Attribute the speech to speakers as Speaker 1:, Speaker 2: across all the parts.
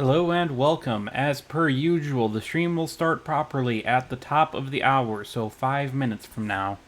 Speaker 1: Hello and welcome. As per usual, the stream will start properly at the top of the hour, so 5 minutes from now.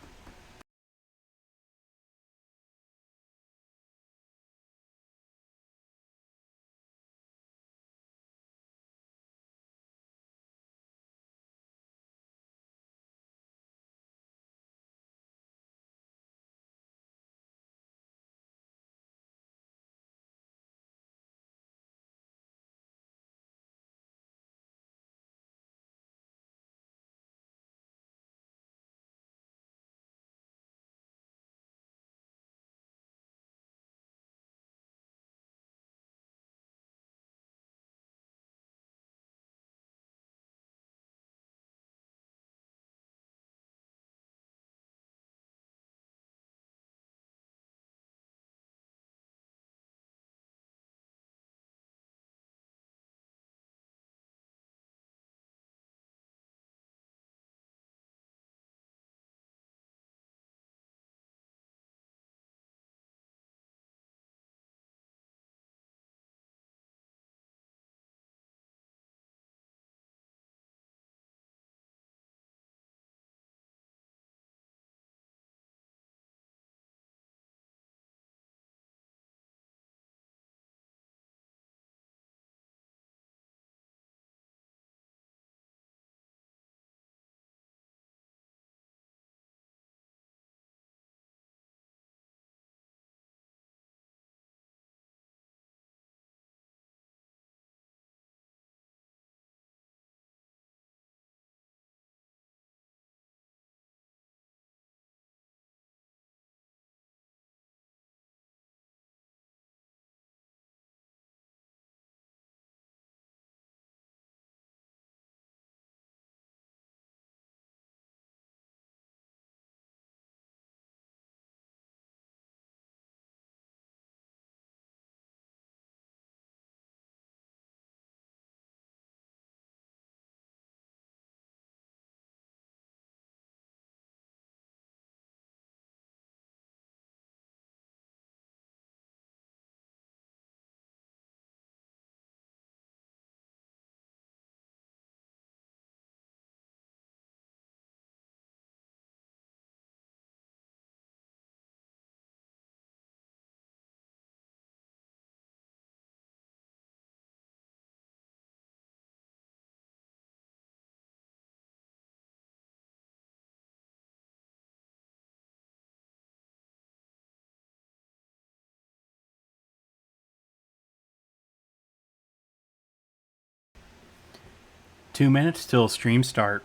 Speaker 1: Two minutes till stream start.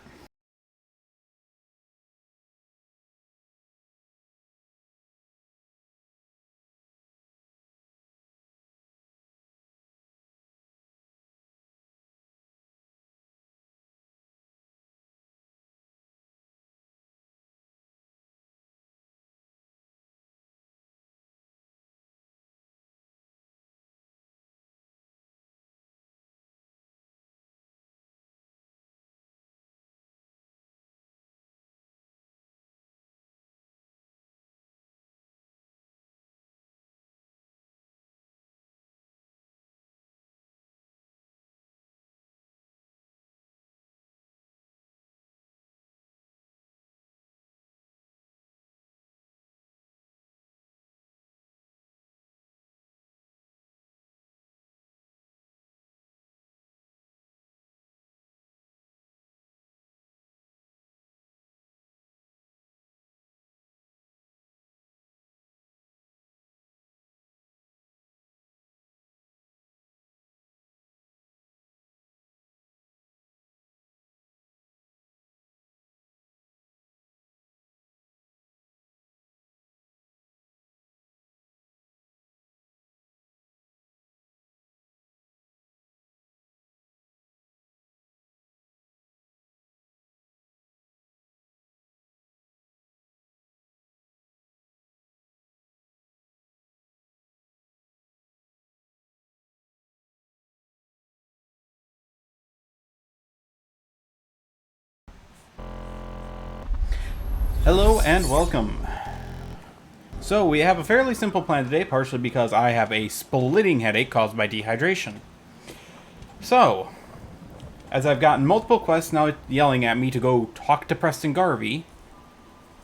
Speaker 1: Hello and welcome. So we have a fairly simple plan today, partially because I have a splitting headache caused by dehydration. So, as I've gotten multiple quests now yelling at me to go talk to Preston Garvey,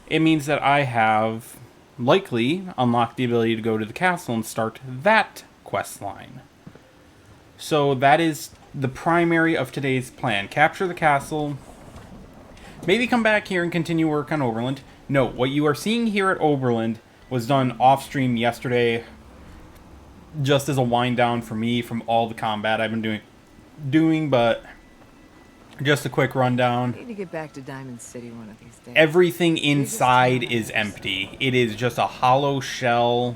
Speaker 1: it means that I have likely unlocked the ability to go to the castle and start that quest line. So that is the primary of today's plan. Capture the castle, maybe come back here and continue work on Oberland. No, what you are seeing here at Oberland was done off-stream yesterday, just as a wind down for me from all the combat I've been doing, but just a quick rundown.
Speaker 2: Need to get back to Diamond City one of these days.
Speaker 1: Everything inside is empty. It is just a hollow shell.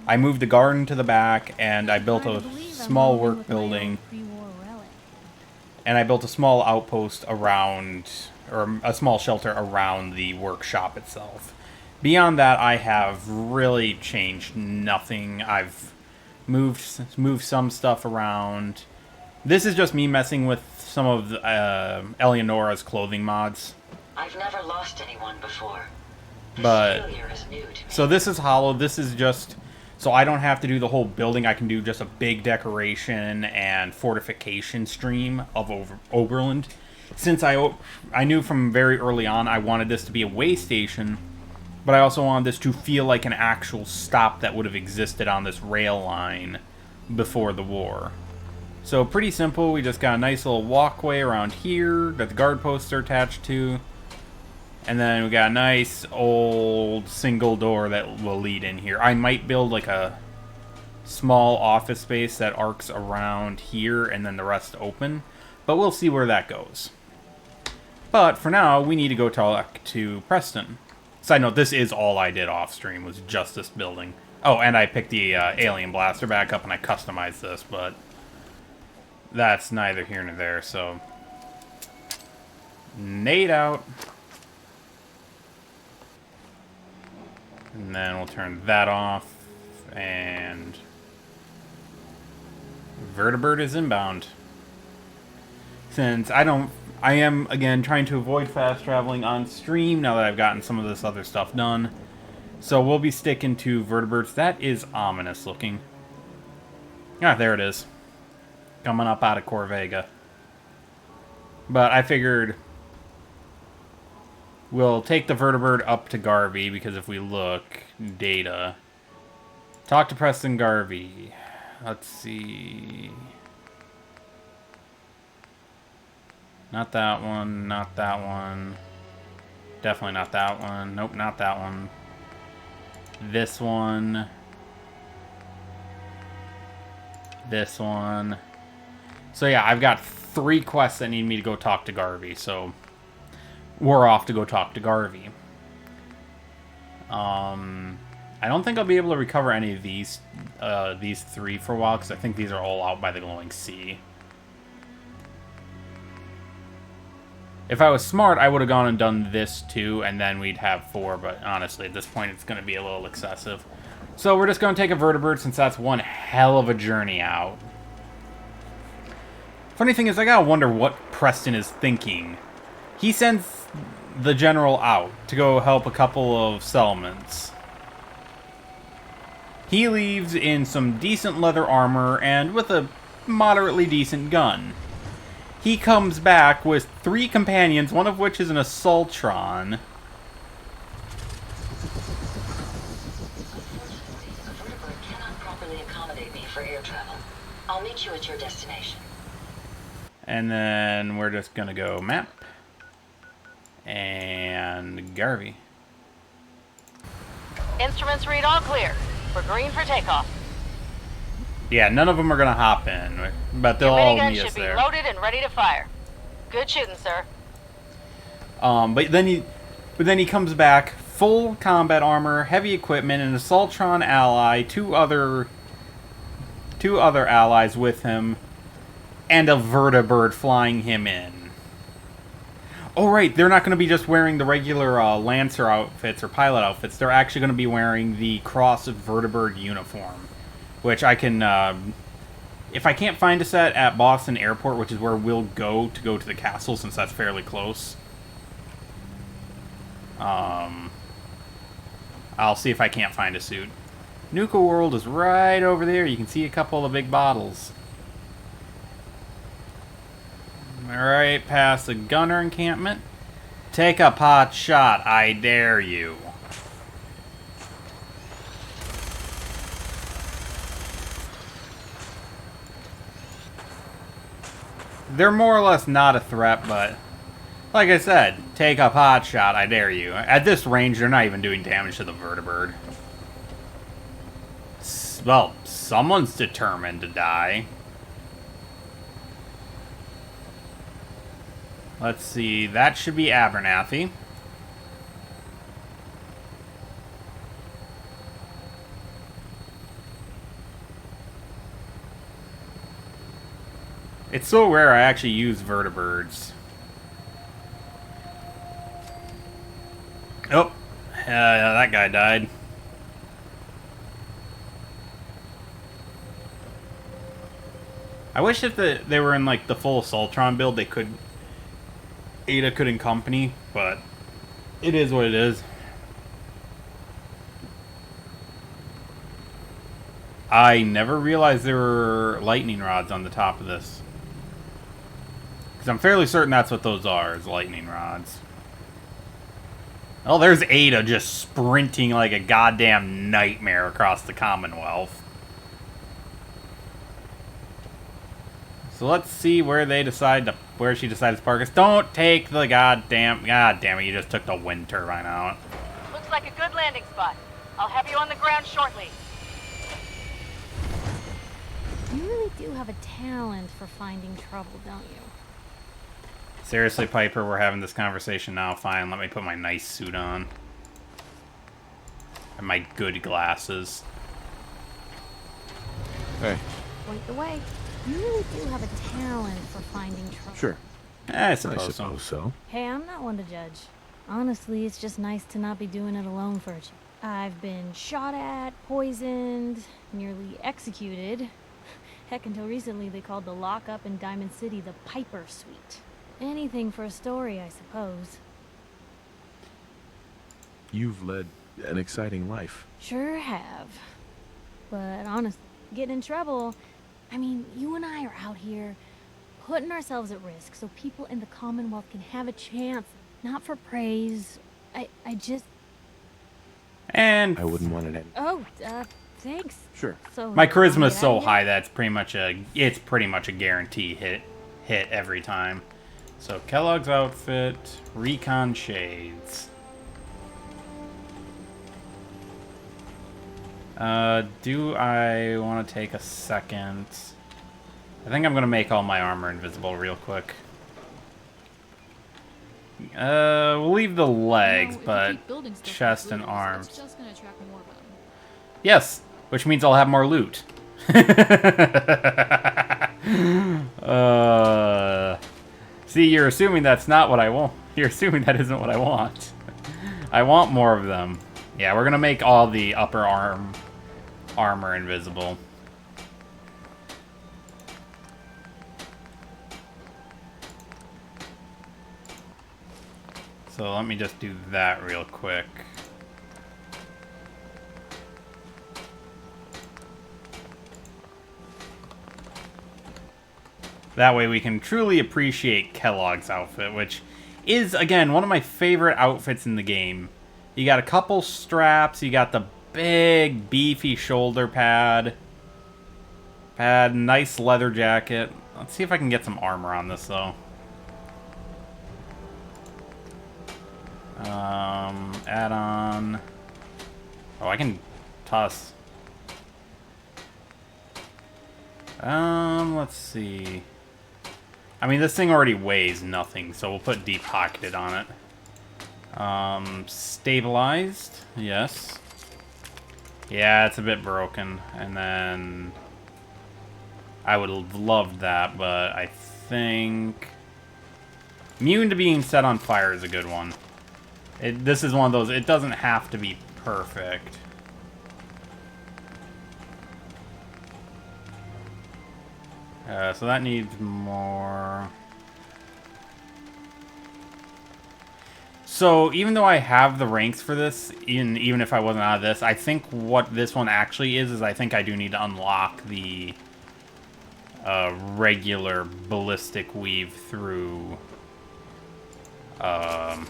Speaker 1: I moved the garden to the back, and I built a small work building. And I built a small outpost around, or a small shelter around the workshop itself. Beyond that, I have really changed nothing. I've moved some stuff around. This is just me messing with some of Eleonora's clothing mods.
Speaker 3: I've never lost anyone before.
Speaker 1: But
Speaker 3: Failure is new to me.
Speaker 1: so this is hollow. This is just so I don't have to do the whole building. I can do just a big decoration and fortification stream of Oberland. Since I knew from very early on I wanted this to be a way station, but I also wanted this to feel like an actual stop that would have existed on this rail line before the war. So pretty simple. We just got a nice little walkway around here that the guard posts are attached to. And then we got a nice old single door that will lead in here. I might build like a small office space that arcs around here and then the rest open. But we'll see where that goes. But for now, we need to go talk to Preston. Side note, this is all I did off stream, was just this building. Oh, and I picked the alien blaster back up and I customized this, but that's neither here nor there, so nade out. And then we'll turn that off, and Vertibird is inbound. Since I am, again, trying to avoid fast traveling on stream now that I've gotten some of this other stuff done. So we'll be sticking to Vertibirds. That is ominous looking. Ah, there it is. Coming up out of Corvega. But I figured we'll take the Vertibird up to Garvey, because if we look, data. Talk to Preston Garvey. Let's see. Not that one, not that one. Definitely not that one. Nope, not that one. This one. This one. So yeah, I've got 3 quests that need me to go talk to Garvey, so we're off to go talk to Garvey. I don't think I'll be able to recover any of these 3 for a while, because I think these are all out by the glowing sea. If I was smart, I would have gone and done this too, and then we'd have 4, but honestly, at this point, it's going to be a little excessive. So we're just going to take a Vertibird, since that's one hell of a journey out. Funny thing is, I gotta wonder what Preston is thinking. He sends the general out to go help a couple of settlements. He leaves in some decent leather armor and with a moderately decent gun. He comes back with 3 companions, one of which is an Assaultron.
Speaker 3: The Vertibird cannot properly accommodate me for air travel. I'll meet you at your destination.
Speaker 1: And then we're just gonna go map. And Garvey.
Speaker 4: Instruments read all clear. We're green for takeoff.
Speaker 1: Yeah, none of them are gonna hop in, but they'll
Speaker 4: Your
Speaker 1: all
Speaker 4: minigun
Speaker 1: meet
Speaker 4: should
Speaker 1: us
Speaker 4: be
Speaker 1: there.
Speaker 4: loaded and ready to fire. Good shooting, sir.
Speaker 1: But then he comes back, full combat armor, heavy equipment, an Assaultron ally, two other allies with him, and a Vertibird flying him in. Oh right, they're not going to be just wearing the regular Lancer outfits or pilot outfits. They're actually going to be wearing the Cross of Vertibird uniform, which I can, if I can't find a set at Boston Airport, which is where we'll go to the castle, since that's fairly close, I'll see if I can't find a suit. Nuka World is right over there. You can see a couple of the big bottles. Right past the gunner encampment. Take a pot shot, I dare you. They're more or less not a threat, but like I said, take a pot shot, I dare you. At this range, they're not even doing damage to the vertibird. Well, someone's determined to die. Let's see, that should be Abernathy. It's so rare I actually use vertibirds. Oh, that guy died. I wish if they were in like the full Sultron build, Ada could accompany, but it is what it is. I never realized there were lightning rods on the top of this. Because I'm fairly certain that's what those are, is lightning rods. Oh, there's Ada just sprinting like a goddamn nightmare across the Commonwealth. So let's see where she decides to park us. Don't take the god damn it, you just took the wind turbine out.
Speaker 4: Looks like a good landing spot. I'll have you on the ground shortly.
Speaker 5: You really do have a talent for finding trouble, don't you?
Speaker 1: Seriously, Piper, we're having this conversation now. Fine, let me put my nice suit on. And my good glasses.
Speaker 6: Hey.
Speaker 5: Point the way. You really do have a talent for finding trouble.
Speaker 6: Sure.
Speaker 1: I suppose
Speaker 6: so.
Speaker 5: Hey, I'm not one to judge. Honestly, it's just nice to not be doing it alone for a change. I've been shot at, poisoned, nearly executed. Heck, until recently they called the lockup in Diamond City the Piper Suite. Anything for a story, I suppose.
Speaker 6: You've led an exciting life.
Speaker 5: Sure have. But honestly, getting in trouble... I mean, you and I are out here putting ourselves at risk so people in the Commonwealth can have a chance. Not for praise. I just...
Speaker 1: And
Speaker 6: I wouldn't want it any.
Speaker 5: Oh, thanks.
Speaker 6: Sure.
Speaker 5: So
Speaker 1: my charisma is
Speaker 5: get
Speaker 1: so
Speaker 5: out of
Speaker 1: high
Speaker 5: here?
Speaker 1: that it's pretty much a guarantee hit every time. So Kellogg's outfit, recon shades. Do I want to take a second? I think I'm going to make all my armor invisible real quick. We'll leave the legs, but chest and arms.
Speaker 7: It's just gonna attract more of them.
Speaker 1: Yes, which means I'll have more loot. See, you're assuming that's not what I want. You're assuming that isn't what I want. I want more of them. Yeah, we're going to make all the upper armor invisible. So let me just do that real quick. That way we can truly appreciate Kellogg's outfit, which is, again, one of my favorite outfits in the game. You got a couple straps, you got the big, beefy shoulder pad, nice leather jacket. Let's see if I can get some armor on this, though. Add on. Oh, I can toss. Let's see. I mean, this thing already weighs nothing, so we'll put deep pocketed on it. Stabilized, yes. Yeah, it's a bit broken. And then I would have loved that, but I think immune to being set on fire is a good one. This is one of those, it doesn't have to be perfect. So that needs more. So even though I have the ranks for this, even if I wasn't out of this, I think what this one actually is I think I do need to unlock the a regular ballistic weave through the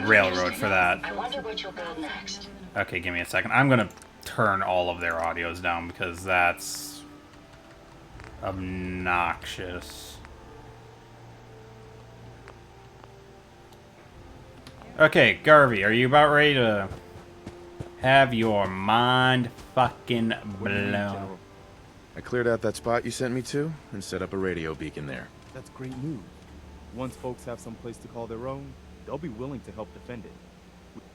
Speaker 1: railroad for that.
Speaker 3: I wonder what you'll build next.
Speaker 1: Okay, give me a second. I'm gonna turn all of their audios down because that's obnoxious. Okay, Garvey, are you about ready to have your mind fucking blown?
Speaker 6: I cleared out that spot you sent me to and set up a radio beacon there.
Speaker 7: That's great news. Once folks have some place to call their own, they'll be willing to help defend it.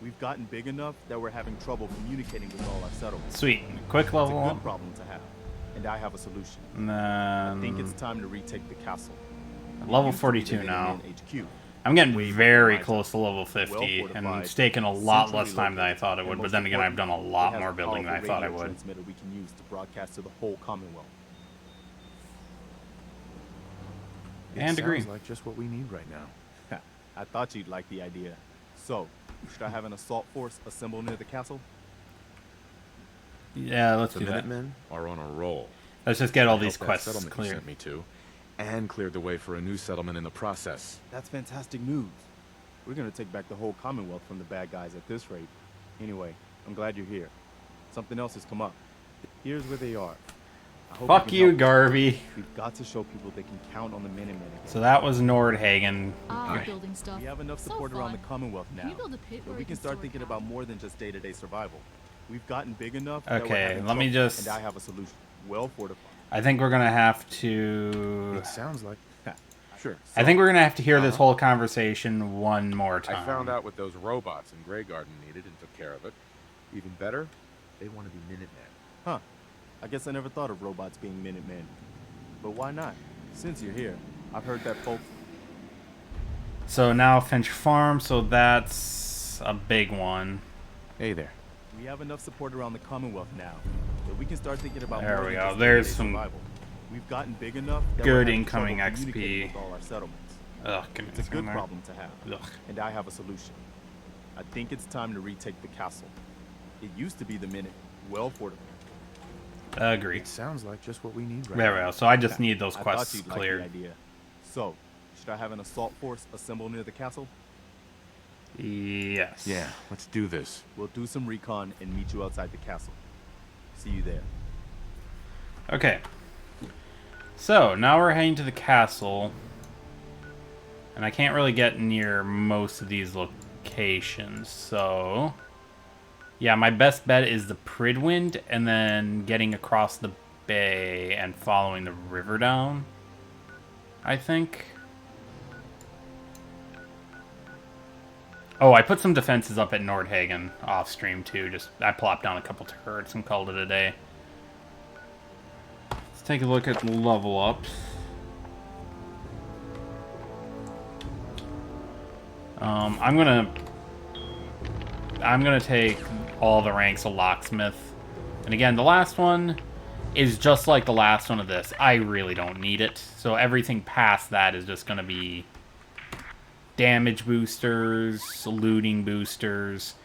Speaker 7: We've gotten big enough that we're having trouble communicating with all our settlements.
Speaker 1: Sweet. Quick
Speaker 7: It's
Speaker 1: level
Speaker 7: a
Speaker 1: up.
Speaker 7: good problem to have, and I have a solution.
Speaker 1: And
Speaker 7: I
Speaker 1: then
Speaker 7: think it's time to retake the castle.
Speaker 1: level
Speaker 7: Used to be the
Speaker 1: 42 now.
Speaker 7: Minutemen HQ.
Speaker 1: I'm getting
Speaker 7: Way
Speaker 1: very
Speaker 7: more
Speaker 1: close to level 50, and
Speaker 7: well-fortified,
Speaker 1: it's taken a lot
Speaker 7: centrally
Speaker 1: less time than I
Speaker 7: located,
Speaker 1: thought it
Speaker 7: and
Speaker 1: would, but
Speaker 7: most
Speaker 1: then again, I've done a
Speaker 7: importantly,
Speaker 1: lot
Speaker 7: it has
Speaker 1: more
Speaker 7: a
Speaker 1: building than I
Speaker 7: powerful
Speaker 1: thought I
Speaker 7: radio
Speaker 1: would.
Speaker 7: transmitter we can use to broadcast to the whole Commonwealth.
Speaker 1: And
Speaker 6: It
Speaker 1: agree.
Speaker 6: sounds like just what we need right now.
Speaker 7: I thought you'd like the idea. So, should I have an assault force assemble near the castle?
Speaker 1: Yeah, let's
Speaker 6: The
Speaker 1: do that.
Speaker 6: Minutemen are on a roll.
Speaker 1: Let's just get all
Speaker 6: I
Speaker 1: these
Speaker 6: helped that
Speaker 1: quests
Speaker 6: settlement you
Speaker 1: cleared.
Speaker 6: sent me to, and cleared the way for a new settlement in the process.
Speaker 7: That's fantastic news. We're gonna take back the whole Commonwealth from the bad guys at this rate. Anyway, I'm glad you're here. Something else has come up. Here's where they are. I hope
Speaker 1: Fuck
Speaker 7: can
Speaker 1: you,
Speaker 7: help us.
Speaker 1: Garvey.
Speaker 7: We've got to show people they can count on the Minutemen again.
Speaker 1: So that was Nordhagen.
Speaker 8: Building stuff.
Speaker 7: We have enough
Speaker 8: So
Speaker 7: support around the
Speaker 8: fun.
Speaker 7: Commonwealth
Speaker 8: Can
Speaker 7: now,
Speaker 8: you build a pit
Speaker 7: but
Speaker 8: where
Speaker 7: we
Speaker 8: we
Speaker 7: can
Speaker 8: can
Speaker 7: start
Speaker 8: store
Speaker 7: thinking
Speaker 8: cattle?
Speaker 7: about more than just day-to-day survival. We've gotten big enough that we're
Speaker 1: Okay,
Speaker 7: having
Speaker 1: let me
Speaker 7: trouble,
Speaker 1: just-
Speaker 7: and I have a solution. Well fortified.
Speaker 1: I think we're gonna have to.
Speaker 6: It sounds like... Sure.
Speaker 1: I think we're gonna have to hear this whole conversation one more time.
Speaker 6: I found out what those robots in Grey Garden needed and took care of it. Even better, they want to be Minutemen.
Speaker 7: Huh. I guess I never thought of robots being Minutemen. But why not? Since you're here, I've heard that folks...
Speaker 1: So now Finch Farm, so that's a big one.
Speaker 6: Hey there.
Speaker 7: We have enough support around the Commonwealth now that we can start thinking about
Speaker 1: There
Speaker 7: more
Speaker 1: we
Speaker 7: than
Speaker 1: go.
Speaker 7: just
Speaker 1: There's
Speaker 7: day-to-day
Speaker 1: some
Speaker 7: survival. We've gotten big enough that
Speaker 1: good
Speaker 7: we're having
Speaker 1: incoming
Speaker 7: trouble
Speaker 1: XP.
Speaker 7: communicating with all our settlements.
Speaker 1: Ugh, give me
Speaker 7: It's a
Speaker 1: this
Speaker 7: good
Speaker 1: one there.
Speaker 7: problem to have,
Speaker 1: Ugh.
Speaker 7: and I have a solution. I think it's time to retake the castle. It used to be the Minute, well fortified.
Speaker 1: Agree.
Speaker 6: It sounds like just what we need right
Speaker 1: There we
Speaker 6: now.
Speaker 1: go. So I just need those
Speaker 7: I
Speaker 1: quests
Speaker 7: thought you'd
Speaker 1: cleared.
Speaker 7: like the idea. So, should I have an assault force assemble near the castle?
Speaker 1: Yes.
Speaker 6: Yeah, let's do this.
Speaker 7: We'll do some recon and meet you outside the castle. See you there.
Speaker 1: Okay. So now we're heading to the castle, and I can't really get near most of these locations. So yeah, my best bet is the Pridwind, and then getting across the bay and following the river down, I think. Oh, I put some defenses up at Nordhagen off stream too. Just I plopped down a couple turrets and called it a day. Let's take a look at level ups. I'm gonna take all the ranks of locksmith, and again, the last one is just like the last one of this. I really don't need it, so everything past that is just gonna be damage boosters, looting boosters.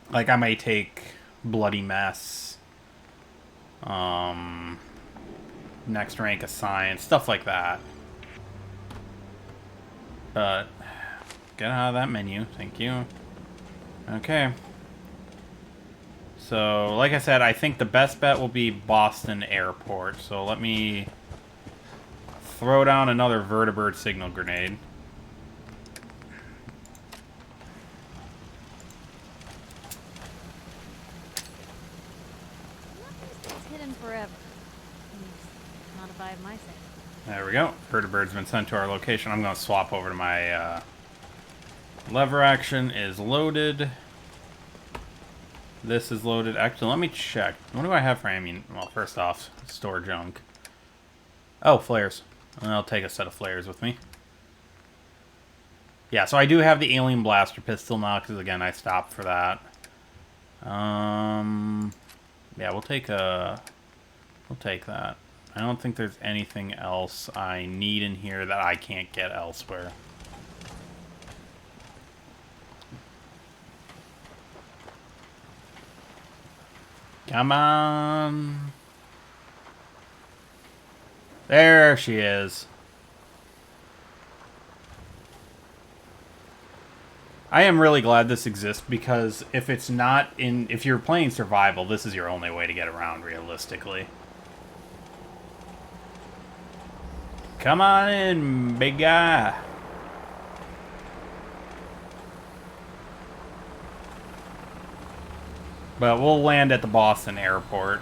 Speaker 1: Like I might take bloody mess. Next rank of science, stuff like that. But get out of that menu, thank you. Okay. So, like I said, I think the best bet will be Boston Airport. So let me throw down another vertibird signal grenade.
Speaker 5: It's hidden forever. At least, not if I have my say.
Speaker 1: There we go. Vertibird's been sent to our location. I'm going to swap over to my lever action is loaded. This is loaded. Actually, let me check. What do I have for ammunition? Well, first off, store junk. Oh, flares. I'll take a set of flares with me. Yeah, so I do have the alien blaster pistol now, because again, I stopped for that. Yeah, we'll take that. I don't think there's anything else I need in here that I can't get elsewhere. Come on. There she is. I am really glad this exists because if you're playing survival, this is your only way to get around realistically. Come on in, big guy. But we'll land at the Boston airport.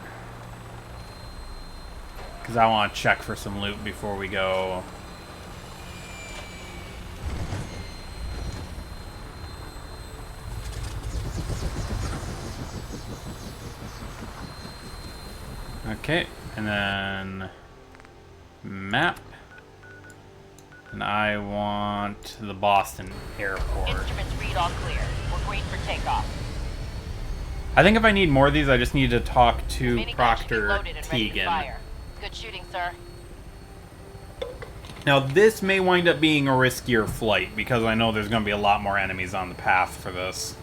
Speaker 1: Because I want to check for some loot before we go. Okay, and then map. And I want the Boston airport.
Speaker 4: Instruments read all clear. We're green for takeoff.
Speaker 1: I think if I need more of these, I just need to talk to
Speaker 4: Minigun should be
Speaker 1: Proctor
Speaker 4: loaded and ready to
Speaker 1: Teagan.
Speaker 4: fire. Good shooting, sir.
Speaker 1: Now, this may wind up being a riskier flight, because I know there's going to be a lot more enemies on the path for this.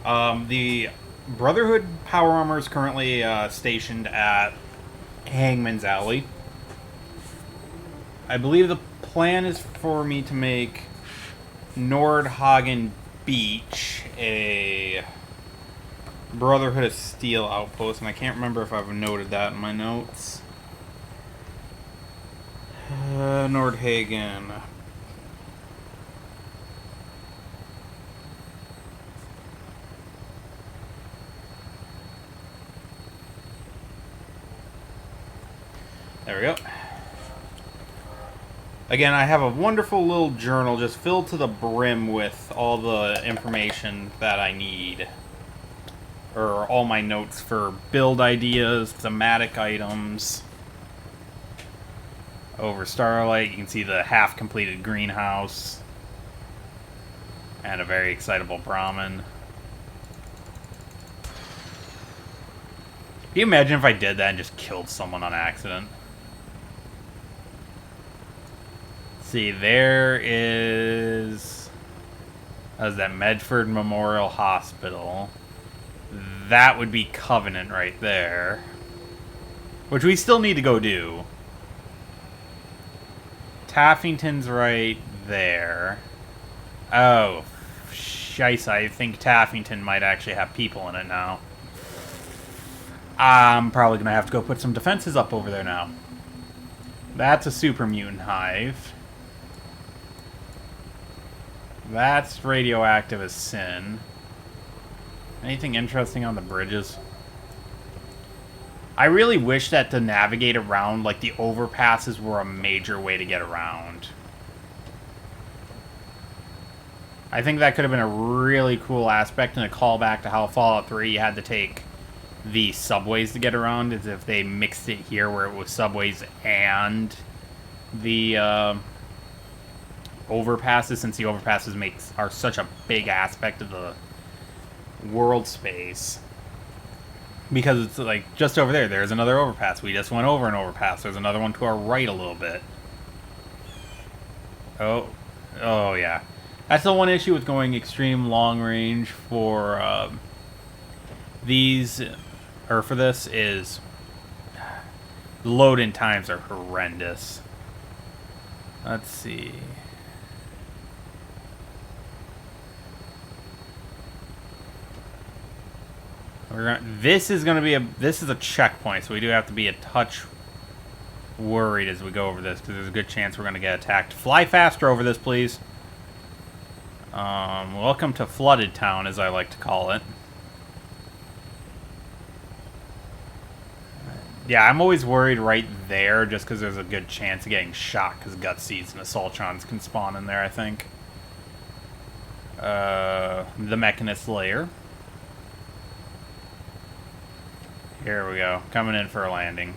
Speaker 1: The Brotherhood Power Armor is currently stationed at Hangman's Alley. I believe the plan is for me to make Nordhagen Beach a Brotherhood of Steel outpost, and I can't remember if I've noted that in my notes. Nordhagen. There we go. Again, I have a wonderful little journal just filled to the brim with all the information that I need. Or all my notes for build ideas, thematic items. Over Starlight, you can see the half-completed greenhouse. And a very excitable Brahmin. Can you imagine if I did that and just killed someone on accident? See, there is... That's that Medford Memorial Hospital. That would be Covenant right there. Which we still need to go do. Taffington's right there. Oh, shice, I think Taffington might actually have people in it now. I'm probably going to have to go put some defenses up over there now. That's a super mutant hive. That's radioactive as sin. Anything interesting on the bridges? I really wish that to navigate around, like, the overpasses were a major way to get around. I think that could have been a really cool aspect and a callback to how Fallout 3 you had to take the subways to get around, as if they mixed it here where it was subways and the overpasses, since the overpasses are such a big aspect of the world space. Because it's like, just over there, there's another overpass. We just went over an overpass. There's another one to our right a little bit. Oh yeah. That's the one issue with going extreme long range for these, or for this, is load-in times are horrendous. Let's see. This is a checkpoint, so we do have to be a touch worried as we go over this, because there's a good chance we're going to get attacked. Fly faster over this, please. Welcome to Flooded Town, as I like to call it. Yeah, I'm always worried right there, just because there's a good chance of getting shot, because gut seeds and assaultrons can spawn in there, I think. The Mechanist layer. Here we go. Coming in for a landing.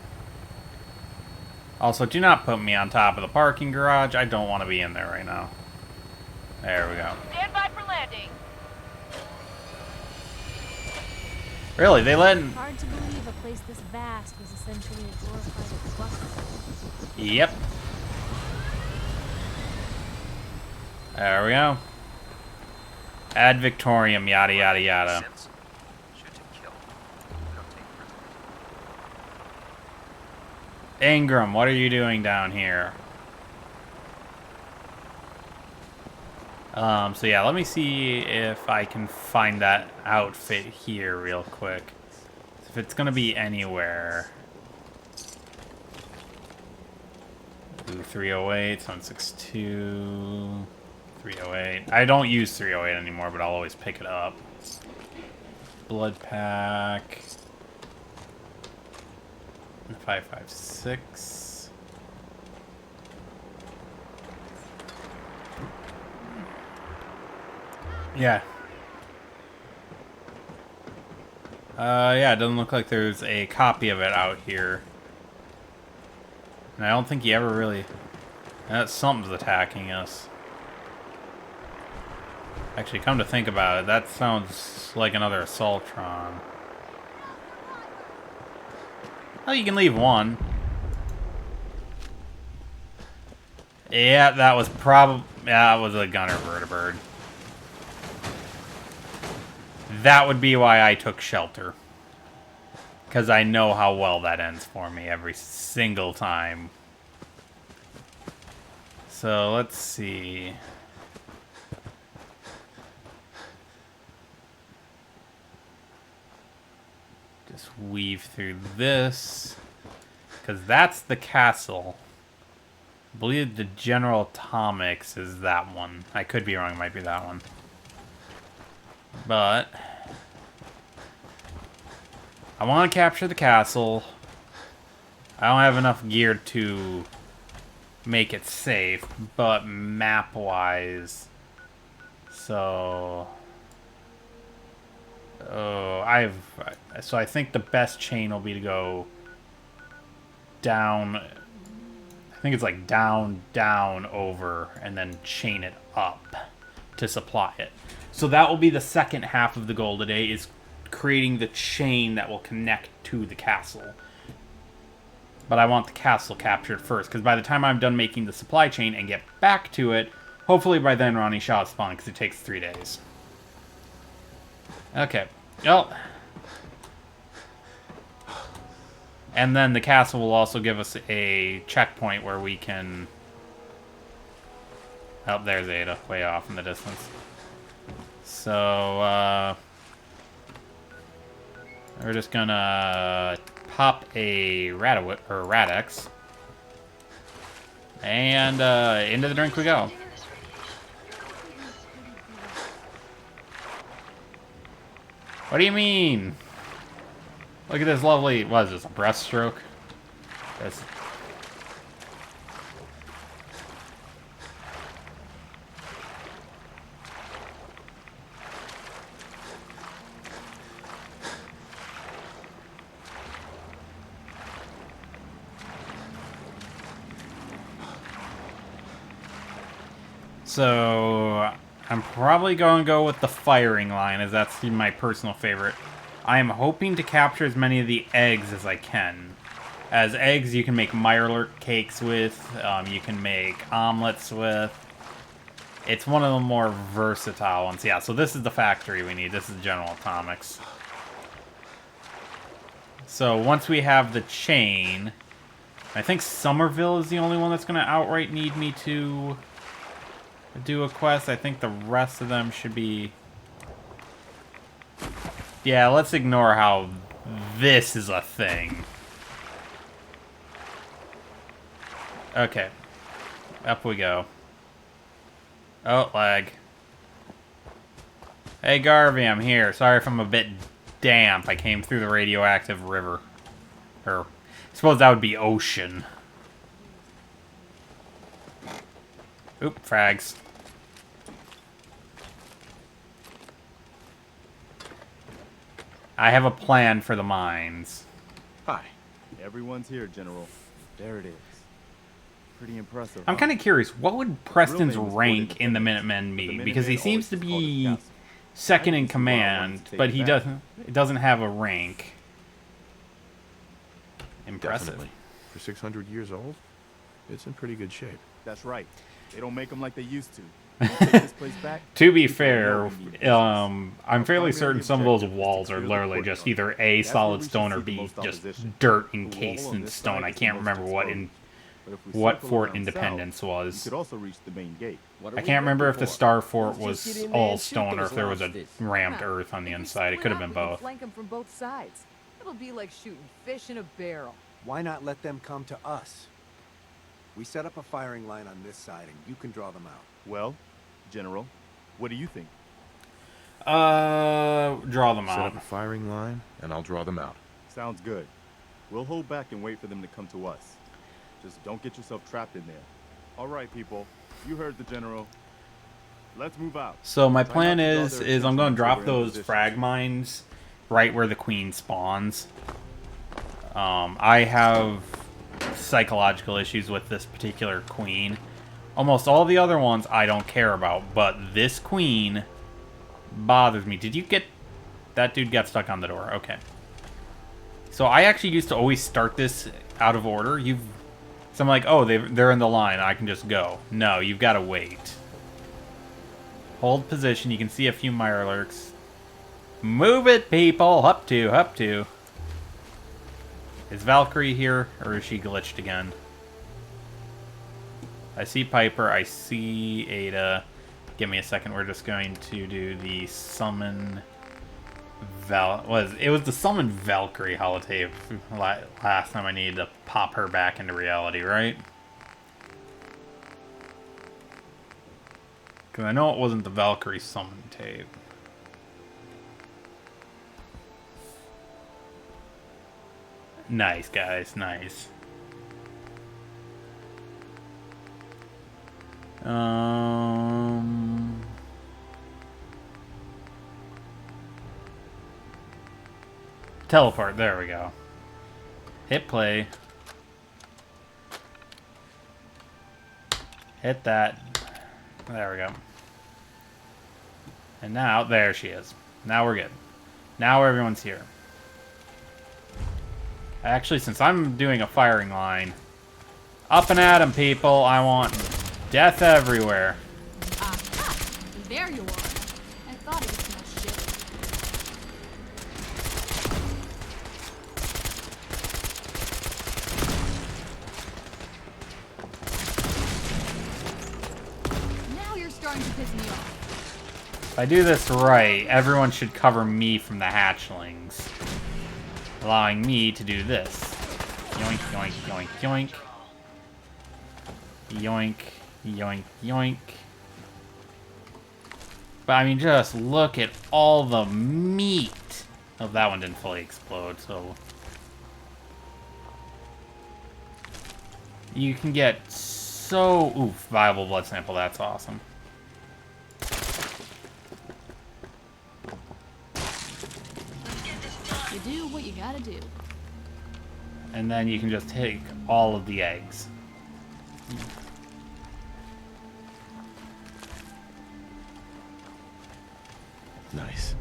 Speaker 1: Also, do not put me on top of the parking garage. I don't want to be in there right now. There we go.
Speaker 4: Stand by for landing.
Speaker 1: Really? They let...
Speaker 5: Hard to believe a place this vast was essentially a glorified cluster.
Speaker 1: Yep. There we go. Ad Victorium, yada yada yada. Ingram, what are you doing down here? So yeah, let me see if I can find that outfit here real quick. If it's gonna be anywhere. Ooh, 308, 162, 308. I don't use 308 anymore, but I'll always pick it up. Blood pack. 556. Yeah. Yeah, it doesn't look like there's a copy of it out here. And I don't think he ever really... something's attacking us. Actually, come to think about it, that sounds like another Assaultron. Oh, you can leave one. Yeah, that was probably... Yeah, it was a gunner vertibird. That would be why I took shelter. Because I know how well that ends for me every single time. So, let's see. Just weave through this. Because that's the castle. I believe the General Atomics is that one. I could be wrong, it might be that one. But I want to capture the castle. I don't have enough gear to make it safe, but map-wise, so I think the best chain will be to go down. I think it's like down, down, over, and then chain it up to supply it. So that will be the second half of the goal today, is creating the chain that will connect to the castle. But I want the castle captured first, because by the time I'm done making the supply chain and get back to it, hopefully by then Ronnie Shaw is spawned, because it takes 3 days. Okay. Oh. And then the castle will also give us a checkpoint where we can... Oh, there's Ada, way off in the distance. So, we're just gonna pop a Radex, and into the drink we go. What do you mean? Look at this lovely, what is this, a breaststroke? That's... So, I'm probably going to go with the firing line, as that's my personal favorite. I am hoping to capture as many of the eggs as I can. As eggs, you can make Mirelurk cakes with, you can make omelets with. It's one of the more versatile ones. Yeah, so this is the factory we need. This is General Atomics. So, once we have the chain, I think Somerville is the only one that's going to outright need me to do a quest. I think the rest of them should be... Yeah, let's ignore how this is a thing. Okay. Up we go. Oh, lag. Hey, Garvey, I'm here. Sorry if I'm a bit damp. I came through the radioactive river. Or, I suppose that would be ocean. Oop, frags. I have a plan for the mines.
Speaker 6: Hi.
Speaker 7: Everyone's here, General. There it is. Pretty impressive.
Speaker 1: I'm kind of curious, what would Preston's
Speaker 7: name is
Speaker 1: rank
Speaker 7: Gordon
Speaker 1: in the
Speaker 7: Defenders,
Speaker 1: Minutemen
Speaker 7: but
Speaker 1: be?
Speaker 7: the
Speaker 1: Because he
Speaker 7: Minutemen
Speaker 1: seems to
Speaker 7: always called it
Speaker 1: be
Speaker 7: Castle.
Speaker 1: second
Speaker 7: I
Speaker 1: in
Speaker 7: can see why I wanted
Speaker 1: command,
Speaker 7: to take
Speaker 1: but
Speaker 7: it
Speaker 1: he
Speaker 7: back.
Speaker 1: doesn't have a rank. Impressive.
Speaker 6: Definitely. For 600 years old, it's in pretty good shape.
Speaker 7: That's right. They don't make them like they used to. Take this place back.
Speaker 1: To be
Speaker 7: People
Speaker 1: fair,
Speaker 7: know we need business.
Speaker 1: I'm fairly
Speaker 7: Our
Speaker 1: certain
Speaker 7: primary
Speaker 1: some of those
Speaker 7: objective is to
Speaker 1: walls are
Speaker 7: clear the
Speaker 1: literally just
Speaker 7: courtyard.
Speaker 1: either A,
Speaker 7: That's where
Speaker 1: solid
Speaker 7: we should
Speaker 1: stone, or
Speaker 7: see the
Speaker 1: B,
Speaker 7: most
Speaker 1: just
Speaker 7: opposition.
Speaker 1: dirt
Speaker 7: The wall
Speaker 1: encased
Speaker 7: on
Speaker 1: in
Speaker 7: this
Speaker 1: stone.
Speaker 7: side
Speaker 1: I
Speaker 7: is the
Speaker 1: can't
Speaker 7: most
Speaker 1: remember
Speaker 7: exposed. But if we
Speaker 1: what
Speaker 7: circle
Speaker 1: Fort
Speaker 7: around
Speaker 1: Independence
Speaker 7: south,
Speaker 1: was.
Speaker 7: we could also reach the main gate.
Speaker 1: I can't remember if the Star Fort was all stone or if there was a rammed earth on the inside. It could have been both.
Speaker 2: Flank them from both sides. It'll be like shooting fish in a barrel.
Speaker 8: Why not let them come to us? We set up a firing line on this side, and you can draw them out.
Speaker 7: Well, General, what do you think?
Speaker 1: Draw them
Speaker 6: Set
Speaker 1: out.
Speaker 6: up a firing line, and I'll draw them out.
Speaker 7: Sounds good. We'll hold back and wait for them to come to us. Just don't get yourself trapped in there. All right, people. You heard the General. Let's move out.
Speaker 1: So my
Speaker 7: Try
Speaker 1: plan
Speaker 7: not to draw
Speaker 1: is
Speaker 7: their
Speaker 1: I'm going to
Speaker 7: attention
Speaker 1: drop
Speaker 7: until we're in
Speaker 1: those
Speaker 7: position.
Speaker 1: frag mines right where the queen spawns. I have psychological issues with this particular queen. Almost all the other ones I don't care about, but this queen bothers me. Did you get... That dude got stuck on the door. Okay. So I actually used to always start this out of order. So I'm like, oh, they're in the line. I can just go. No, you've got to wait. Hold position. You can see a few Mirelurks. Move it, people. Up to. Is Valkyrie here, or is she glitched again? I see Piper. I see Ada. Give me a second. We're just going to do the summon... It was the summon Valkyrie holotape last time I needed to pop her back into reality, right? Because I know it wasn't the Valkyrie summon tape. Nice, guys. Nice. Teleport. There we go. Hit play. Hit that. There we go. And now, there she is. Now we're good. Now everyone's here. Actually, since I'm doing a firing line, up and at 'em, people. I want death everywhere.
Speaker 9: There you are. I thought it was no shit. Now you're starting to piss me off.
Speaker 1: If I do this right, everyone should cover me from the hatchlings, allowing me to do this. Yoink, yoink, yoink, yoink. Yoink, yoink, yoink. But I mean, just look at all the meat. Oh, that one didn't fully explode, so... You can get so... Oof, viable blood sample, that's awesome.
Speaker 9: You do what you gotta do.
Speaker 1: And then you can just take all of the eggs.
Speaker 6: Nice.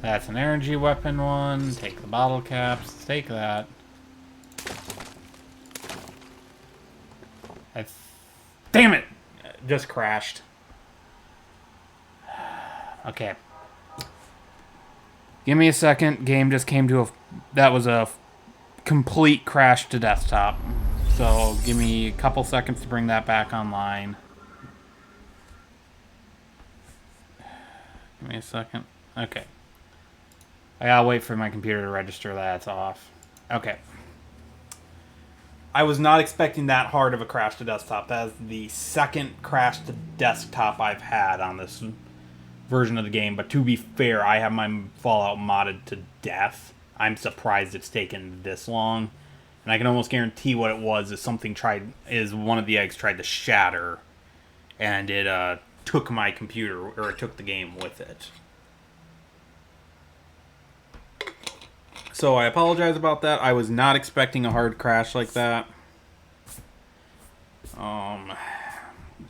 Speaker 1: That's an energy weapon one. Take the bottle caps. Take that. Damn it! Just crashed. Okay. Give me a second. Game just came to a... That was a complete crash to desktop. So give me a couple seconds to bring that back online. Give me a second. Okay. I gotta wait for my computer to register that it's off. Okay. I was not expecting that hard of a crash to desktop. That is the second crash to desktop I've had on this version of the game. But to be fair, I have my Fallout modded to death. I'm surprised it's taken this long. And I can almost guarantee what it was is one of the eggs tried to shatter. And it took my computer, or it took the game with it. So I apologize about that. I was not expecting a hard crash like that.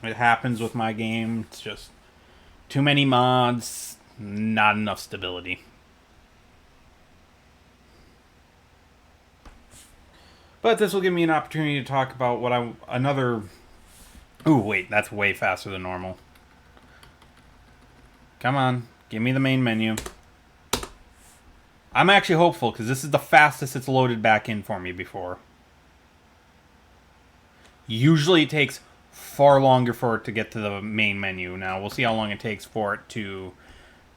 Speaker 1: It happens with my game. It's just too many mods, not enough stability. But this will give me an opportunity to talk about what Ooh, wait, that's way faster than normal. Come on. Give me the main menu. I'm actually hopeful, because this is the fastest it's loaded back in for me before. Usually it takes far longer for it to get to the main menu. Now, we'll see how long it takes for it to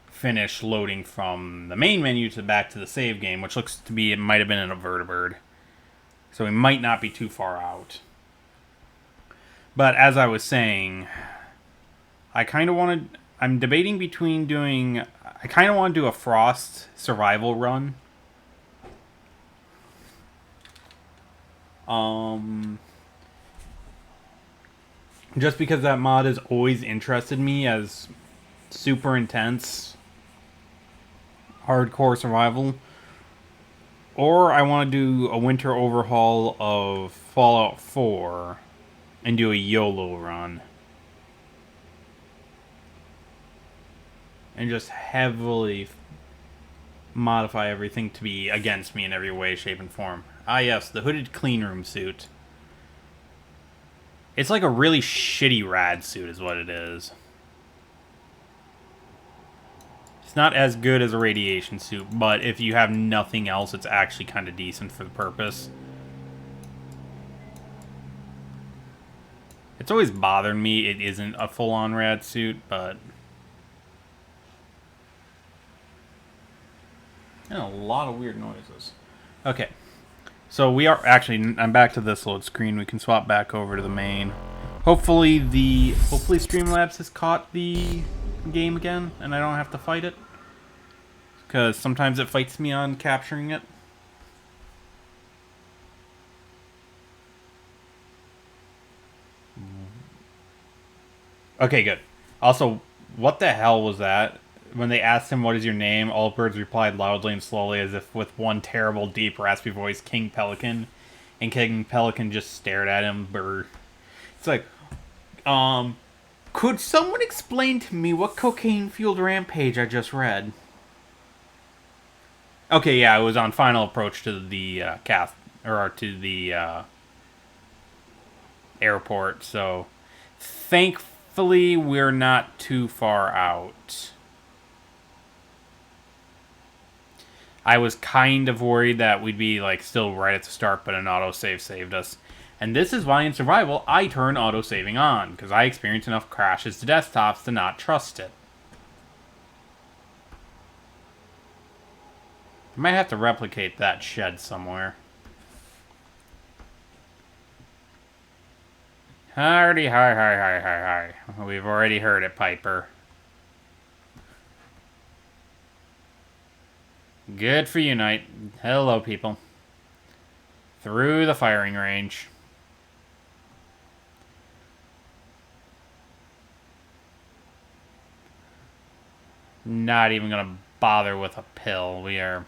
Speaker 1: finish loading from the main menu to back to the save game, which looks to be, it might have been in a vertibird. So we might not be too far out. But as I was saying, I kind of wanted... I'm debating between doing... I kind of want to do a Frost survival run. Just because that mod has always interested me as super intense hardcore survival. Or I want to do a winter overhaul of Fallout 4 and do a YOLO run. And just heavily modify everything to be against me in every way, shape, and form. Ah yes, the hooded cleanroom suit. It's like a really shitty rad suit is what it is. It's not as good as a radiation suit, but if you have nothing else, it's actually kind of decent for the purpose. It's always bothered me it isn't a full-on rad suit, but... And a lot of weird noises. Okay. So we are... Actually, I'm back to this load screen. We can swap back over to the main. Hopefully Streamlabs has caught the game again, and I don't have to fight it. Because sometimes it fights me on capturing it. Okay, good. Also, what the hell was that? When they asked him, what is your name, all birds replied loudly and slowly as if with one terrible, deep, raspy voice, King Pelican. And King Pelican just stared at him. It's like, could someone explain to me what cocaine-fueled rampage I just read? Okay, yeah, it was on Final Approach to the, airport, so... Thankfully, we're not too far out. I was kind of worried that we'd be like still right at the start, but an autosave saved us. And this is why in survival I turn autosaving on, because I experience enough crashes to desktops to not trust it. I might have to replicate that shed somewhere. Hardy, hi. We've already heard it, Piper. Good for you, Knight. Hello, people. Through the firing range. Not even gonna bother with a pill. We are...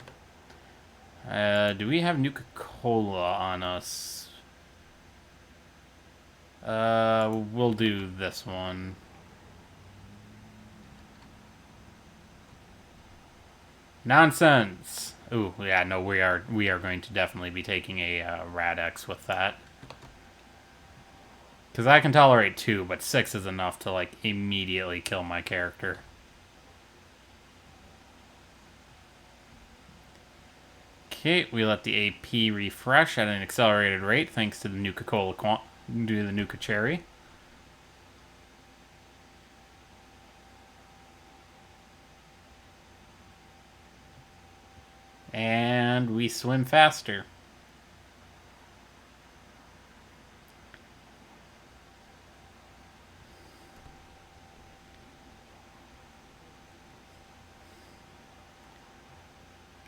Speaker 1: do we have Nuka-Cola on us? We'll do this one. Nonsense! Ooh, yeah, no, we are going to definitely be taking a Rad-X with that. Because I can tolerate 2, but 6 is enough to, like, immediately kill my character. Okay, we let the AP refresh at an accelerated rate thanks to the Nuka-Cola the Nuka Cherry. And we swim faster.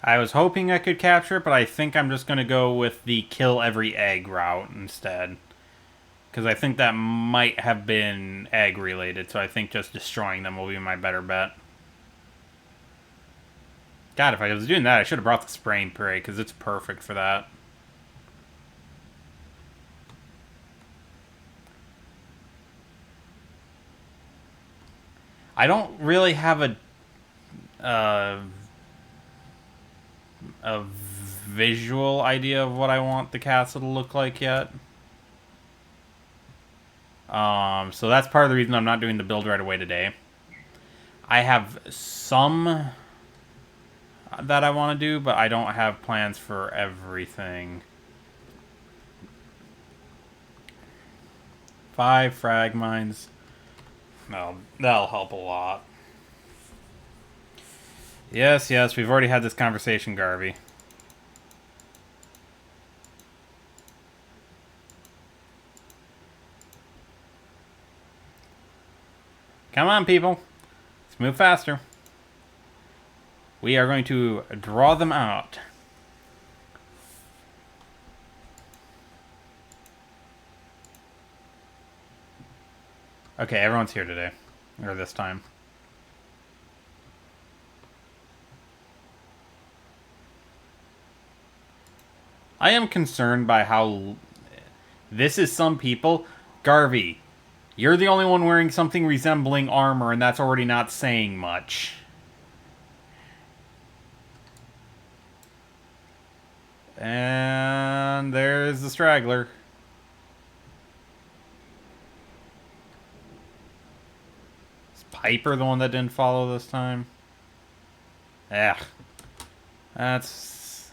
Speaker 1: I was hoping I could capture it, but I think I'm just going to go with the kill every egg route instead. Because I think that might have been egg related, so I think just destroying them will be my better bet. God, if I was doing that, I should have brought the spray and pray, because it's perfect for that. I don't really have a visual idea of what I want the castle to look like yet. So that's part of the reason I'm not doing the build right away today. I have some that I want to do, but I don't have plans for everything. 5 frag mines. No, that'll help a lot. Yes, yes, we've already had this conversation, Garvey. Come on, people. Let's move faster. We are going to draw them out. Okay, everyone's here today. Or this time. I am concerned by how... This is some people. Garvey, you're the only one wearing something resembling armor, and that's already not saying much. And there's the straggler. Is Piper the one that didn't follow this time? Yeah. That's...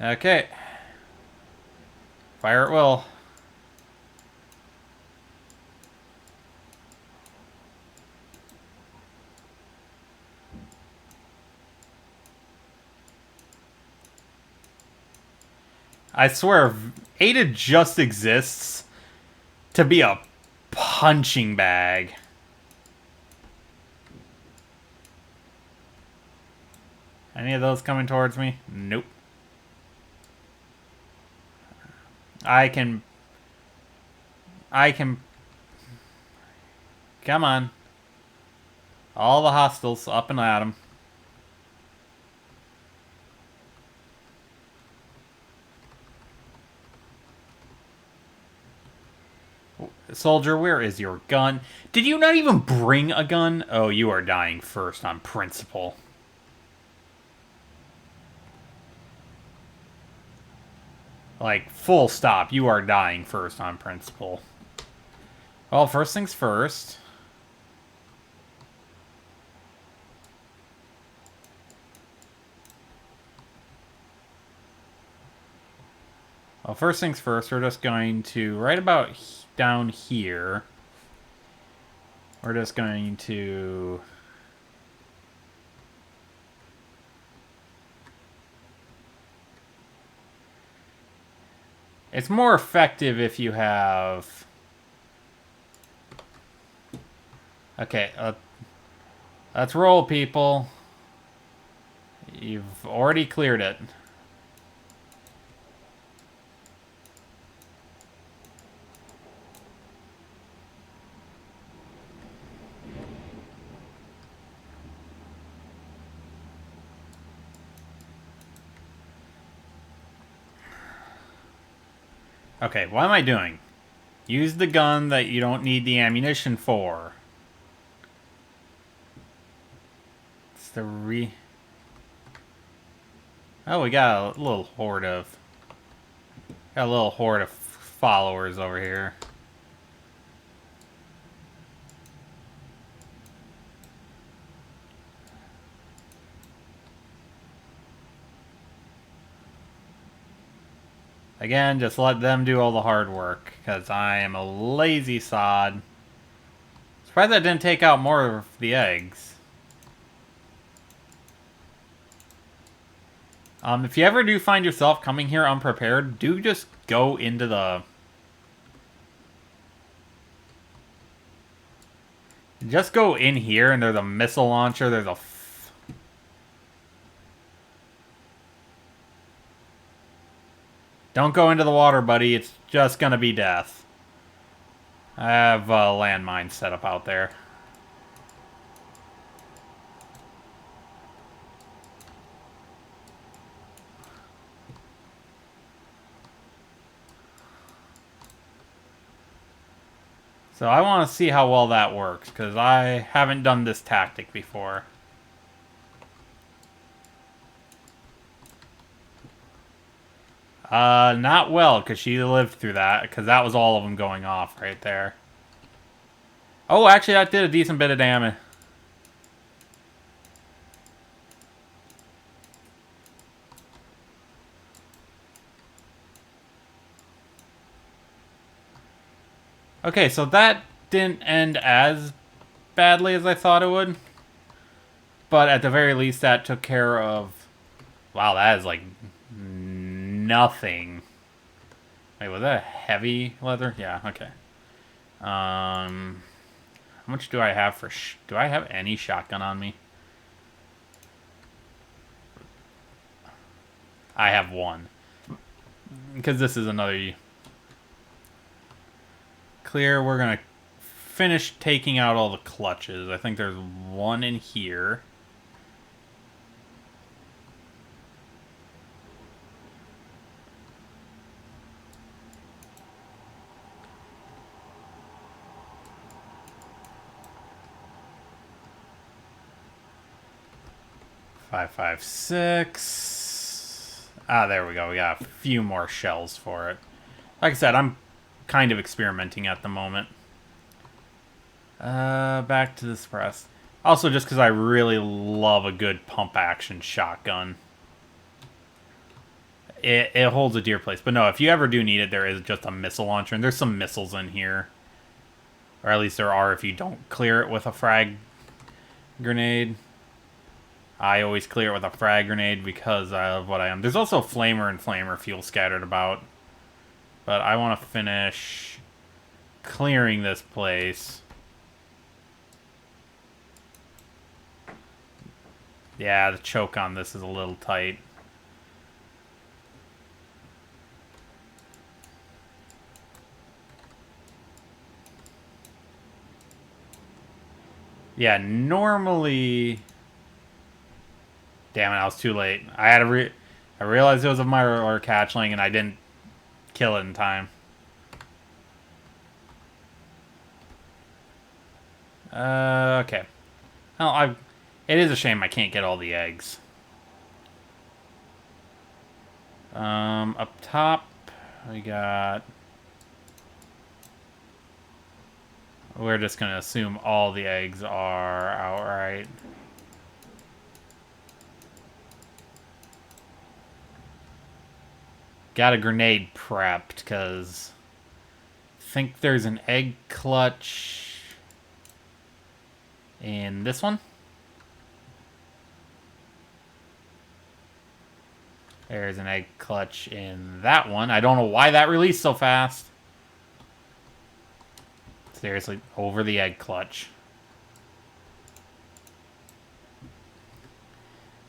Speaker 1: Okay. Fire at will. I swear, Ada just exists to be a punching bag. Any of those coming towards me? Nope. I can... Come on. All the hostiles up and at 'em. Soldier, where is your gun? Did you not even bring a gun? Oh, you are dying first on principle. Like, full stop. You are dying first on principle. Well, first things first. Well, first things first, we're just going to, right about down here, we're just going to... It's more effective if you have... Okay, let's roll, people. You've already cleared it. Okay, what am I doing? Use the gun that you don't need the ammunition for. It's the Oh, we got a little horde of... Got a little horde of followers over here. Again, just let them do all the hard work, because I am a lazy sod. Surprised I didn't take out more of the eggs. If you ever do find yourself coming here unprepared, do just go into the... Just go in here, and there's a missile launcher, there's a... Don't go into the water, buddy. It's just gonna be death. I have a landmine set up out there. So I want to see how well that works, because I haven't done this tactic before. Not well, because she lived through that, because that was all of them going off right there. Oh, actually, that did a decent bit of damage. Okay, so that didn't end as badly as I thought it would. But at the very least, that took care of... Wow, that is like nothing. Wait, was that heavy leather? Yeah, okay. How much do I have for... do I have any shotgun on me? I have one. Because this is another... Clear, we're going to finish taking out all the clutches. I think there's one in here. Five, 5, 6. Ah, there we go. We got a few more shells for it. Like I said, I'm kind of experimenting at the moment. Back to the suppress. Also, just because I really love a good pump-action shotgun. It holds a dear place. But no, if you ever do need it, there is just a missile launcher. And there's some missiles in here. Or at least there are if you don't clear it with a frag grenade. I always clear it with a frag grenade because of what I am. There's also flamer and flamer fuel scattered about. But I want to finish clearing this place. Yeah, the choke on this is a little tight. Yeah, normally... Damn it, I was too late. I realized it was a mirror catchling and I didn't kill it in time. Okay. Well, it is a shame I can't get all the eggs. Up top, we got... We're just gonna assume all the eggs are outright. Got a grenade prepped, because I think there's an egg clutch in this one. There's an egg clutch in that one. I don't know why that released so fast. Seriously, over the egg clutch.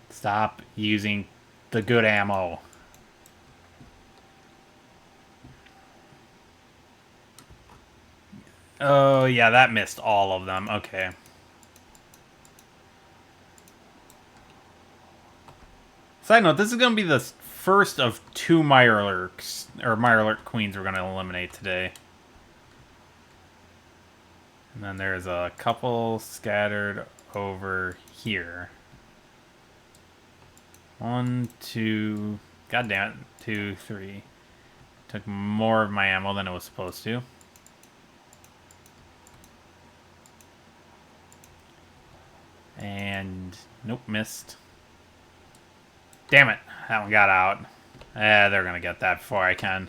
Speaker 1: Stop using the good ammo. Oh, yeah, that missed all of them. Okay. Side note, this is going to be the first of 2 Mirelurks, or Mirelurk Queens we're going to eliminate today. And then there's a couple scattered over here. 1, 2... God damn it. 2, 3. Took more of my ammo than it was supposed to. And... Nope, missed. Damn it. That one got out. They're gonna get that before I can.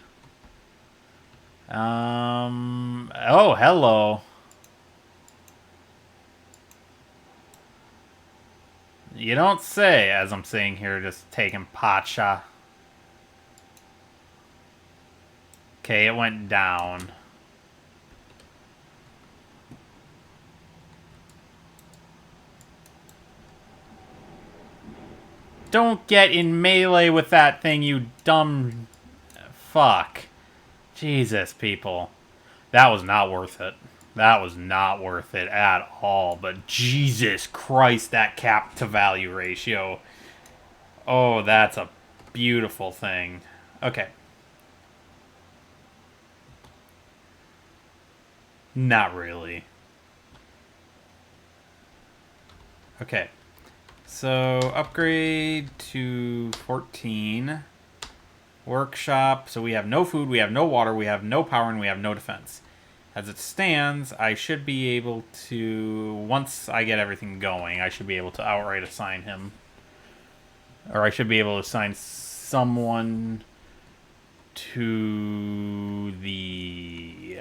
Speaker 1: Oh, hello. You don't say, as I'm sitting here just taking pot shot. Okay, it went down. Don't get in melee with that thing, you dumb fuck. Jesus, people. That was not worth it. That was not worth it at all. But Jesus Christ, that cap to value ratio. Oh, that's a beautiful thing. Okay. Not really. Okay. So, upgrade to 14. Workshop. So we have no food, we have no water, we have no power, and we have no defense. As it stands, I should be able to... Once I get everything going, I should be able to outright assign him. Or I should be able to assign someone to the...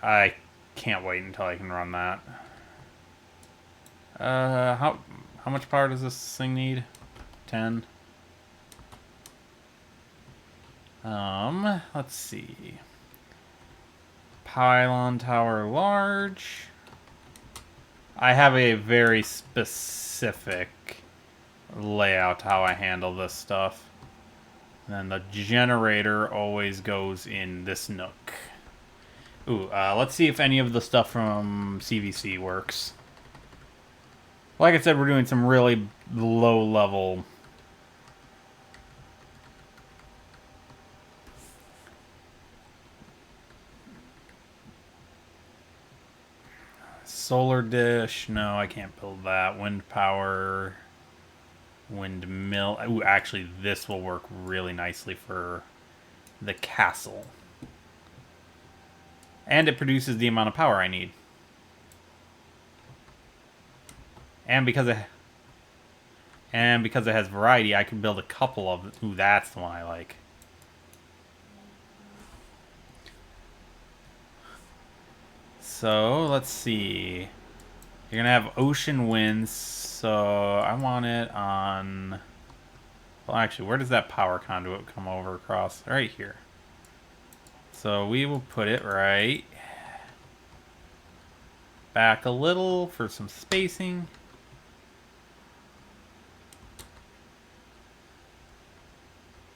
Speaker 1: I can't wait until I can run that. How much power does this thing need? 10. Let's see. Pylon tower large. I have a very specific layout how I handle this stuff. And the generator always goes in this nook. Ooh, let's see if any of the stuff from CVC works. Like I said, we're doing some really low-level... Solar dish, no, I can't build that. Wind power, windmill. Ooh, actually, this will work really nicely for the castle. And it produces the amount of power I need. And because it has variety, I can build a couple of... Ooh, that's the one I like. So, let's see. You're going to have ocean winds, so I want it on... Well, actually, where does that power conduit come over across? Right here. So we will put it right back a little for some spacing.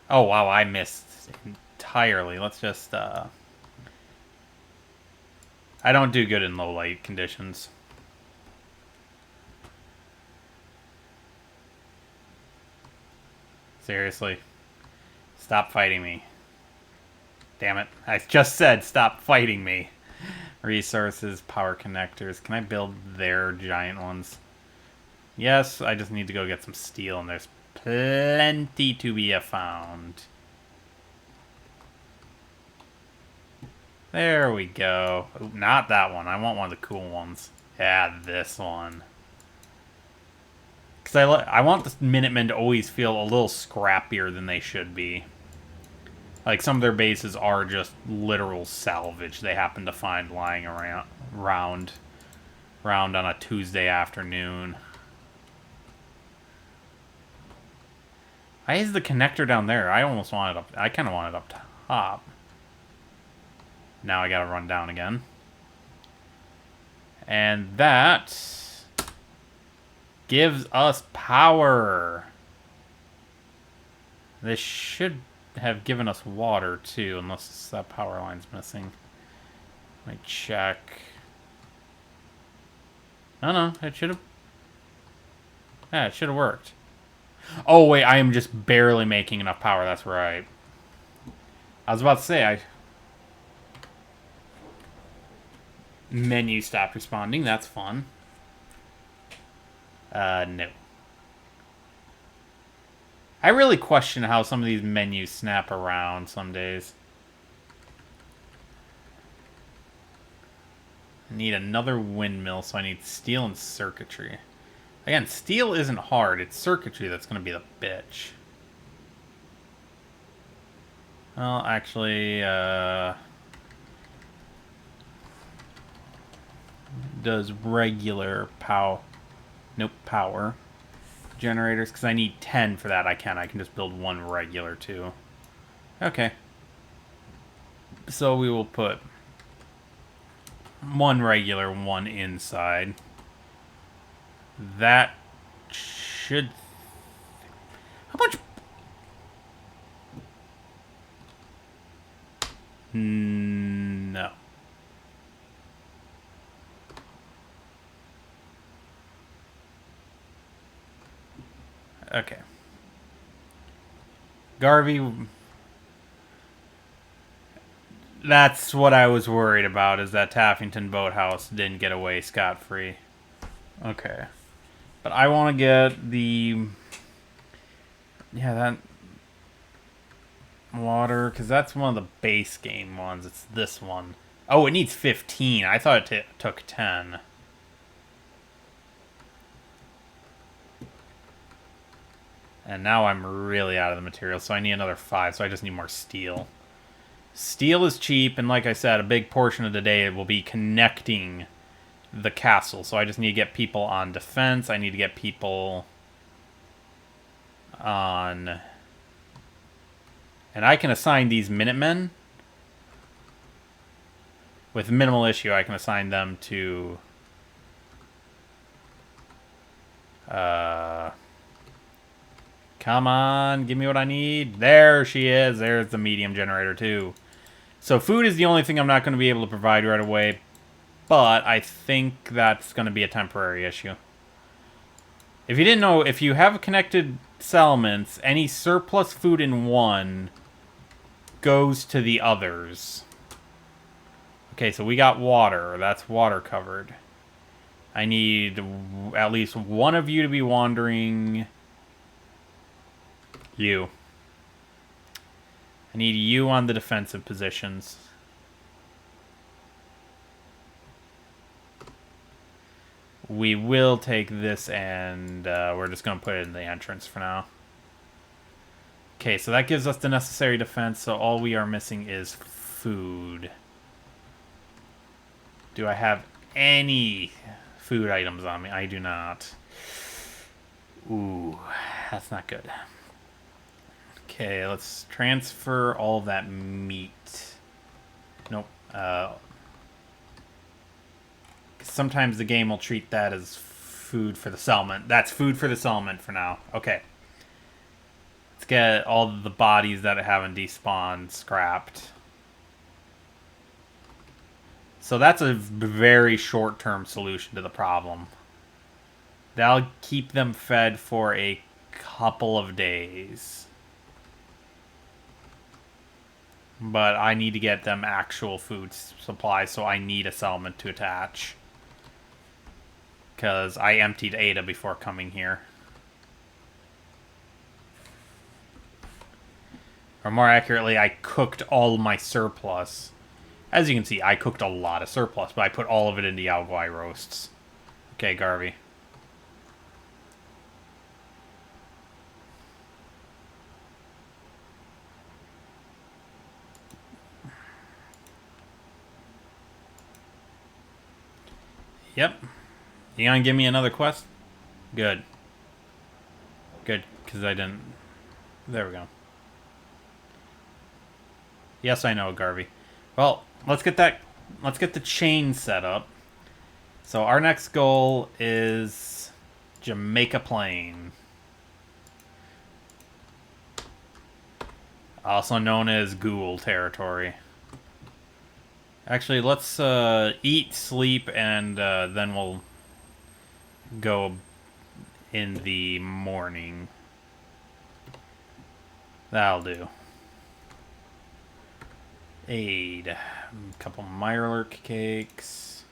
Speaker 1: Oh, wow, I missed entirely. Let's just... I don't do good in low light conditions. Seriously. Stop fighting me. Damn it. I just said stop fighting me. Resources, power connectors. Can I build their giant ones? Yes, I just need to go get some steel, and there's plenty to be found. There we go. Ooh, not that one. I want one of the cool ones. Yeah, this one. Because I want the Minutemen to always feel a little scrappier than they should be. Like, some of their bases are just literal salvage they happen to find lying around on a Tuesday afternoon. Why is the connector down there? I almost want it up... I kind of want it up top. Now I gotta run down again. And that gives us power. This should have given us water too, unless that power line's missing. Let me check. No, it should have... Yeah, it should have worked. Oh, wait, I am just barely making enough power. That's right. I was about to say, Menu stopped responding. That's fun. No. I really question how some of these menus snap around some days. I need another windmill, so I need steel and circuitry. Again, steel isn't hard. It's circuitry that's going to be the bitch. Well, actually, does regular power... Nope, power. Generators, because I need 10 for that. I can just build one regular, too. Okay. So we will put one regular, one inside. That should... How much... No. Okay. Garvey... That's what I was worried about, is that Taffington Boathouse didn't get away scot-free. Okay. But I want to get the... Yeah, that... Water, because that's one of the base game ones. It's this one. Oh, it needs 15. I thought it took 10. And now I'm really out of the material, so I need another 5, so I just need more steel. Steel is cheap, and like I said, a big portion of the day will be connecting the castle. So I just need to get people on defense. I need to get people on... And I can assign these Minutemen. With minimal issue, I can assign them to... Come on, give me what I need. There she is. There's the medium generator, too. So food is the only thing I'm not going to be able to provide right away. But I think that's going to be a temporary issue. If you didn't know, if you have connected settlements, any surplus food in one goes to the others. Okay, so we got water. That's water covered. I need at least one of you to be wandering. You. I need you on the defensive positions. We will take this and we're just going to put it in the entrance for now. Okay, so that gives us the necessary defense, so all we are missing is food. Do I have any food items on me? I do not. Ooh, that's not good. Okay, let's transfer all that meat. Nope. Sometimes the game will treat that as food for the settlement. That's food for the settlement for now. Okay. Let's get all the bodies that haven't despawned scrapped. So that's a very short-term solution to the problem. That'll keep them fed for a couple of days. But I need to get them actual food supplies, so I need a settlement to attach. Because I emptied Ada before coming here. Or more accurately, I cooked all my surplus. As you can see, I cooked a lot of surplus, but I put all of it into Yao Guai roasts. Okay, Garvey. Yep. You gonna give me another quest? Good. Good, because I didn't... There we go. Yes, I know, Garvey. Well, let's get the chain set up. So our next goal is Jamaica Plain. Also known as Ghoul territory. Actually, let's eat, sleep, and then we'll go in the morning. That'll do. Aid. A couple Mirelurk cakes.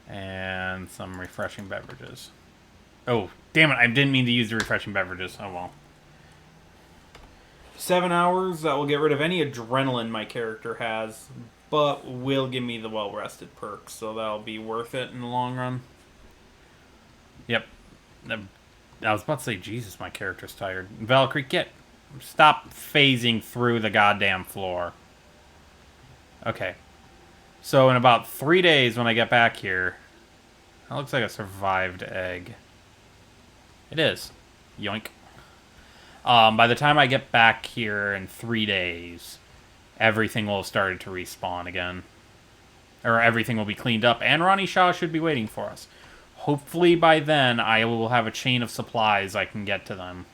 Speaker 1: And some refreshing beverages. Oh, damn it. I didn't mean to use the refreshing beverages. Oh, well. 7 hours. That will get rid of any adrenaline my character has. But will give me the well-rested perks. So that'll be worth it in the long run. Yep. I was about to say, Jesus, my character's tired. Valkyrie, stop phasing through the goddamn floor. Okay. So in about 3 days when I get back here... That looks like a survived egg. It is. Yoink. By the time I get back here in 3 days, everything will have started to respawn again. Or everything will be cleaned up, and Ronnie Shaw should be waiting for us. Hopefully by then, I will have a chain of supplies I can get to them.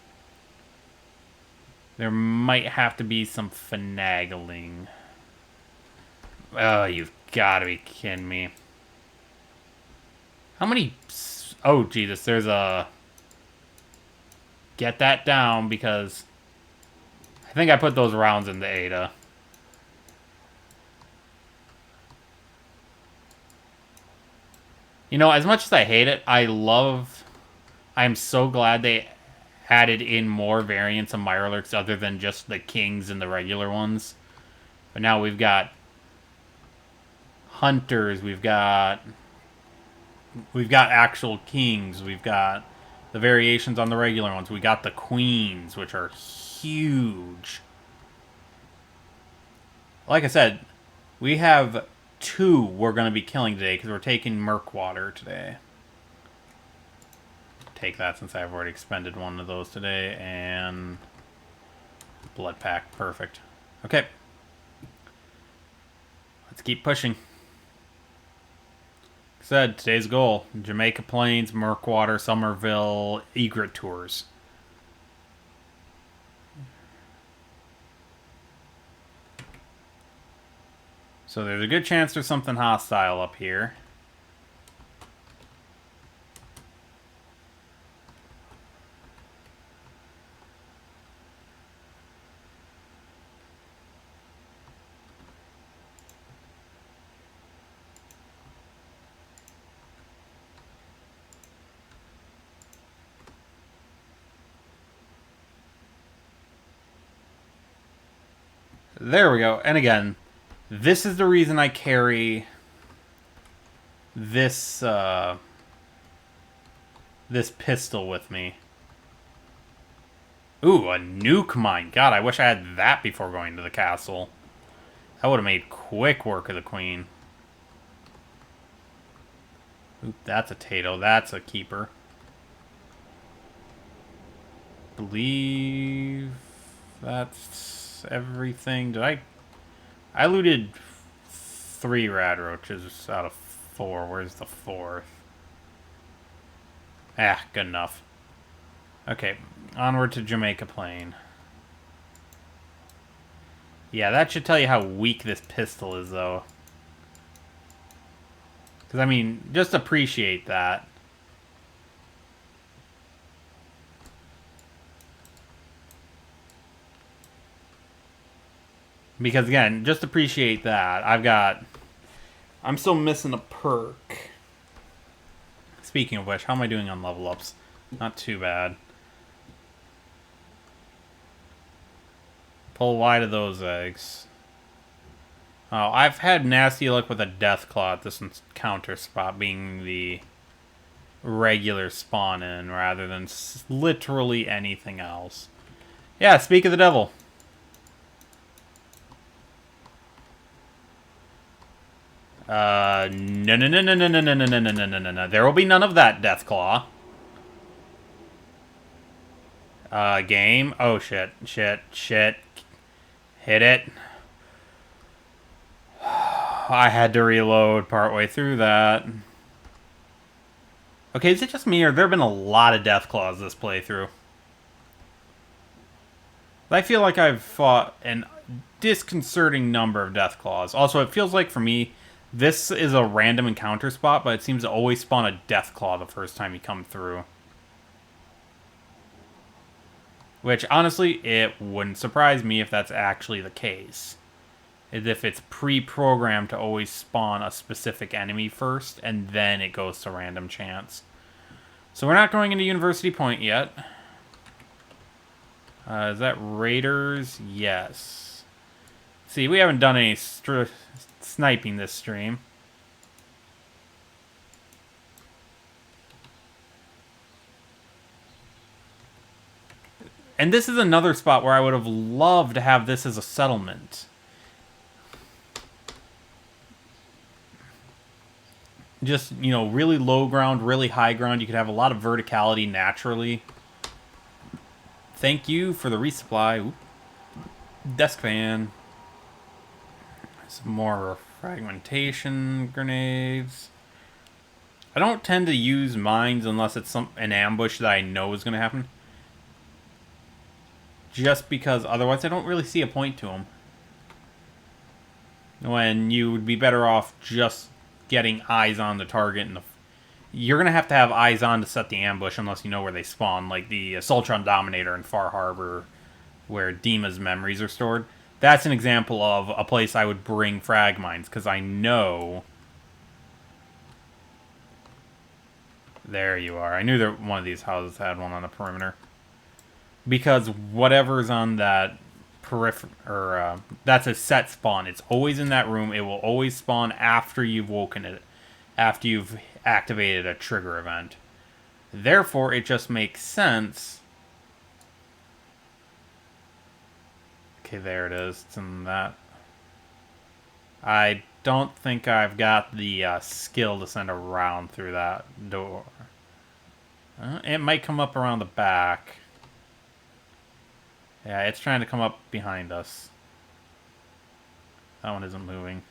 Speaker 1: There might have to be some finagling. Oh, you've got to be kidding me. How many... Oh, Jesus, there's a... Get that down, because... I think I put those rounds in the Ada. You know, as much as I hate it, I'm so glad they added in more variants of Mirelurks other than just the kings and the regular ones. But now we've got hunters, we've got actual kings, we've got the variations on the regular ones, we got the queens, which are huge. like I said, we have 2 we're going to be killing today because we're taking Murkwater today. Take that since I've already expended one of those today. And Blood Pack. Perfect. Okay. Let's keep pushing. Like I said, today's goal: Jamaica Plains, Murkwater, Somerville, Egret tours. So there's a good chance there's something hostile up here. There we go. And again, this is the reason I carry this this pistol with me. Ooh, a nuke mine. God, I wish I had that before going to the castle. That would have made quick work of the queen. Oop, that's a Tato. That's a keeper. Believe that's everything. Did I looted 3 rad roaches out of 4. Where's the 4th? Ah, good enough. Okay, onward to Jamaica Plain. Yeah, that should tell you how weak this pistol is, though. Because, I mean, just appreciate that. Because, again, just appreciate that. I'm still missing a perk. Speaking of which, how am I doing on level ups? Not too bad. Pull wide of those eggs. Oh, I've had nasty luck with a Deathclaw at this encounter spot being the regular spawn in rather than literally anything else. Yeah, speak of the devil. No. There will be none of that, Deathclaw. Game. Oh, shit. Shit. Hit it. I had to reload partway through that. Okay, is it just me, or there have been a lot of Deathclaws this playthrough? I feel like I've fought a disconcerting number of Deathclaws. Also, it feels like, for me, this is a random encounter spot, but it seems to always spawn a Deathclaw the first time you come through. Which, honestly, it wouldn't surprise me if that's actually the case. As if it's pre-programmed to always spawn a specific enemy first, and then it goes to random chance. So we're not going into University Point yet. Is that Raiders? Yes. See, we haven't done any sniping this stream. And this is another spot where I would have loved to have this as a settlement. Just, you know, really low ground, really high ground. You could have a lot of verticality naturally. Thank you for the resupply. Oop. Desk fan. Some more fragmentation grenades. I don't tend to use mines unless it's an ambush that I know is going to happen. Just because otherwise I don't really see a point to them. When you would be better off just getting eyes on the target. And you're going to have eyes on to set the ambush unless you know where they spawn. Like the Assaultron Dominator in Far Harbor where Dima's memories are stored. That's an example of a place I would bring frag mines. Because I know... There you are. I knew that one of these houses had one on the perimeter. Because whatever's on that periphery, that's a set spawn. It's always in that room. It will always spawn after you've woken it, after you've activated a trigger event. Therefore, it just makes sense. Okay, there it is. It's in that. I don't think I've got the skill to send a round through that door. It might come up around the back. Yeah, it's trying to come up behind us. That one isn't moving.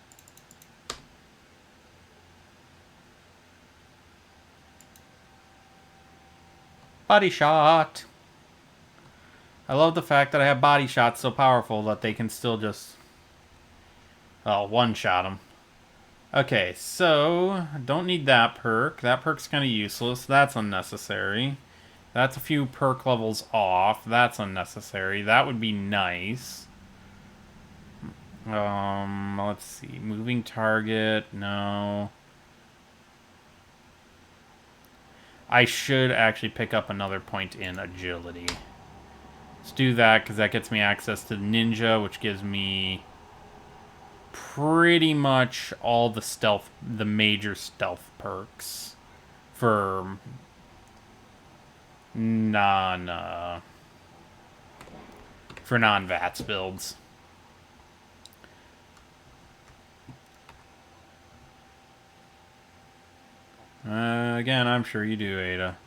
Speaker 1: Body shot! I love the fact that I have body shots so powerful that they can still just... well, one-shot them. Okay, so... don't need that perk. That perk's kind of useless. That's unnecessary. That's a few perk levels off. That's unnecessary. That would be nice. Let's see. Moving target. No. I should actually pick up another point in agility. Let's do that, because that gets me access to ninja, which gives me pretty much all the stealth, the major stealth perks for non-VATS builds. Again, I'm sure you do, Ada.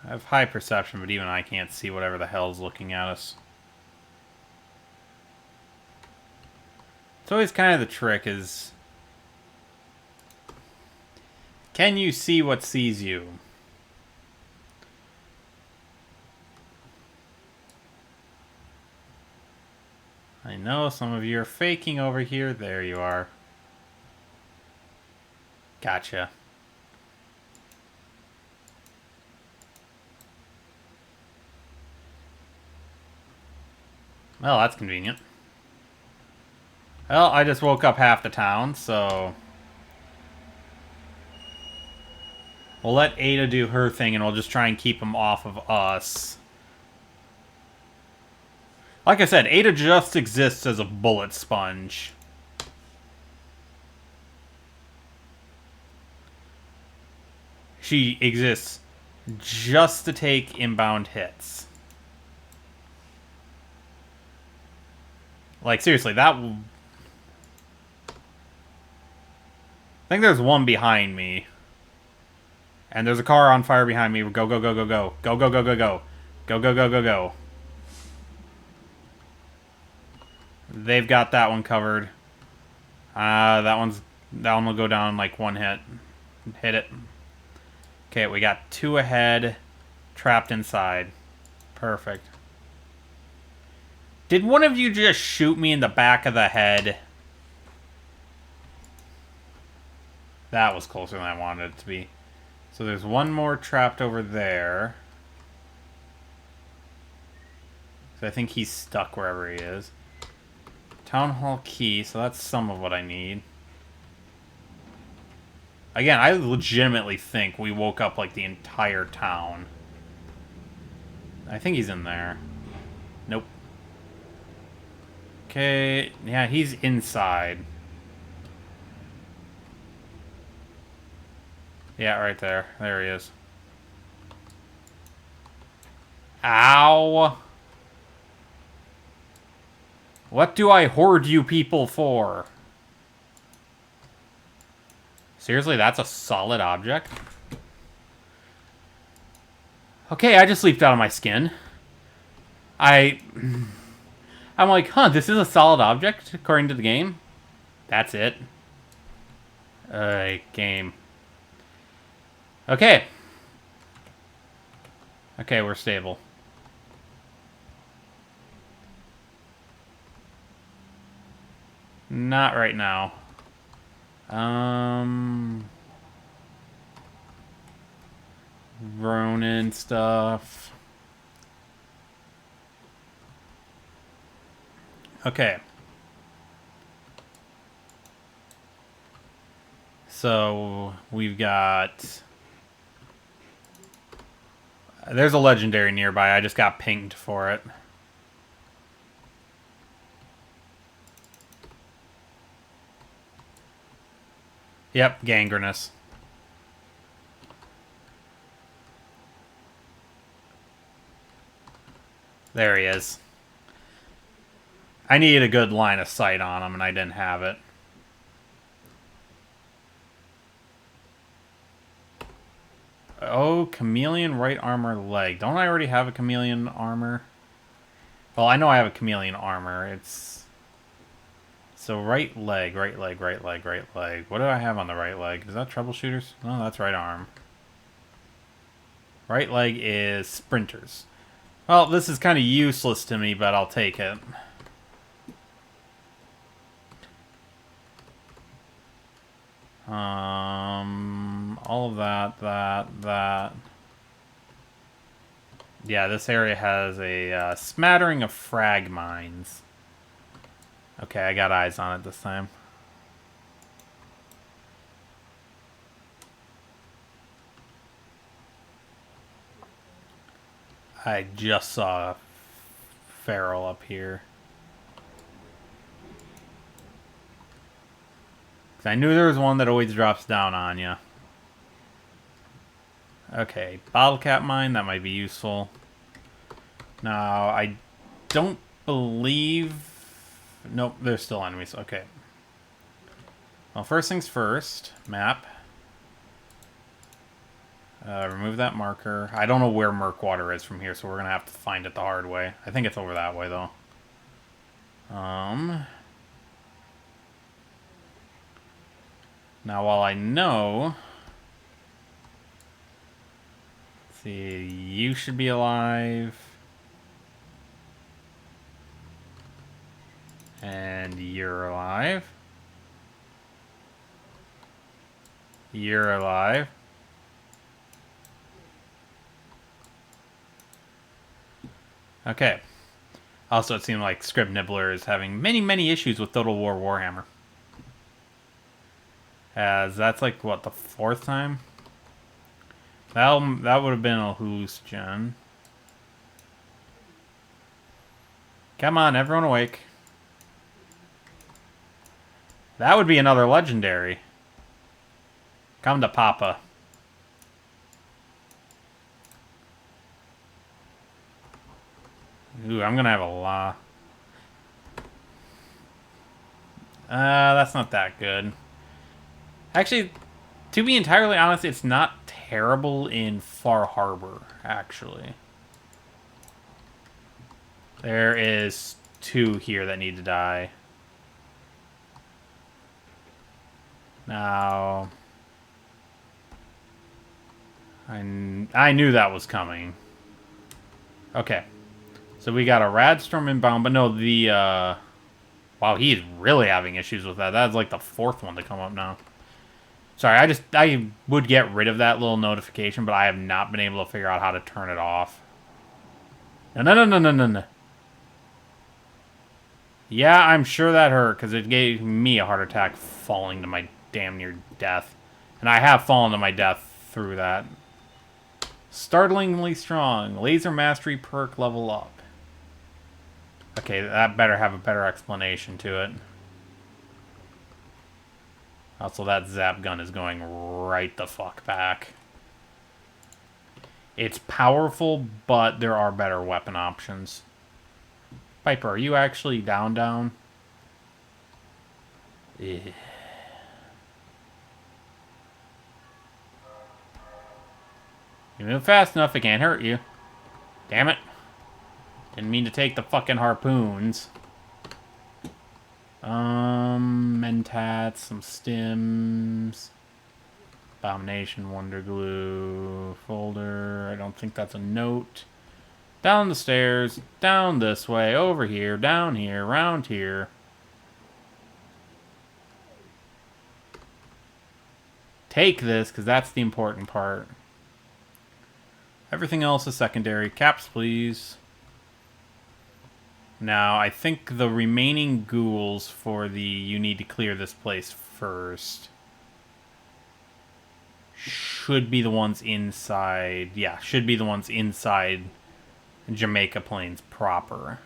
Speaker 1: I have high perception, but even I can't see whatever the hell's looking at us. It's always kind of the trick is... can you see what sees you? I know some of you are faking over here. There you are. Gotcha. Well, that's convenient. Well, I just woke up half the town, so... we'll let Ada do her thing, and we'll just try and keep them off of us. Like I said, Ada just exists as a bullet sponge. She exists just to take inbound hits. Like, seriously, that... I think there's one behind me. And there's a car on fire behind me. Go, go, go, go, go. Go, go, go, go, go. Go, go, go, go, go. They've got that one covered. That one will go down like one hit. Hit it. Okay, we got two ahead. Trapped inside. Perfect. Did one of you just shoot me in the back of the head? That was closer than I wanted it to be. So there's one more trapped over there. So I think he's stuck wherever he is. Town Hall key, so that's some of what I need. Again, I legitimately think we woke up like the entire town. I think he's in there. Nope. Okay, yeah, he's inside. Yeah, right there. There he is. Ow! What do I hoard you people for? Seriously, that's a solid object? Okay, I just leaped out of my skin. I'm like, huh, this is a solid object, according to the game. That's it. Game. Okay. Okay, we're stable. Not right now. Ronin stuff. Okay. So, we've got... there's a legendary nearby. I just got pinged for it. Yep, gangrenous. There he is. I needed a good line of sight on them, and I didn't have it. Oh, chameleon right armor leg. Don't I already have a chameleon armor? Well, I know I have a chameleon armor. It's... So right leg, right leg, right leg, right leg. What do I have on the right leg? Is that troubleshooters? No, that's right arm. Right leg is sprinters. Well, this is kind of useless to me, but I'll take it. All of that. Yeah, this area has a smattering of frag mines. Okay, I got eyes on it this time. I just saw a feral up here. I knew there was one that always drops down on you. Okay, bottle cap mine, that might be useful. Now, I don't believe... Nope, there's still enemies. Okay. Well, first things first. Map. Remove that marker. I don't know where Murkwater is from here, so we're going to have to find it the hard way. I think it's over that way, though. Now, while I know... Let's see, you should be alive. And you're alive. You're alive. Okay. Also, it seemed like Scrib Nibbler is having many issues with Total War Warhammer. As that's like, what, the 4th time? That would have been a hallucinogen. Come on, everyone awake. That would be another legendary. Come to Papa. Ooh, I'm gonna have a lot. That's not that good. Actually, to be entirely honest, it's not terrible in Far Harbor, actually. There is 2 here that need to die. Now... I knew that was coming. Okay. So we got a Radstorm inbound, but no, the... Wow, he's really having issues with that. That's like the 4th one to come up now. Sorry, I would get rid of that little notification, but I have not been able to figure out how to turn it off. No. Yeah, I'm sure that hurt, because it gave me a heart attack falling to my damn near death. And I have fallen to my death through that. Startlingly strong. Laser Mastery perk level up. Okay, that better have a better explanation to it. Also, that zap gun is going right the fuck back. It's powerful, but there are better weapon options. Piper, are you actually down? Yeah. You move fast enough, it can't hurt you. Damn it. Didn't mean to take the fucking harpoons. Mentats, some stims. Abomination, Wonder Glue, folder. I don't think that's a note. Down the stairs, down this way, over here, down here, round here. Take this, because that's the important part. Everything else is secondary. Caps, please. Now, I think the remaining ghouls for the you need to clear this place first should be the ones inside. Yeah, should be the ones inside Jamaica Plains proper.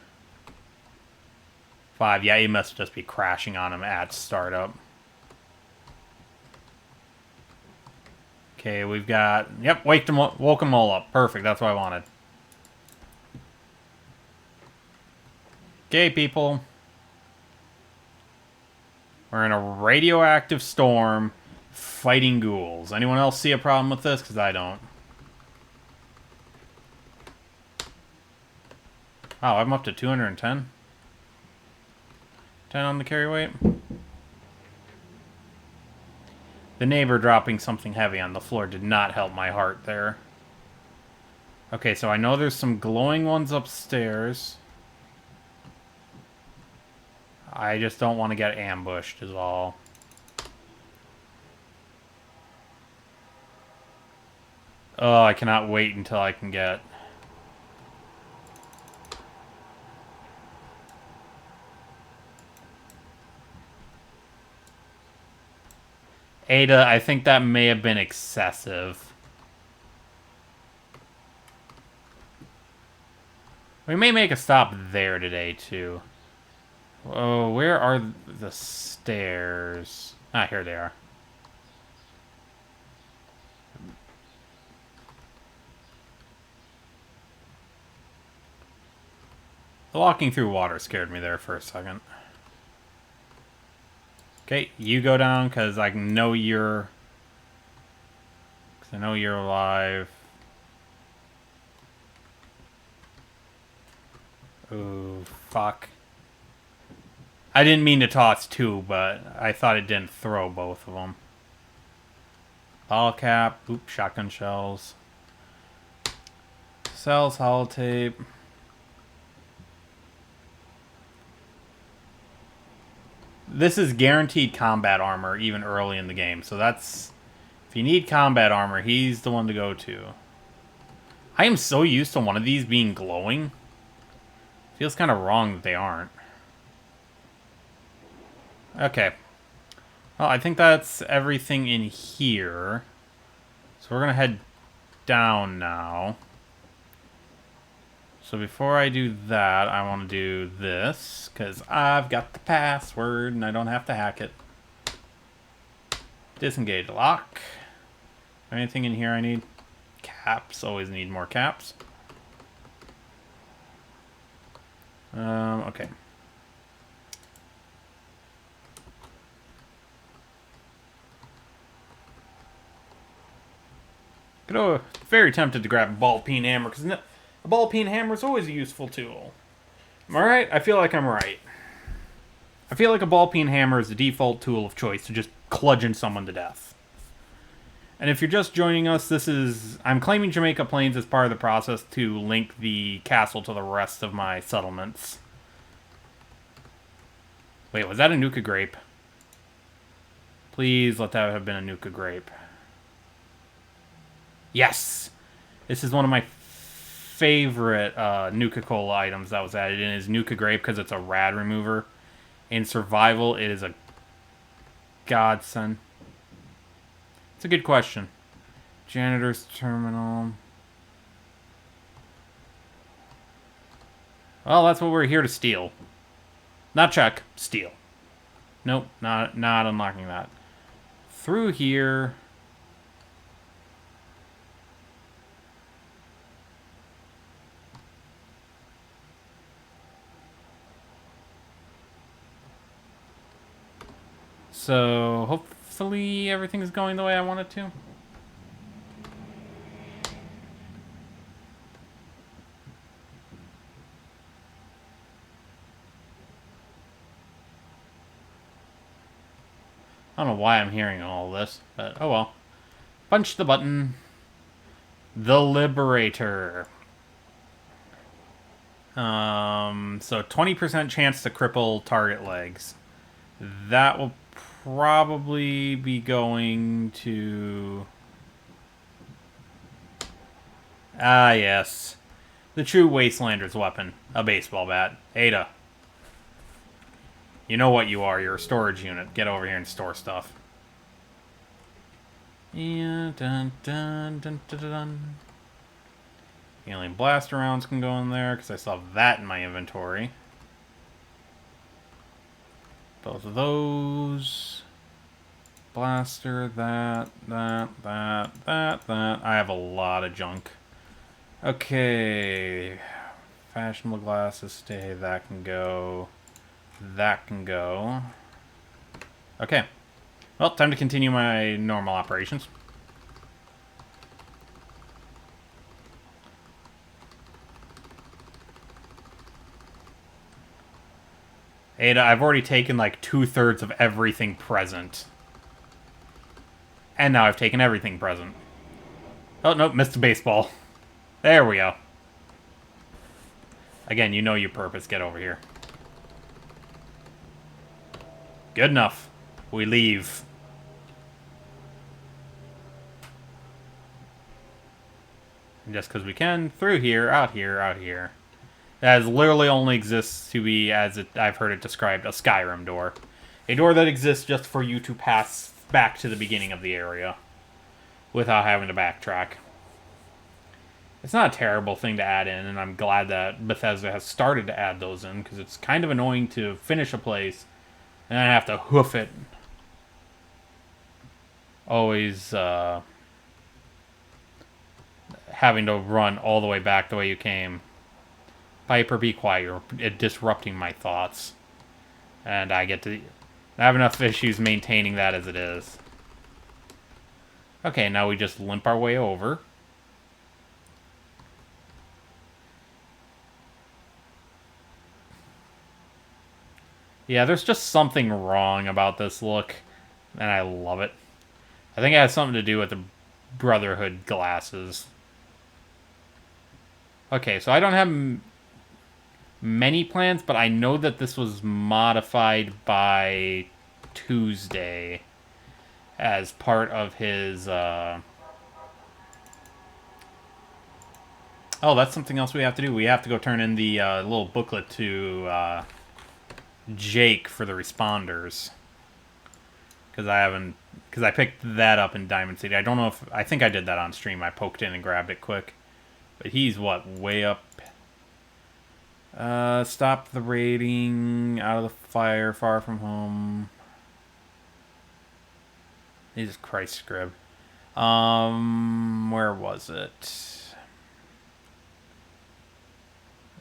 Speaker 1: 5, yeah, you must just be crashing on them at startup. Okay, we've got... Yep, woke them all up. Perfect, that's what I wanted. Okay, people. We're in a radioactive storm fighting ghouls. Anyone else see a problem with this? Because I don't. Wow, I'm up to 210. 10 on the carry weight. The neighbor dropping something heavy on the floor did not help my heart there. Okay, so I know there's some glowing ones upstairs. I just don't want to get ambushed is all. Oh, I cannot wait until I can get... Ada, I think that may have been excessive. We may make a stop there today, too. Oh, where are the stairs? Ah, here they are. The walking through water scared me there for a second. Okay, you go down, because I know you're... Because I know you're alive. Oh, fuck. I didn't mean to toss two, but I thought it didn't throw both of them. Ball cap. Oop, shotgun shells. Cells, holotape. This is guaranteed combat armor even early in the game. So that's... If you need combat armor, he's the one to go to. I am so used to one of these being glowing. Feels kind of wrong that they aren't. Okay. Well, I think that's everything in here. So we're going to head down now. So before I do that, I want to do this, because I've got the password and I don't have to hack it. Disengage lock. Anything in here I need? Caps. Always need more caps. Okay. Very tempted to grab a ball peen hammer, because a ball peen hammer is always a useful tool. Am I right? I feel like I'm right. I feel like a ball peen hammer is the default tool of choice to just bludgeon someone to death. And if you're just joining us, I'm claiming Jamaica Plains as part of the process to link the castle to the rest of my settlements. Wait, was that a Nuka grape? Please let that have been a Nuka grape. Yes! This is one of my favorite Nuka-Cola items that was added in is Nuka grape because it's a rad remover. In survival, it is a godsend. It's a good question. Janitor's terminal. Well, that's what we're here to steal. Not check, steal. Nope, not unlocking that. Through here. So, hopefully everything's going the way I want it to. I don't know why I'm hearing all this, but oh well. Punch the button. The Liberator. So 20% chance to cripple target legs. That will probably be going to... Ah, yes. The true Wastelander's weapon. A baseball bat. Ada. You know what you are. You're a storage unit. Get over here and store stuff. Yeah, dun dun dun dun dun. Alien blaster rounds can go in there, because I still have that in my inventory. Both of those. Blaster, that. I have a lot of junk. Okay. Fashionable glasses stay. That can go. That can go. Okay. Well, time to continue my normal operations. Ada, I've already taken like 2/3 of everything present. And now I've taken everything present. Oh, nope, missed a baseball. There we go. Again, you know your purpose. Get over here. Good enough. We leave. And just because we can, through here, out here, out here. That literally only exists to be, as I've heard it described, a Skyrim door. A door that exists just for you to pass back to the beginning of the area without having to backtrack. It's not a terrible thing to add in, and I'm glad that Bethesda has started to add those in, because it's kind of annoying to finish a place and then have to hoof it. Always having to run all the way back the way you came. Piper, be quiet. You're disrupting my thoughts. And I have enough issues maintaining that as it is. Okay, now we just limp our way over. Yeah, there's just something wrong about this look, and I love it. I think it has something to do with the Brotherhood glasses. Okay, so I don't have many plans, but I know that this was modified by Tuesday as part of his... Oh, that's something else we have to do. We have to go turn in the little booklet to Jake for the responders. Because I picked that up in Diamond City. I don't know if... I think I did that on stream. I poked in and grabbed it quick. But he's, what, way up... stop the raiding, out of the fire, far from home. Jesus Christ, Scrib. Where was it?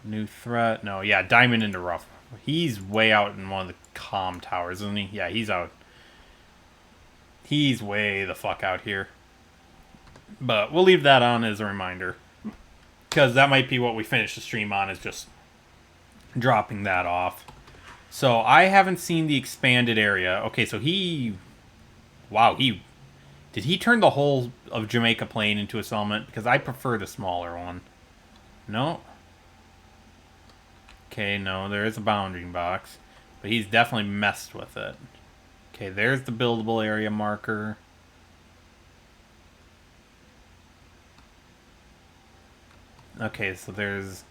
Speaker 1: New threat? No, yeah, Diamond into Rough. He's way out in one of the comm towers, isn't he? Yeah, he's out. He's way the fuck out here. But we'll leave that on as a reminder. Because that might be what we finish the stream on, is just dropping that off. So I haven't seen the expanded area. Okay, so he... Wow, did he turn the whole of Jamaica Plain into a settlement? Because I prefer the smaller one. No? Okay, no, there is a boundary box. But he's definitely messed with it. Okay, there's the buildable area marker. Okay, so there's...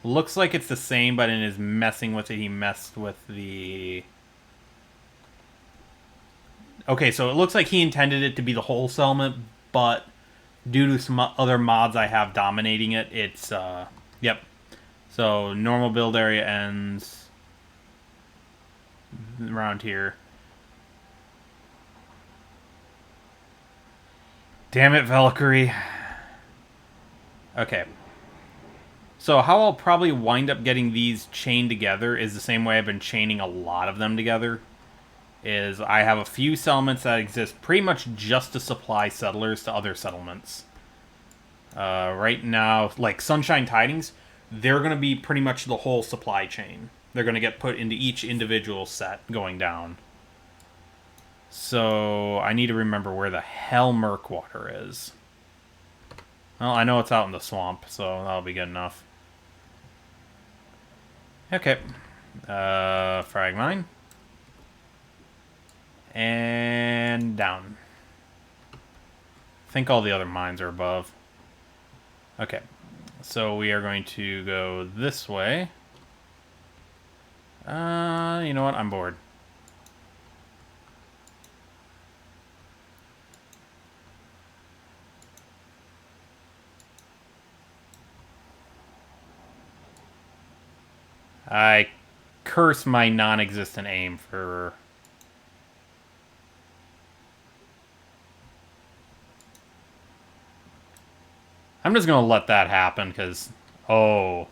Speaker 1: Looks like it's the same, but in his messing with it, he messed with the... Okay, so it looks like he intended it to be the whole settlement, but due to some other mods I have dominating it, it's, yep. So, normal build area ends around here. Damn it, Valkyrie. Okay. So how I'll probably wind up getting these chained together is the same way I've been chaining a lot of them together. Is I have a few settlements that exist pretty much just to supply settlers to other settlements. Right now, like Sunshine Tidings, they're going to be pretty much the whole supply chain. They're going to get put into each individual set going down. So I need to remember where the hell Murkwater is. Well, I know it's out in the swamp, so that'll be good enough. Okay. Frag mine. And down. I think all the other mines are above. Okay. So we are going to go this way. You know what? I'm bored. I curse my non-existent aim for... I'm just going to let that happen, because... Oh.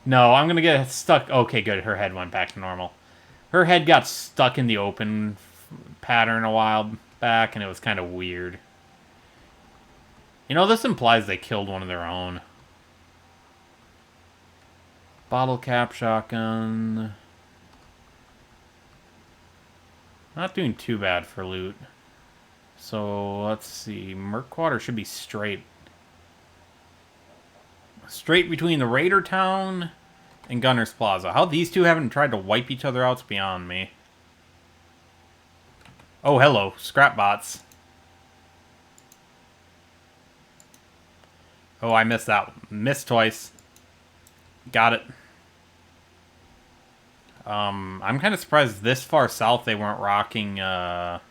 Speaker 1: No, I'm going to get stuck... Okay, good. Her head went back to normal. Her head got stuck in the open pattern a while back, and it was kind of weird. You know, this implies they killed one of their own. Bottle cap shotgun. Not doing too bad for loot. So, let's see. Murkwater should be straight. Straight between the Raider Town and Gunner's Plaza. How these two haven't tried to wipe each other out's beyond me. Oh, hello. Scrap bots. Oh, I missed that one. Missed twice. Got it. I'm kind of surprised this far south they weren't rocking, that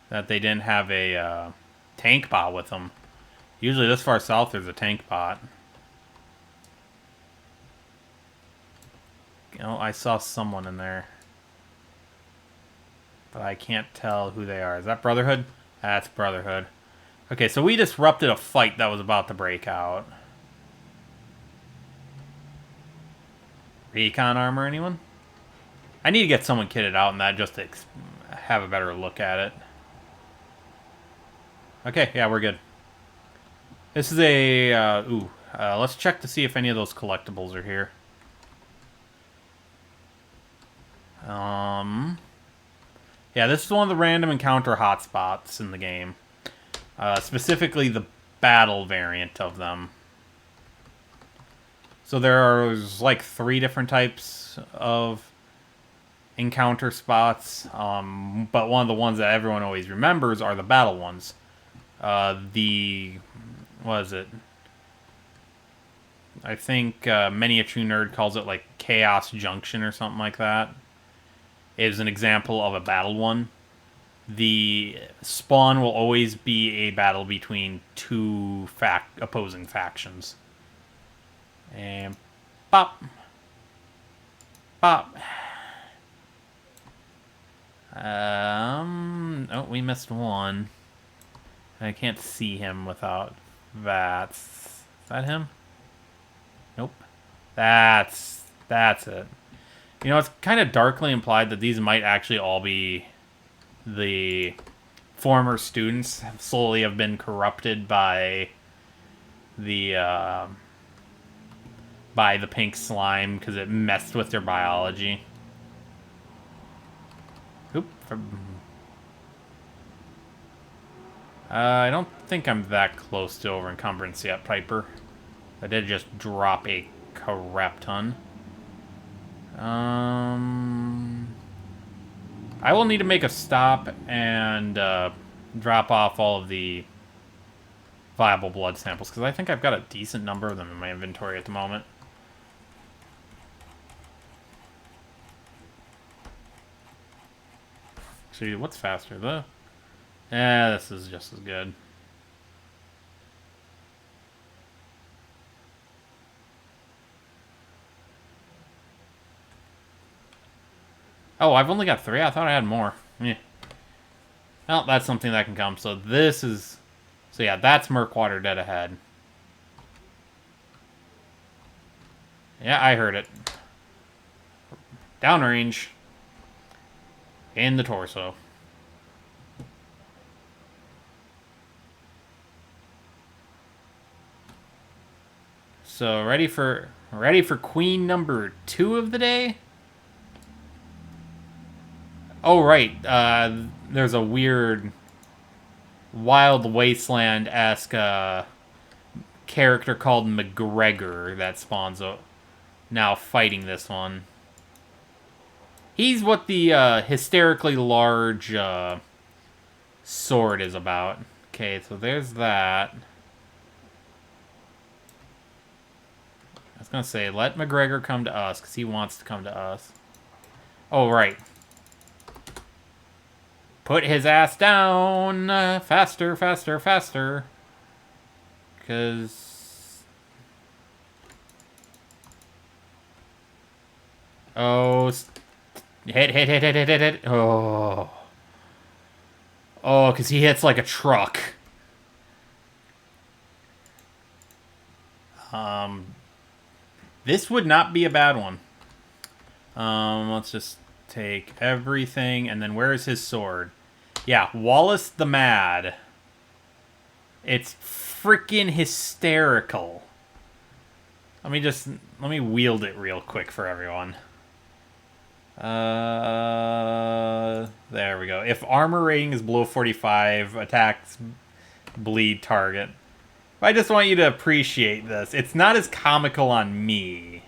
Speaker 1: they didn't have a, tank bot with them. Usually this far south there's a tank bot. Oh, I saw someone in there. But I can't tell who they are. Is that Brotherhood? That's Brotherhood. Okay, so we disrupted a fight that was about to break out. Recon armor, anyone? I need to get someone kitted out in that just to have a better look at it. Okay, yeah, we're good. This is a, let's check to see if any of those collectibles are here. Yeah, this is one of the random encounter hotspots in the game. Specifically the battle variant of them. So there's like 3 different types of encounter spots, but one of the ones that everyone always remembers are the battle ones. What is it? I think Many a True Nerd calls it like Chaos Junction or something like that. It is an example of a battle one. The spawn will always be a battle between 2 opposing factions. And pop. Pop. Oh, we missed one. I can't see him without that. Is that him? Nope. That's it. You know, it's kind of darkly implied that these might actually all be the former students slowly have been corrupted by the pink slime because it messed with their biology. Oop. I don't think I'm that close to over encumbrance yet, Piper. I did just drop a crap ton. I will need to make a stop and drop off all of the viable blood samples, because I think I've got a decent number of them in my inventory at the moment. Actually, what's faster, though? This is just as good. Oh, I've only got 3? I thought I had more. Yeah. Well, that's something that can come. So this is... So yeah, that's Murkwater dead ahead. Yeah, I heard it. Downrange. In the torso. So ready for queen number 2 of the day? Oh, right. There's a weird Wild Wasteland-esque character called McGregor that spawns now fighting this one. He's what the hysterically large sword is about. Okay, so there's that. I was going to say, let McGregor come to us, because he wants to come to us. Oh, right. Put his ass down! Faster, faster, faster. Because... Oh... Hit. Oh. Oh, because he hits like a truck. This would not be a bad one. Let's just take everything, and then where's his sword? Yeah, Wallace the Mad. It's freaking hysterical. Let me wield it real quick for everyone. There we go. If armor rating is below 45, attacks bleed target. I just want you to appreciate this. It's not as comical on me.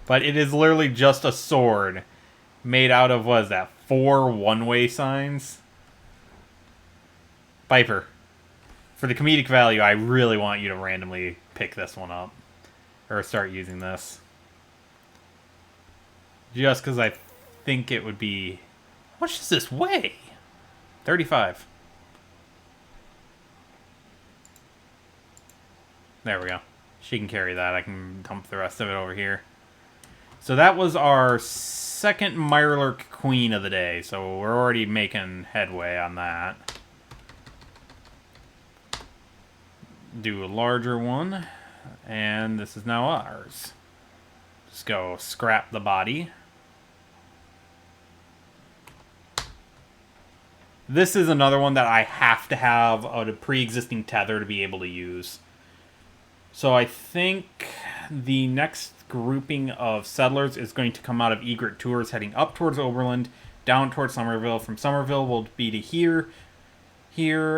Speaker 1: But it is literally just a sword made out of, what is that, 4 one-way signs? Viper. For the comedic value, I really want you to randomly pick this one up. Or start using this. Just because I think it would be... How much does this weigh? 35. There we go. She can carry that. I can dump the rest of it over here. So that was our second Mirelurk Queen of the day. So we're already making headway on that. Do a larger one. And this is now ours. Just go scrap the body. This is another one that I have to have a pre-existing tether to be able to use. So I think the next grouping of settlers is going to come out of Egret Tours, heading up towards Oberland, down towards Somerville. From Somerville will be to here,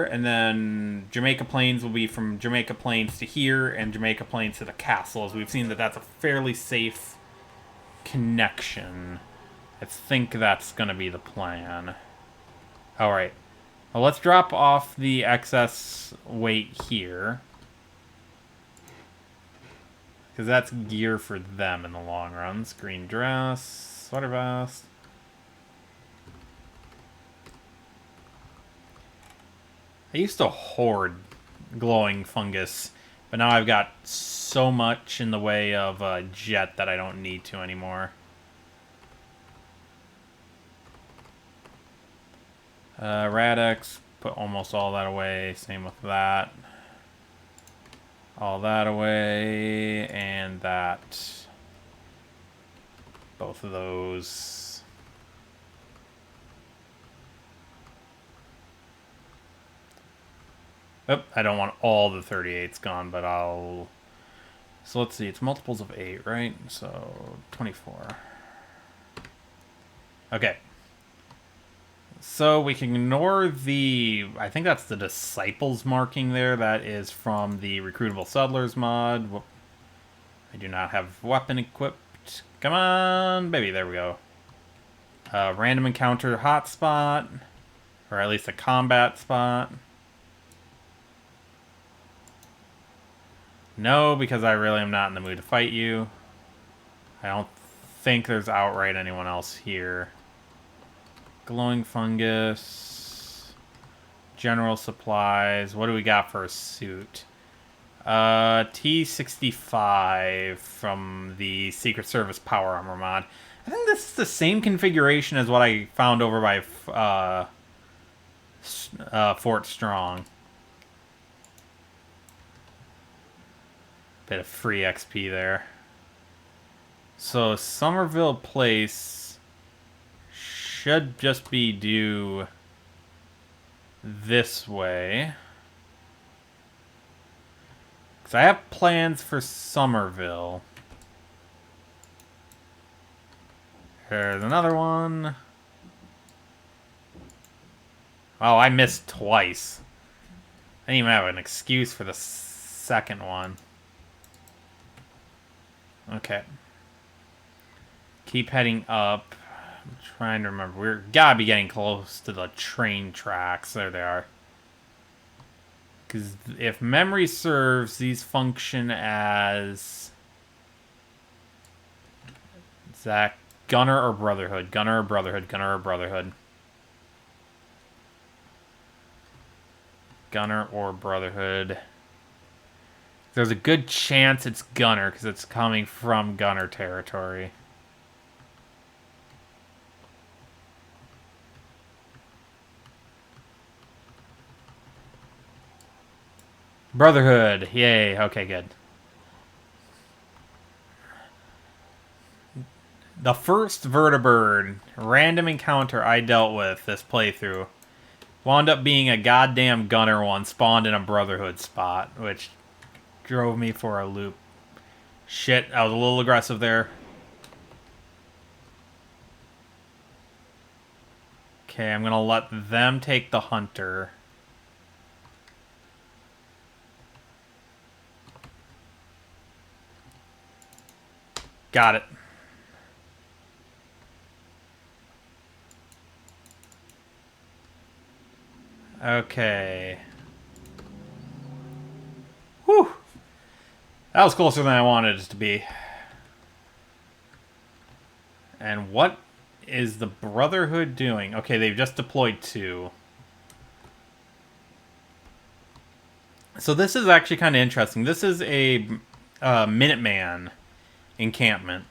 Speaker 1: and then Jamaica Plains will be from Jamaica Plains to here, and Jamaica Plains to the castle, as we've seen that that's a fairly safe connection. I think that's going to be the plan. Alright, well, let's drop off the excess weight here. Because that's gear for them in the long run. Green dress, sweater vest. I used to hoard glowing fungus, but now I've got so much in the way of jet that I don't need to anymore. Radex, put almost all that away. Same with that. All that away, and that. Both of those. Oh, I don't want all the 38s gone, but I'll... So let's see, it's multiples of 8, right? So, 24. Okay. So we can ignore the... I think that's the Disciples marking there. That is from the Recruitable Settlers mod. Whoop. I do not have weapon equipped. Come on, baby. There we go. Random encounter hotspot. Or at least a combat spot. No, because I really am not in the mood to fight you. I don't think there's outright anyone else here. Glowing fungus. General supplies. What do we got for a suit? T65 from the Secret Service Power Armor mod. I think this is the same configuration as what I found over by Fort Strong. Bit of free XP there. So Somerville Place should just be due this way. Because I have plans for Somerville. There's another one. Oh, I missed twice. I didn't even have an excuse for the second one. Okay. Keep heading up. I'm trying to remember. We're gotta be getting close to the train tracks. There they are. Because if memory serves, these function as... Is that Gunner or Brotherhood? Gunner or Brotherhood? Gunner or Brotherhood? Gunner or Brotherhood. There's a good chance it's Gunner, because it's coming from Gunner territory. Brotherhood. Yay. Okay, good. The first vertibird random encounter I dealt with this playthrough wound up being a goddamn gunner one spawned in a Brotherhood spot, which drove me for a loop. Shit, I was a little aggressive there. Okay, I'm gonna let them take the hunter. Got it. Okay. Whew. That was closer than I wanted it to be. And what is the Brotherhood doing? Okay, they've just deployed 2. So this is actually kind of interesting. This is a Minuteman encampment.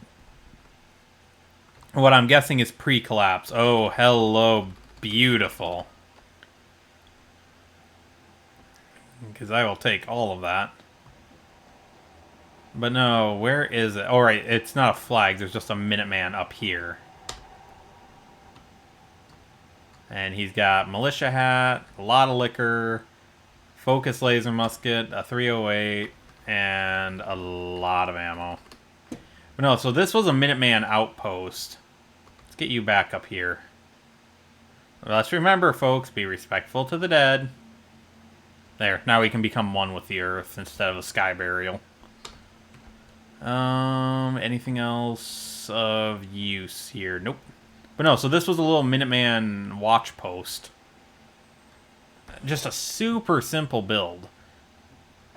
Speaker 1: What I'm guessing is pre-collapse. Oh, hello, beautiful. Because I will take all of that. But no, where is it? Oh, right, it's not a flag. There's just a Minuteman up here. And he's got militia hat, a lot of liquor, focus laser musket, a 308, and a lot of ammo. But no, so this was a Minuteman outpost. Let's get you back up here. Let's remember, folks, be respectful to the dead. There, now we can become one with the earth instead of a sky burial. Anything else of use here? Nope. But no, so this was a little Minuteman watch post. Just a super simple build.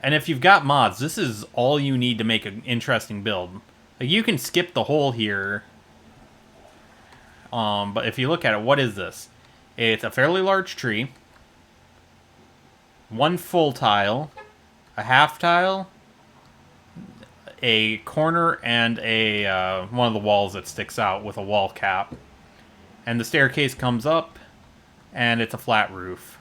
Speaker 1: And if you've got mods, this is all you need to make an interesting build. Like, you can skip the hole here. But if you look at it, what is this? It's a fairly large tree. 1 full tile. A half tile. A corner and a one of the walls that sticks out with a wall cap. And the staircase comes up, and it's a flat roof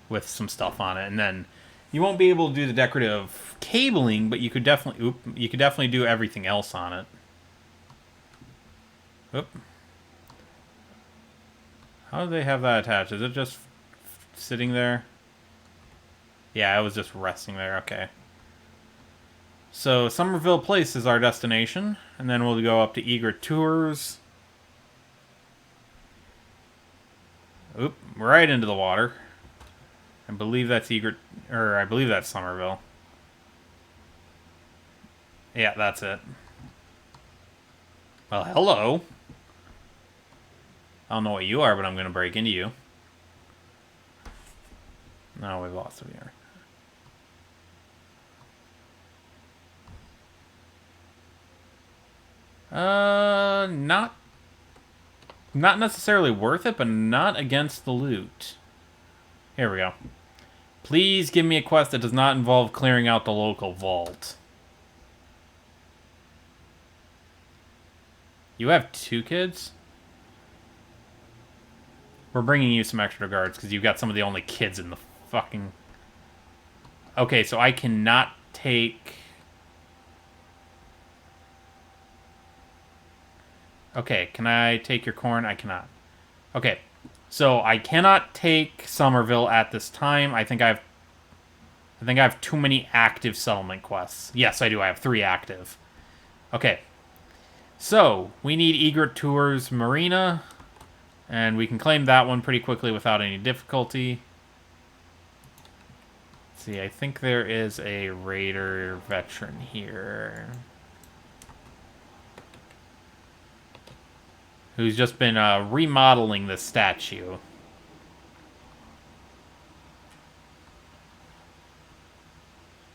Speaker 1: with some stuff on it. And then you won't be able to do the decorative cabling, but you could definitely do everything else on it. Oop. How do they have that attached? Is it just sitting there? Yeah, it was just resting there. Okay. So, Somerville Place is our destination, and then we'll go up to Egret Tours. Oop, right into the water. I believe that's Egret, or I believe that's Somerville. Yeah, that's it. Well, hello. I don't know what you are, but I'm going to break into you. No, we've lost it here. Not necessarily worth it, but not against the loot. Here we go. Please give me a quest that does not involve clearing out the local vault. You have 2 kids? We're bringing you some extra guards because you've got some of the only kids in the fucking... Okay, so I cannot take... Okay, can I take your corn? I cannot. Okay, so I cannot take Somerville at this time. I think I have too many active settlement quests. Yes, I do. I have 3 active. Okay. So, we need Egret Tours Marina, and we can claim that one pretty quickly without any difficulty. Let's see, I think there is a Raider veteran here who's just been remodeling this statue.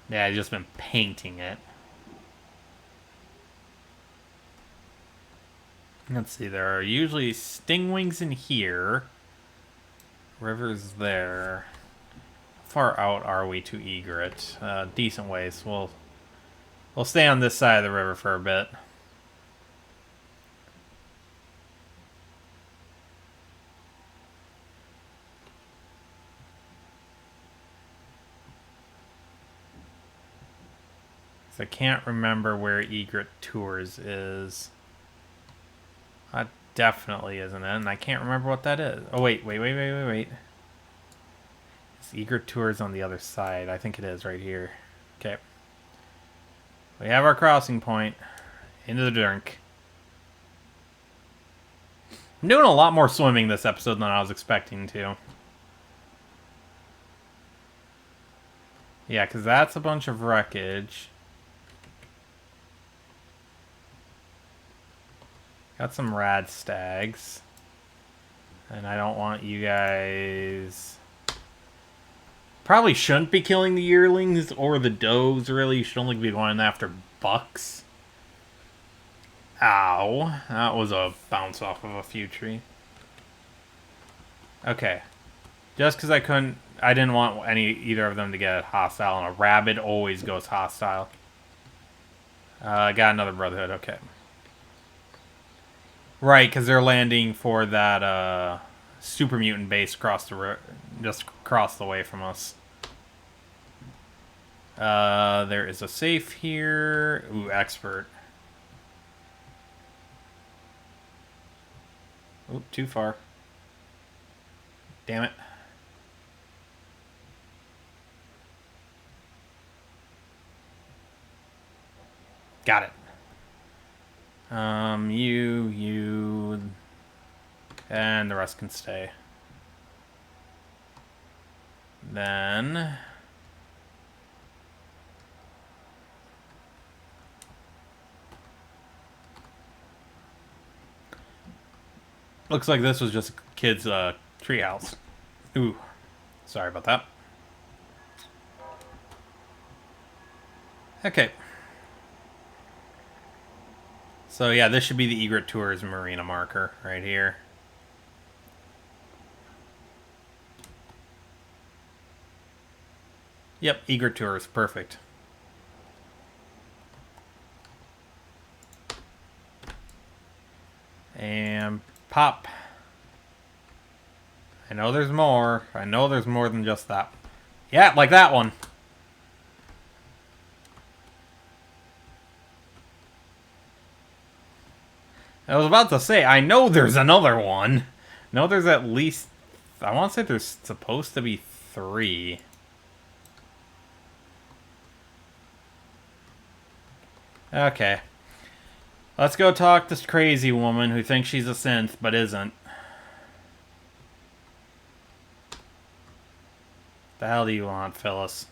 Speaker 1: Yeah, he's just been painting it. Let's see, there are usually stingwings in here. River's there. How far out are we to Egret? Decent ways. We'll stay on this side of the river for a bit. I can't remember where Egret Tours is. definitely isn't it, and I can't remember what that is. Oh, wait. It's Eager Tours on the other side. I think it is right here. Okay. We have our crossing point. Into the drink. I'm doing a lot more swimming this episode than I was expecting to. Yeah, because that's a bunch of wreckage. Got some rad stags. And I don't want you guys... Probably shouldn't be killing the yearlings or the does, really. You should only be going after bucks. Ow. That was a bounce off of a few tree. Okay. Just because I didn't want either of them to get hostile, and a rabbit always goes hostile. I got another Brotherhood, okay. Right, because they're landing for that super mutant base just across the way from us. There is a safe here. Ooh, expert. Oop, too far. Damn it. Got it. You, and the rest can stay. Then... Looks like this was just a kid's treehouse. Ooh, sorry about that. Okay. So yeah, this should be the Egret Tours Marina marker right here. Yep, Egret Tours, perfect. And pop. I know there's more. I know there's more than just that. Yeah, like that one. I was about to say, I know there's another one. No, there's at least... I want to say there's supposed to be 3. Okay. Let's go talk to this crazy woman who thinks she's a synth, but isn't. The hell do you want, Phyllis?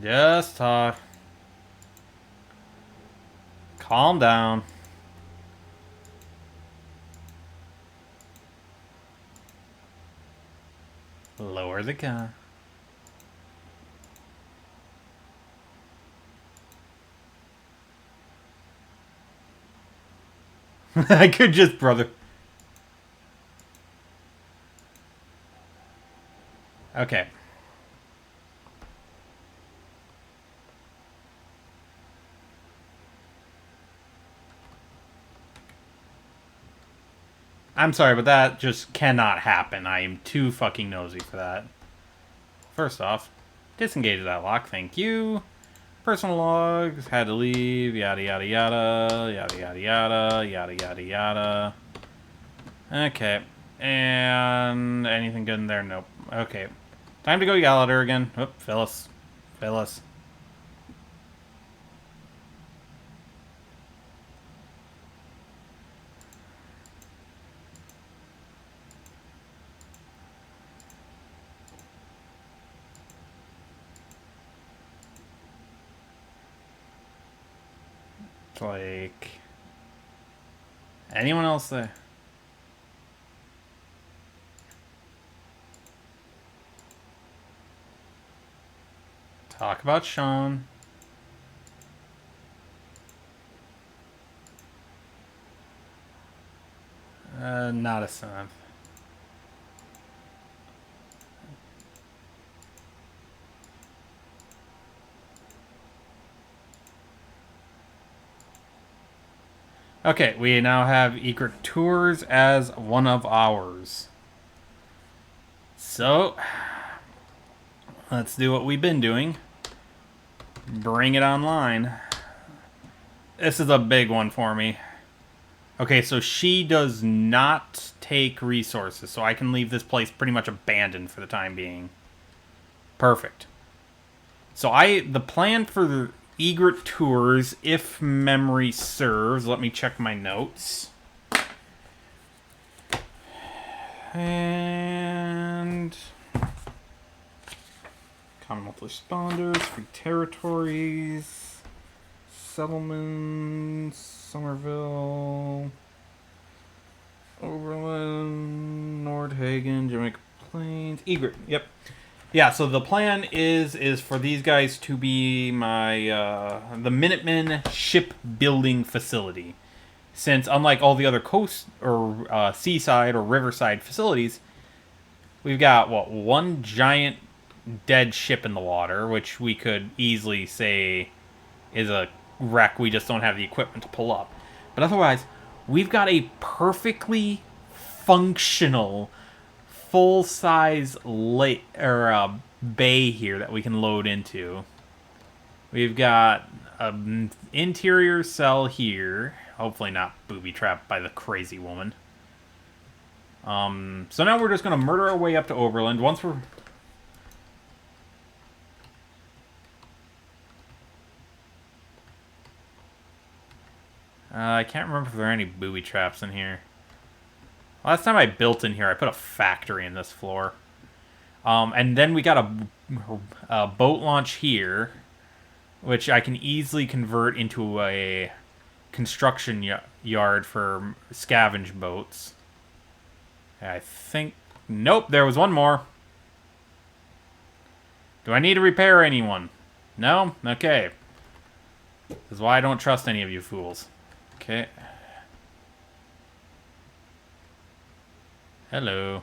Speaker 1: Just talk. Calm down. Lower the gun. I could just, brother. Okay. I'm sorry, but that just cannot happen. I am too fucking nosy for that. First off, disengage that lock, thank you. Personal logs, had to leave, yada yada yada, yada yada yada, yada yada yada. Okay, and anything good in there? Nope. Okay, time to go yell at her again. Oop, Phyllis. Phyllis. It's like... anyone else there? Talk about Sean. Not a son. Okay, we now have Egret Tours as one of ours. So, Let's do what we've been doing. Bring it online. This is a big one for me. Okay, so she does not take resources, so I can leave this place pretty much abandoned for the time being. Perfect. So the plan for the Egret tours, if memory serves, let me check my notes. And Commonwealth responders, free territories, settlements, Somerville, Oberlin, Nordhagen, Jamaica Plains, Egret. Yep. Yeah, so the plan is for these guys to be my the Minutemen shipbuilding facility. Since unlike all the other coast or seaside or riverside facilities, we've got one giant dead ship in the water, which we could easily say is a wreck. We just don't have the equipment to pull up. But otherwise, we've got a perfectly functional full-size bay here that we can load into. We've got an interior cell here. Hopefully not booby-trapped by the crazy woman. So now we're just going to murder our way up to Oberland. Once we're... I can't remember if there are any booby traps in here. Last time I built in here, I put a factory in this floor. And then we got a boat launch here, which I can easily convert into a construction yard for scavenge boats. I think... Nope, there was one more. Do I need to repair anyone? No? Okay. This is why I don't trust any of you fools. Okay. Hello.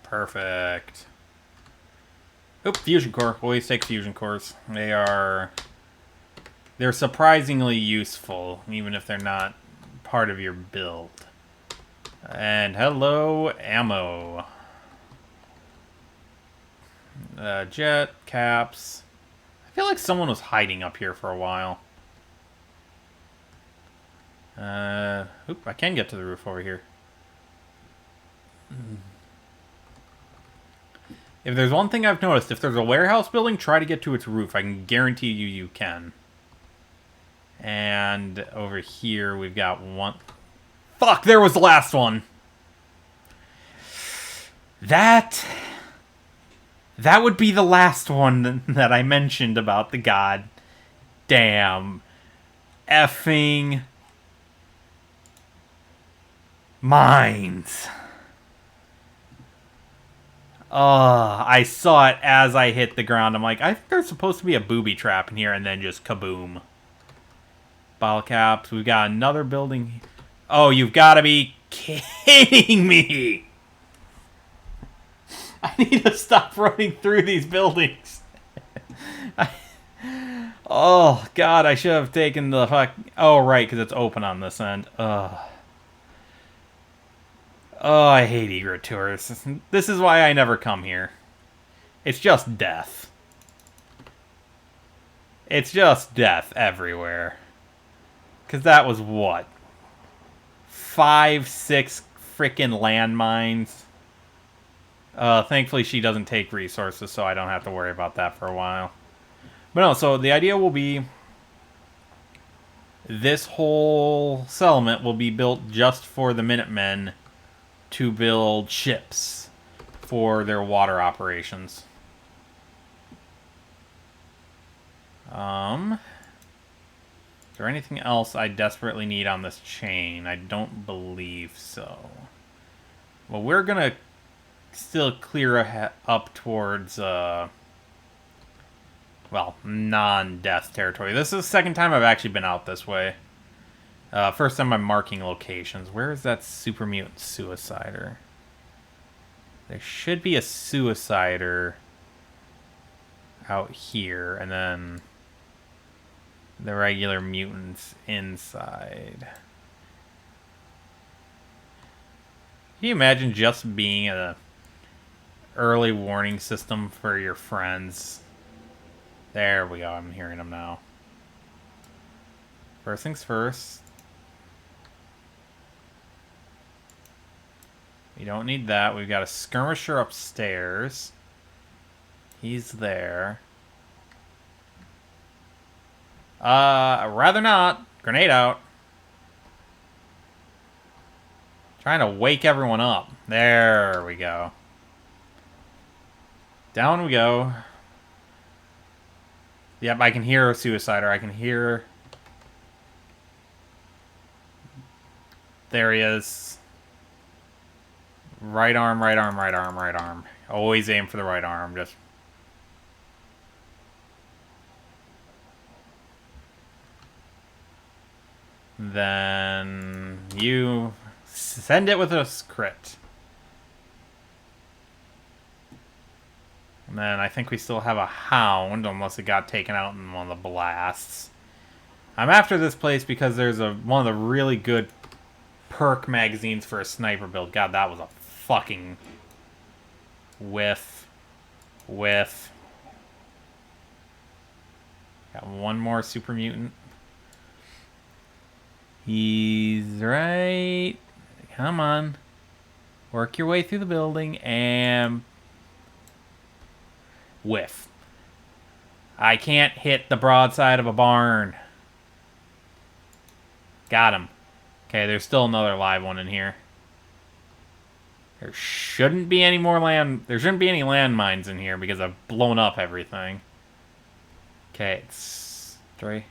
Speaker 1: Perfect. Oop, fusion core. Always take fusion cores. They're surprisingly useful, even if they're not part of your build. And hello, ammo. Jet, caps. I feel like someone was hiding up here for a while. Oop, I can get to the roof over here. If there's one thing I've noticed, if there's a warehouse building, try to get to its roof. I can guarantee you can. And over here, we've got one... Fuck, there was the last one! That would be the last one that I mentioned about the goddamn effing mines. I saw it as I hit the ground. I'm like, I think there's supposed to be a booby trap in here, and then just kaboom. Bottle caps. We've got another building. Oh, you've got to be kidding me! I need to stop running through these buildings. Oh, God, I should have taken the fuck... Oh, right, because it's open on this end. Oh, I hate Egret tours. This is why I never come here. It's just death. It's just death everywhere. Because that was what? 5, 6 frickin' landmines. Thankfully she doesn't take resources, so I don't have to worry about that for a while. But no, so the idea will be... This whole settlement will be built just for the Minutemen to build ships for their water operations. Is there anything else I desperately need on this chain? I don't believe so. Well, we're gonna still clear up towards, well, non-death territory. This is the second time I've actually been out this way. First time I'm marking locations. Where is that super mutant suicider? There should be a suicider out here, and then the regular mutants inside. Can you imagine just being a early warning system for your friends? There we go. I'm hearing them now. First things first. We don't need that. We've got a skirmisher upstairs. He's there. Rather not. Grenade out. Trying to wake everyone up. There we go. Down we go. Yep, I can hear a suicider. I can hear... There he is. Right arm, right arm, right arm, right arm. Always aim for the right arm. Just... Then... You... Send it with a crit. And then I think we still have a hound, unless it got taken out in one of the blasts. I'm after this place because there's one of the really good perk magazines for a sniper build. God, that was a fucking whiff. Whiff. Got one more super mutant. He's right. Come on. Work your way through the building and... Whiff. I can't hit the broadside of a barn. Got him. Okay, there's still another live one in here. There shouldn't be any more there shouldn't be any landmines in here because I've blown up everything. Okay, it's 3.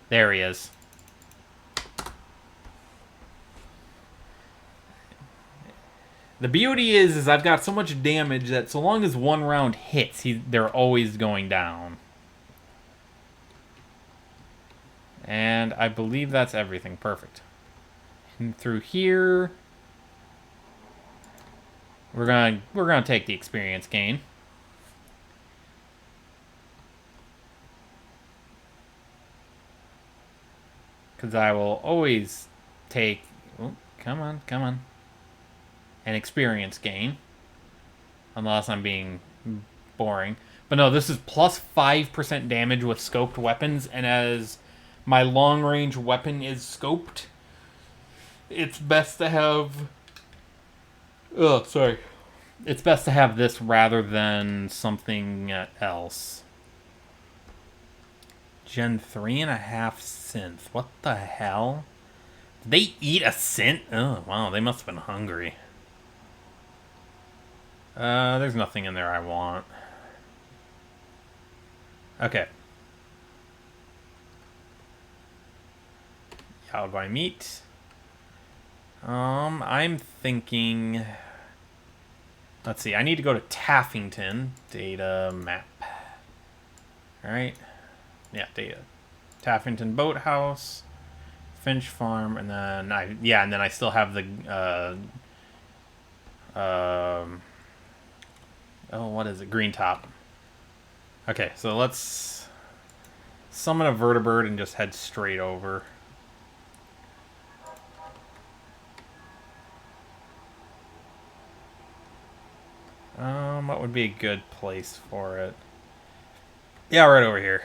Speaker 1: There he is. The beauty is I've got so much damage that so long as one round hits, they're always going down. And I believe that's everything. Perfect. And through here, we're gonna take the experience gain. Because I will always take... Oh, come on, come on. An experience gain. Unless I'm being boring. But no, this is plus 5% damage with scoped weapons. And as my long-range weapon is scoped, it's best to have... Oh, sorry. It's best to have this rather than something else. Gen 3.5 synth. What the hell? Did they eat a synth? Oh, wow. They must have been hungry. There's nothing in there I want. Okay. How do I meet? I'm thinking... Let's see, I need to go to Taffington. Data map. Alright. Yeah, data. Taffington Boathouse. Finch Farm, and then I still have the oh, what is it? Green Top. Okay, so let's summon a vertibird and just head straight over. What would be a good place for it? Yeah, right over here.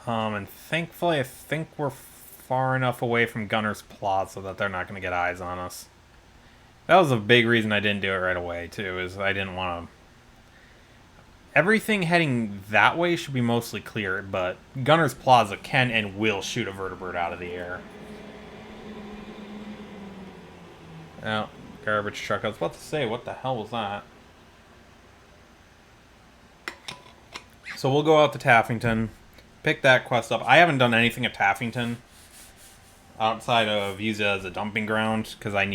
Speaker 1: And thankfully, I think we're far enough away from Gunner's Plaza that they're not going to get eyes on us. That was a big reason I didn't do it right away, too, is I didn't want to... Everything heading that way should be mostly clear, but Gunner's Plaza can and will shoot a vertibird out of the air. Oh, garbage truck. I was about to say, what the hell was that? So we'll go out to Taffington. Pick that quest up. I haven't done anything at Taffington outside of use it as a dumping ground because I've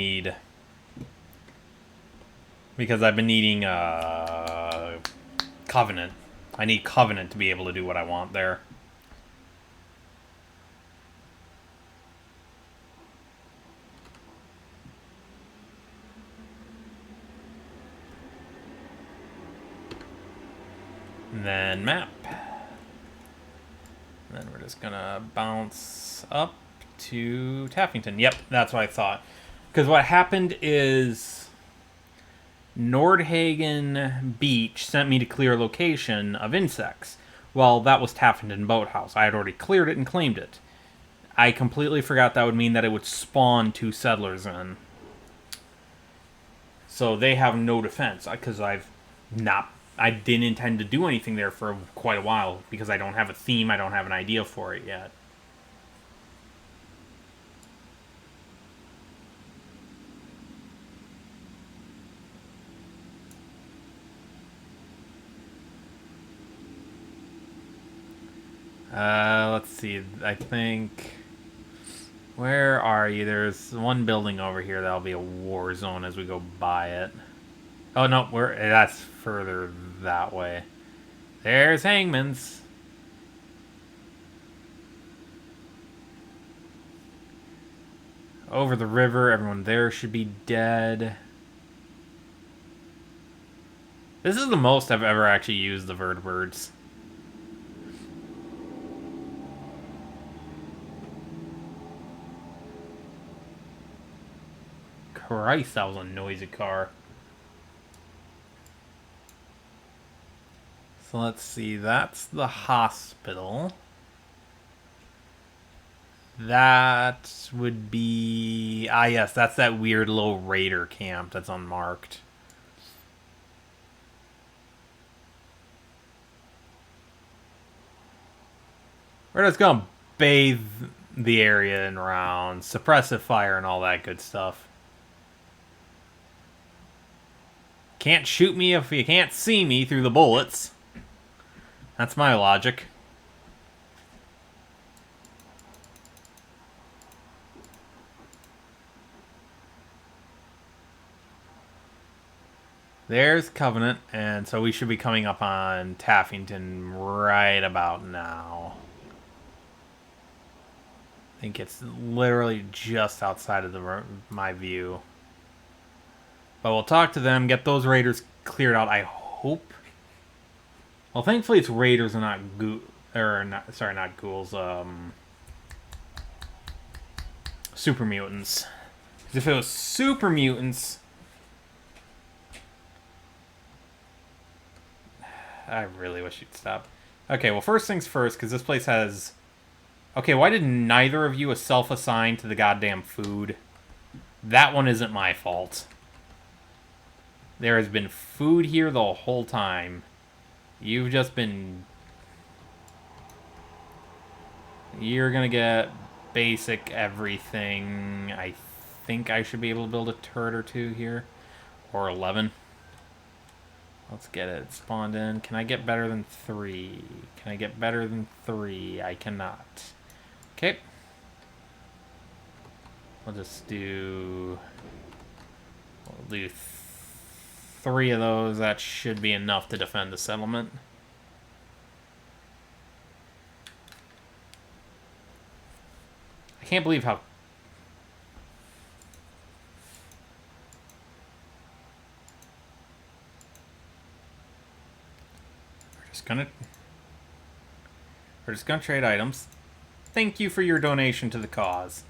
Speaker 1: been needing Covenant. I need Covenant to be able to do what I want there. And then map. And then just gonna bounce up to Taffington. Yep, that's what I thought. Because what happened is Nordhagen Beach sent me to clear a location of insects. Well, that was Taffington Boathouse. I had already cleared it and claimed it. I completely forgot that would mean that it would spawn 2 settlers in. So they have no defense, because I didn't intend to do anything there for quite a while, because I don't have a theme, I don't have an idea for it yet. Let's see, I think... Where are you? There's one building over here that'll be a war zone as we go by it. Oh, no, that's further that way. There's Hangman's. Over the river, everyone there should be dead. This is the most I've ever actually used the vertibirds. Christ, that was a noisy car. So let's see, that's the hospital. That would be... Ah, yes, that's that weird little raider camp that's unmarked. We're just gonna bathe the area in rounds, suppressive fire and all that good stuff. Can't shoot me if you can't see me through the bullets. That's my logic. There's Covenant, and so we should be coming up on Taffington right about now. I think it's literally just outside of my view. But we'll talk to them, get those raiders cleared out, I hope. Well, thankfully it's raiders and not not ghouls, super mutants. 'Cause if it was super mutants, I really wish you'd stop. Okay, well, first things first, because this place has... Okay, why did neither of you self-assign to the goddamn food? That one isn't my fault. There has been food here the whole time. You've just been... You're gonna get basic everything. I think I should be able to build a turret or 2 here. Or 11. Let's get it spawned in. Can I get better than 3? Can I get better than 3? I cannot. Okay. We'll just do... We'll do 3 of those. That should be enough to defend the settlement. I can't believe how... We're just gonna trade items. Thank you for your donation to the cause.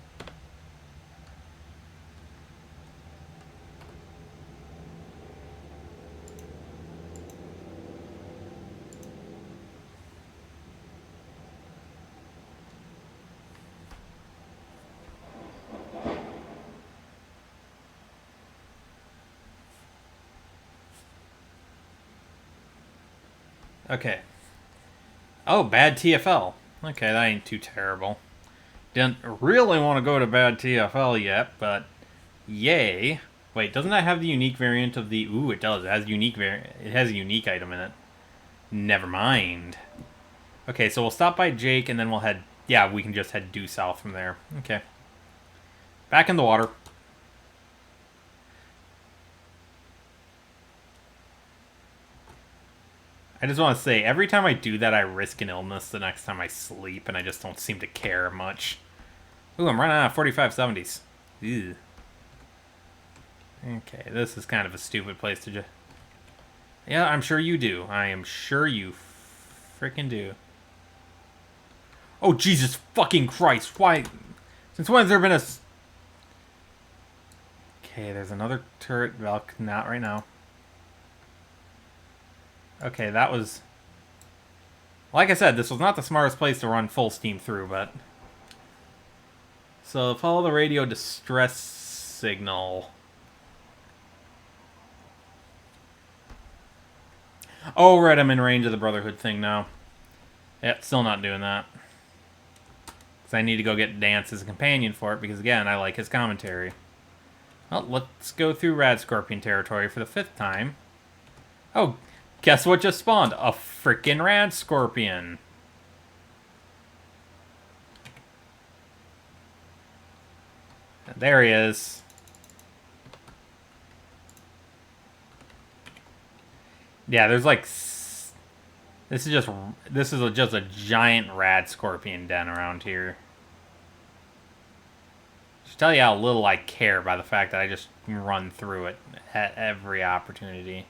Speaker 1: Okay. Oh, bad TFL. Okay, that ain't too terrible. Didn't really want to go to bad TFL yet, but yay. Wait, doesn't that have the unique variant of the... Ooh, it does. It has it has a unique item in it. Never mind. Okay, so we'll stop by Jake, and then we'll head... Yeah, we can just head due south from there. Okay. Back in the water. I just want to say, every time I do that, I risk an illness the next time I sleep, and I just don't seem to care much. Ooh, I'm running out of 4570s. Ew. Okay, this is kind of a stupid place to just... Yeah, I'm sure you do. I am sure you freaking do. Oh, Jesus fucking Christ. Why? Since when has there been a... Okay, there's another turret. Well, not right now. Okay, that was... Like I said, this was not the smartest place to run full steam through, but... So, follow the radio distress signal. Oh, right, I'm in range of the Brotherhood thing now. Yeah, still not doing that. Because I need to go get Dance as a companion for it, because again, I like his commentary. Well, let's go through Rad Scorpion territory for the 5th time. Oh, guess what just spawned? A frickin' Rad Scorpion. There he is. Yeah, there's like... This is just a giant Rad Scorpion den around here. Should tell you how little I care by the fact that I just run through it at every opportunity.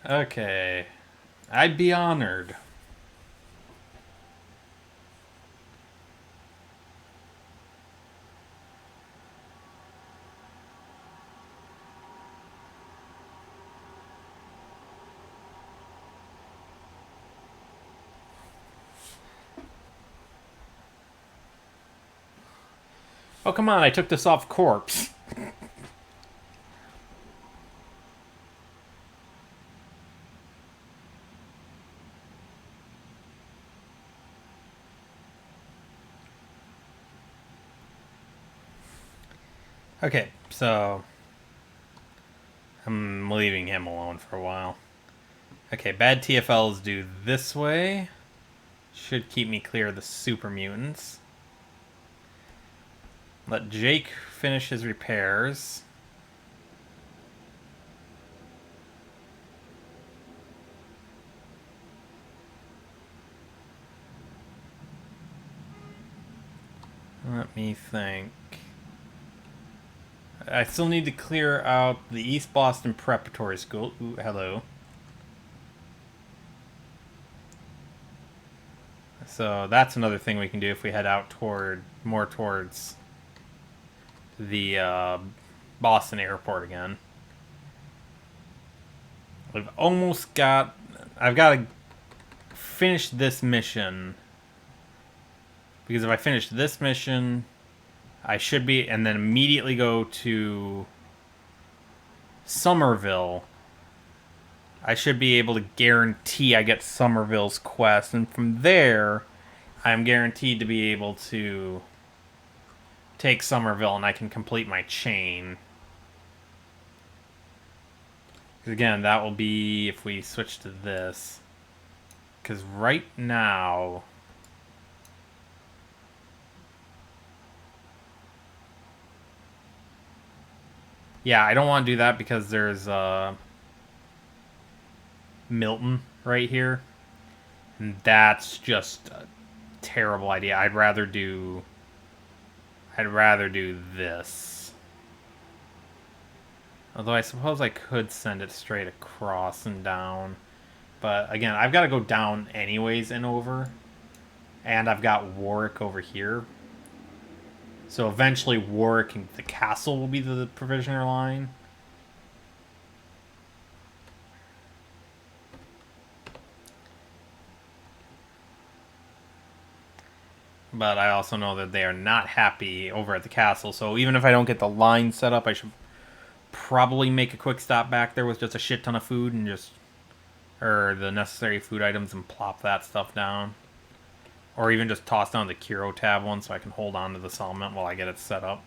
Speaker 1: Okay. I'd be honored. Oh, come on, I took this off corpse. Okay, so... I'm leaving him alone for a while. Okay, bad TFLs do this way. Should keep me clear of the super mutants. Let Jake finish his repairs. Let me think. I still need to clear out the East Boston Preparatory School. Ooh, hello. So that's another thing we can do if we head out more towards the Boston airport again. I've got to finish this mission, because if I finish this mission, I should be, and then immediately go to Somerville, I should be able to guarantee I get Somerville's quest, and from there I'm guaranteed to be able to take Somerville and I can complete my chain. Again, that will be if we switch to this. Because right now... Yeah, I don't want to do that because there's Milton right here. And that's just a terrible idea. I'd rather do this. Although I suppose I could send it straight across and down. But again, I've got to go down anyways and over. And I've got Warwick over here. So eventually Warwick and the castle will be the provisioner line. But I also know that they are not happy over at the castle. So even if I don't get the line set up, I should probably make a quick stop back there with just a shit ton of food and just... or the necessary food items and plop that stuff down. Or even just toss down the Kiro tab one so I can hold on to the settlement while I get it set up.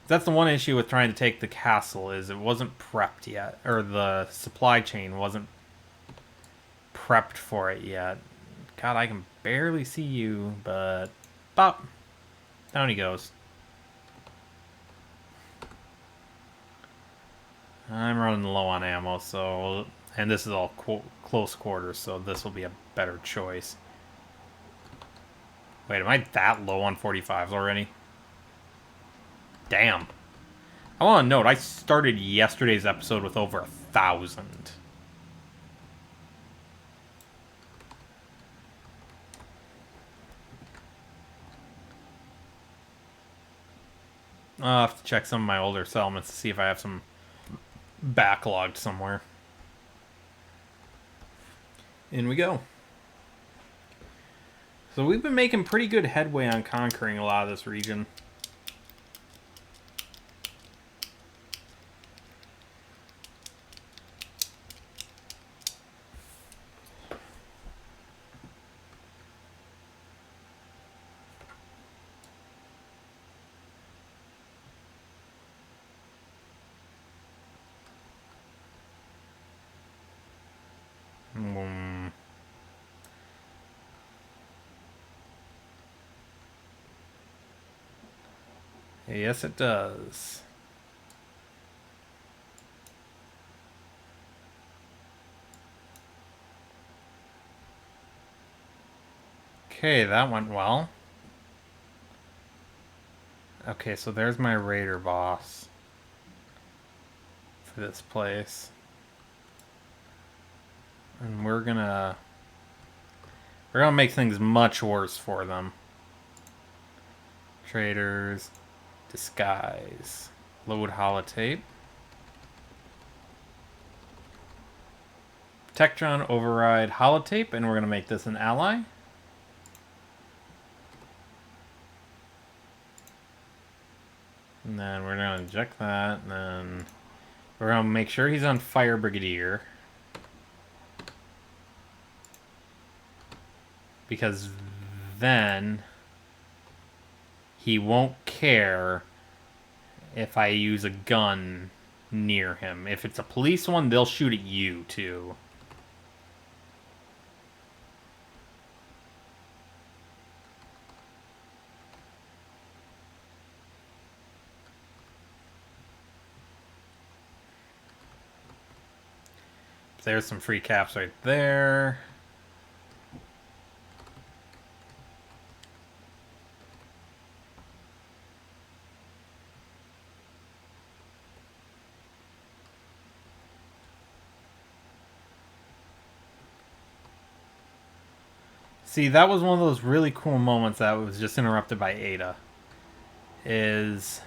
Speaker 1: That's the one issue with trying to take the castle, is it wasn't prepped yet. Or the supply chain wasn't prepped for it yet. God, I can barely see you, but... Bop! Down he goes. I'm running low on ammo, so And this is all close quarters, so this will be a better choice. Wait, am I that low on 45s already? Damn. I want to note, I started yesterday's episode with over 1,000. I'll have to check some of my older settlements to see if I have some backlogged somewhere. In we go. So we've been making pretty good headway on conquering a lot of this region. Yes, it does. Okay, that went well. Okay, so there's my raider boss for this place. And we're gonna make things much worse for them. Traders, disguise, load holotape. Tectron override holotape, and we're gonna make this an ally. And then we're gonna inject that, and then we're gonna make sure he's on Fire Brigadier. Because then he won't care if I use a gun near him. If it's a police one, they'll shoot at you too. There's some free caps right there. See, that was one of those really cool moments that was just interrupted by Ada. Is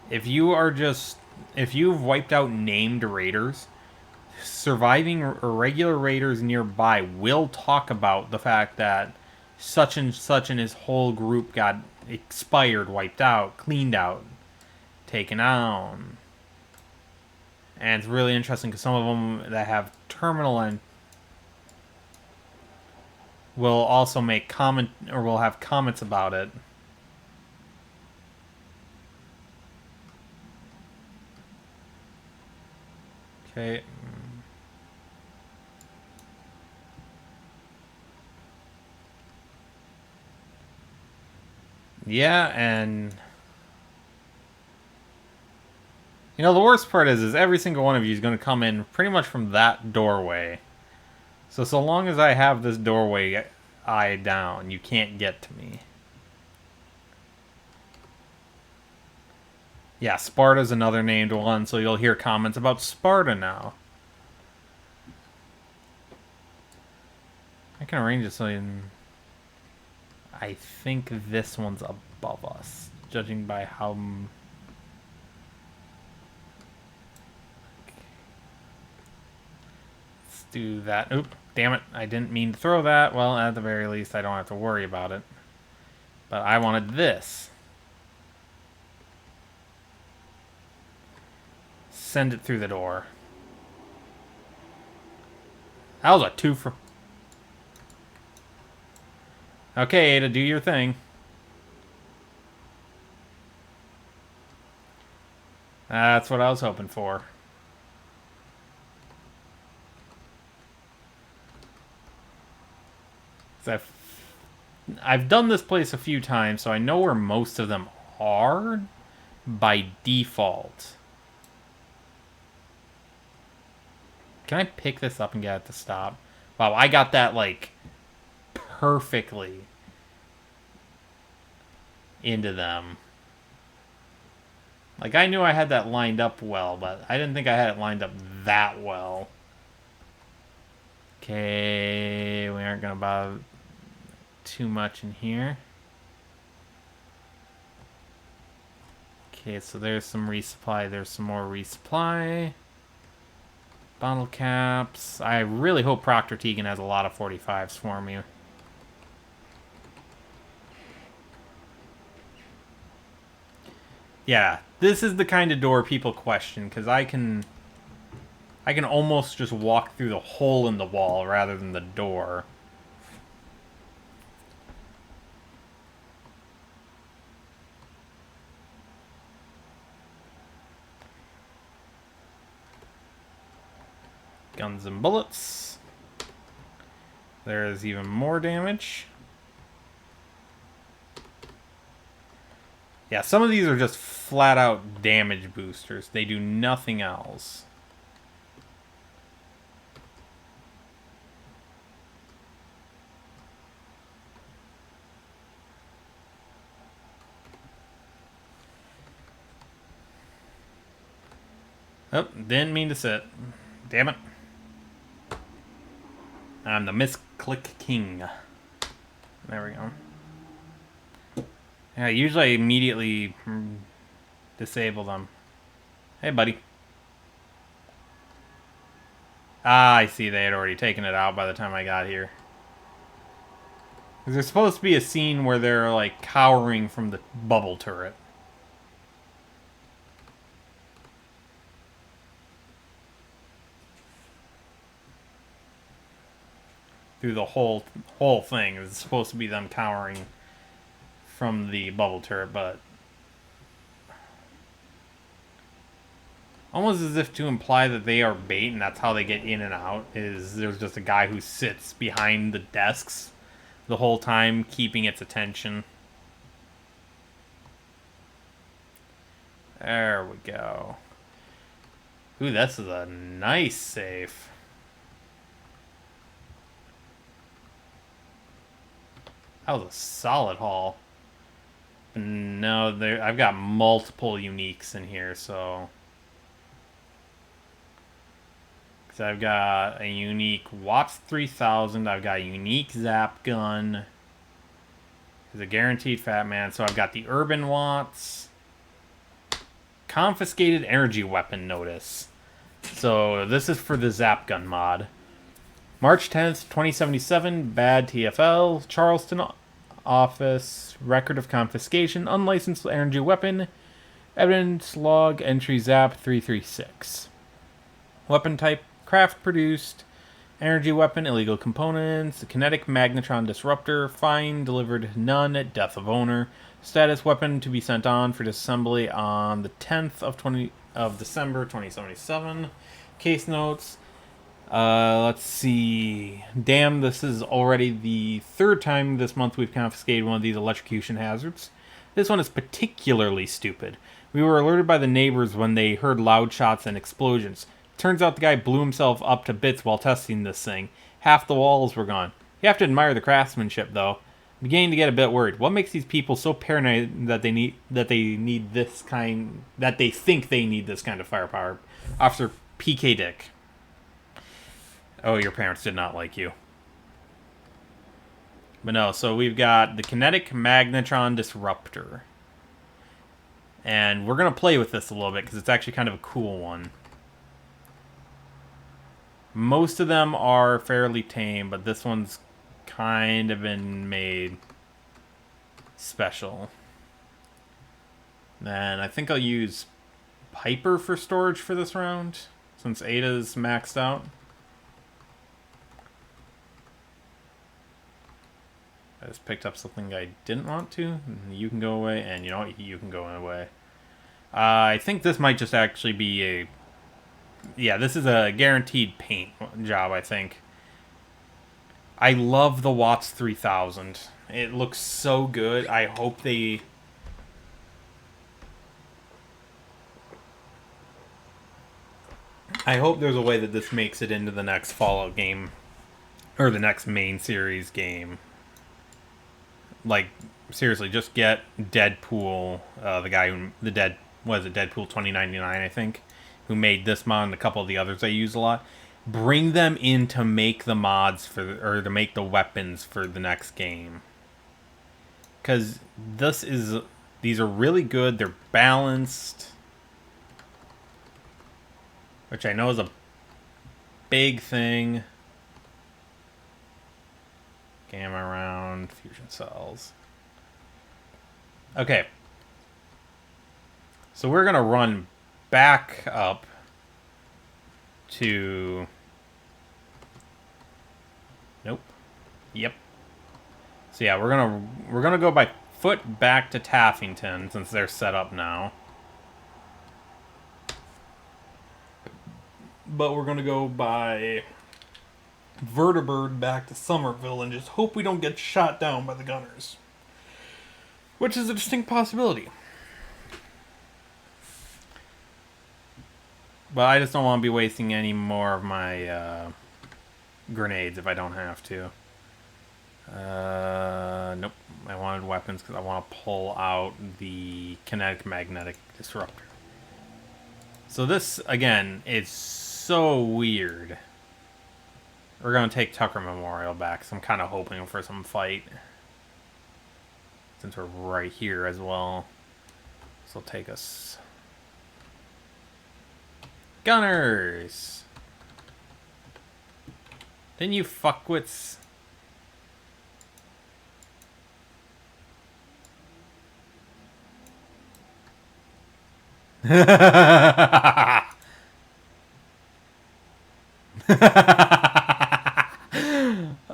Speaker 1: if you've wiped out named raiders, surviving irregular raiders nearby will talk about the fact that such and such and his whole group got expired, wiped out, cleaned out, taken out. And it's really interesting because some of them that have terminal and will also make comment or will have comments about it. Okay. Yeah, and you know, the worst part is every single one of you is going to come in pretty much from that doorway. So long as I have this doorway eye down, you can't get to me. Yeah, Sparta's another named one, so you'll hear comments about Sparta now. I can arrange it so I think this one's above us, judging by how... Let's do that. Oop, damn it, I didn't mean to throw that. Well, at the very least, I don't have to worry about it. But I wanted this. Send it through the door. That was a 2 for... Okay, Ada, do your thing. That's what I was hoping for. I've done this place a few times, so I know where most of them are by default. Can I pick this up and get it to stop? Wow, I got that, like, perfectly into them. Like, I knew I had that lined up well, but I didn't think I had it lined up that well. Okay, we aren't going to bother too much in here. Okay, so there's some resupply. There's some more resupply. Bottle caps. I really hope Proctor Tegan has a lot of 45s for me. Yeah, this is the kind of door people question, because I can almost just walk through the hole in the wall rather than the door. Guns and bullets. There's even more damage. Yeah, some of these are just flat out damage boosters. They do nothing else. Oh, didn't mean to sit. Damn it. I'm the misclick king. There we go. Yeah, usually I immediately disable them. Hey, buddy. Ah, I see. They had already taken it out by the time I got here. Because there's supposed to be a scene where they're, like, cowering from the bubble turret. Through the whole thing. It's supposed to be them cowering from the bubble turret, but almost as if to imply that they are bait and that's how they get in and out, is there's just a guy who sits behind the desks the whole time, keeping its attention. There we go. Ooh, this is a nice safe. That was a solid haul. No, I've got multiple uniques in here, so... Because I've got a unique Watts 3000, I've got a unique Zap Gun. There's a guaranteed Fat Man, so I've got the Urban Watts. Confiscated Energy Weapon Notice. So this is for the Zap Gun mod. March 10th, 2077, bad TFL, Charleston office, record of confiscation, unlicensed energy weapon, evidence log, entry Zap 336. Weapon type, craft produced, energy weapon, illegal components, kinetic magnetron disruptor, fine, delivered none, death of owner, status weapon to be sent on for disassembly on the 10th of December 2077. Case notes. Let's see. Damn, this is already the third time this month we've confiscated one of these electrocution hazards. This one is particularly stupid. We were alerted by the neighbors when they heard loud shots and explosions. Turns out the guy blew himself up to bits while testing this thing. Half the walls were gone. You have to admire the craftsmanship, though. I'm beginning to get a bit worried. What makes these people so paranoid that they think they need this kind of firepower? Officer P.K. Dick. Oh, your parents did not like you. But no, so we've got the Kinetic Magnetron Disruptor. And we're going to play with this a little bit because it's actually kind of a cool one. Most of them are fairly tame, but this one's kind of been made special. And I think I'll use Piper for storage for this round, since Ada's maxed out. I just picked up something I didn't want to. You can go away, and you know what? You can go away. I think this might just actually be a... Yeah, this is a guaranteed paint job, I think. I love the Watts 3000. It looks so good. I hope they... I hope there's a way that this makes it into the next Fallout game. Or the next main series game. Like, seriously, just get Deadpool, the guy who... Deadpool 2099, I think, who made this mod and a couple of the others I use a lot. Bring them in to make the mods for... or to make the weapons for the next game. Because this is... these are really good. They're balanced. Which I know is a big thing. Gamma round, fusion cells. Okay. So we're going to run back up to... nope. Yep. So yeah, we're gonna go by foot back to Taffington since they're set up now. But we're gonna go by Vertibird back to Somerville and just hope we don't get shot down by the gunners. Which is a distinct possibility. But I just don't want to be wasting any more of my grenades if I don't have to. Nope. I wanted weapons because I want to pull out the kinetic magnetic disruptor. So this, again, is so weird. We're going to take Tucker Memorial back, so I'm kind of hoping for some fight. Since we're right here as well. This will take us... Gunners! Didn't you fuckwits...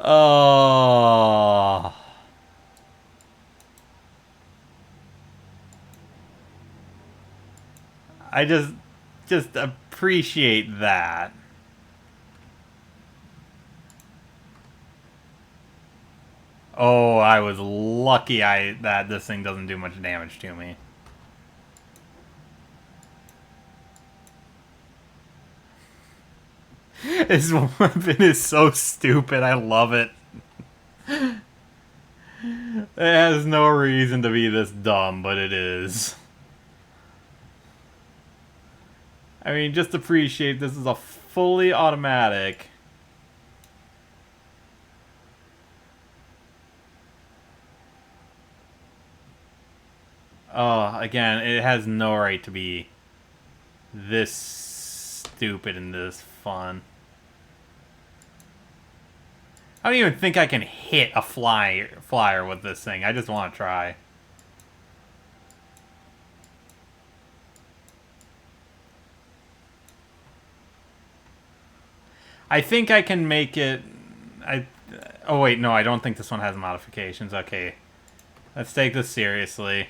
Speaker 1: Oh. I just appreciate that. Oh, I was lucky that this thing doesn't do much damage to me. This weapon is so stupid. I love it. It has no reason to be this dumb, but it is. I mean, just appreciate this is a fully automatic. Oh, again, it has no right to be this stupid and this fun. I don't even think I can hit a flyer with this thing. I just want to try. I think I can make it... Oh wait, no, I don't think this one has modifications. Okay. Let's take this seriously.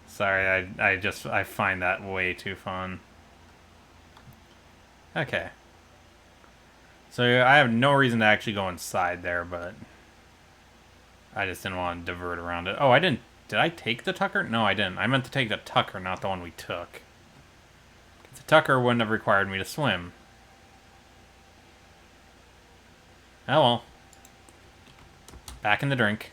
Speaker 1: Sorry, I find that way too fun. Okay. So I have no reason to actually go inside there, but I just didn't want to divert around it. Oh, I didn't. Did I take the Tucker? No, I didn't. I meant to take the Tucker, not the one we took. The Tucker wouldn't have required me to swim. Oh well. Back in the drink.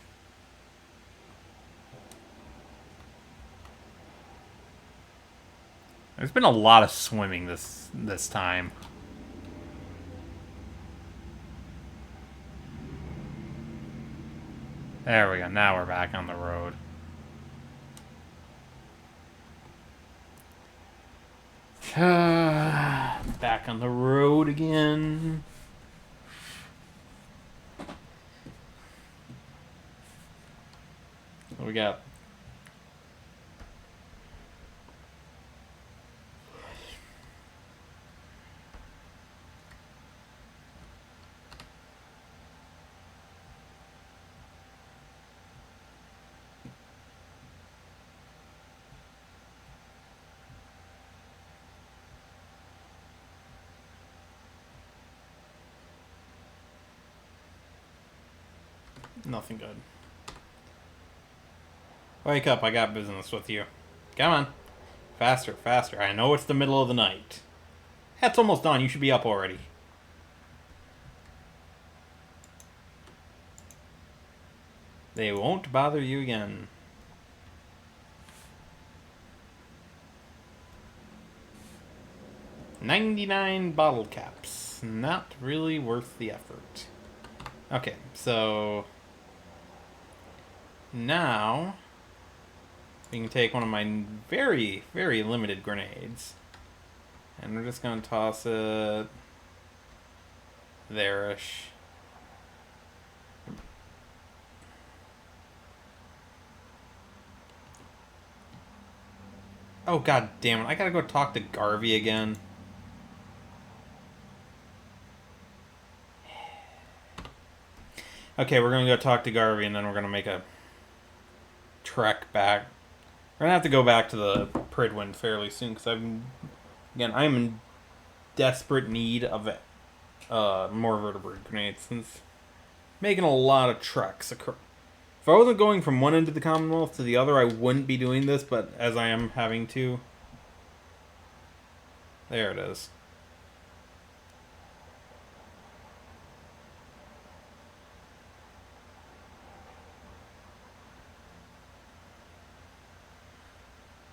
Speaker 1: There's been a lot of swimming this time. There we go. Now we're back on the road. Back on the road again. What we got? Nothing good. Wake up, I got business with you. Come on. Faster, faster. I know it's the middle of the night. It's almost dawn. You should be up already. They won't bother you again. $99 bottle caps. Not really worth the effort. Okay, so now we can take one of my very, very limited grenades. And we're just going to toss it there-ish. Oh, god damn it. I gotta go talk to Garvey again. Okay, we're gonna go talk to Garvey and then we're gonna make a trek back. We're gonna have to go back to the Pridwind fairly soon because I'm in desperate need of more vertebrate grenades since making a lot of treks. If I wasn't going from one end of the Commonwealth to the other, I wouldn't be doing this, but as I am having to... There it is.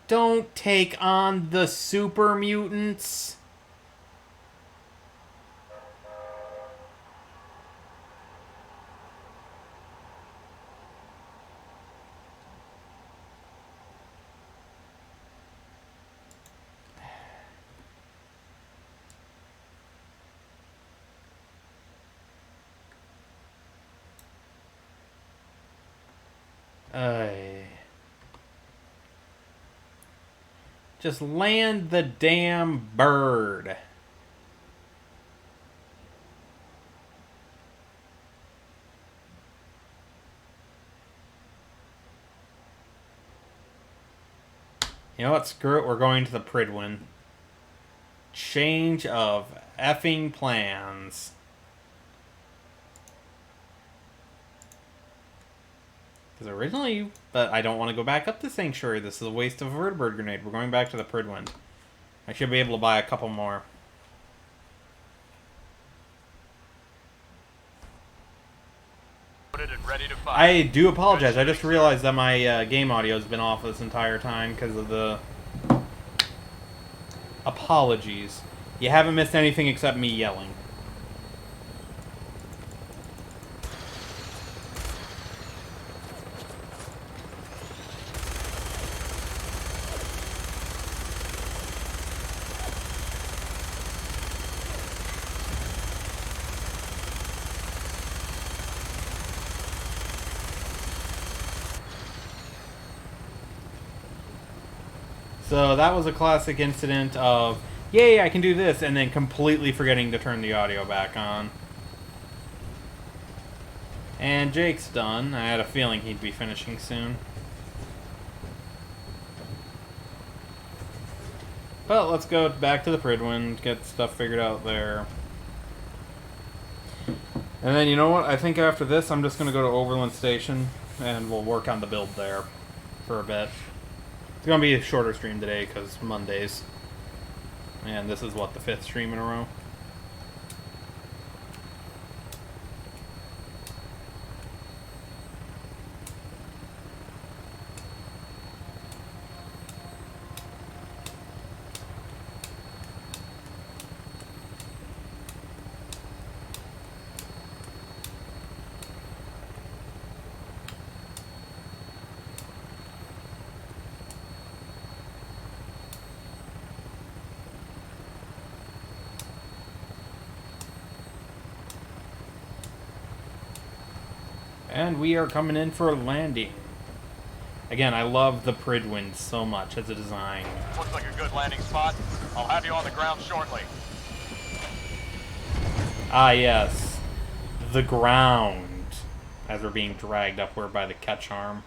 Speaker 1: Don't take on the super mutants. Just land the damn bird. You know what? Screw it. We're going to the Pridwin. Change of effing plans. Because originally, but I don't want to go back up to Sanctuary. This is a waste of a vertebrate grenade. We're going back to the Pridwind. I should be able to buy a couple more. I do apologize. I just realized that my game audio has been off this entire time because of the... Apologies. You haven't missed anything except me yelling. So that was a classic incident of, yay, I can do this, and then completely forgetting to turn the audio back on. And Jake's done. I had a feeling he'd be finishing soon. But let's go back to the Pridwind, get stuff figured out there. And then, you know what? I think after this, I'm just going to go to Overland Station, and we'll work on the build there for a bit. It's going to be a shorter stream today because Mondays. And this is, what, the 5th stream in a row? And we are coming in for a landing. Again, I love the Pridwind so much as a design.
Speaker 10: Looks like a good landing spot. I'll have you on the ground shortly.
Speaker 1: Ah, yes. The ground. As we're being dragged upward by the catch arm.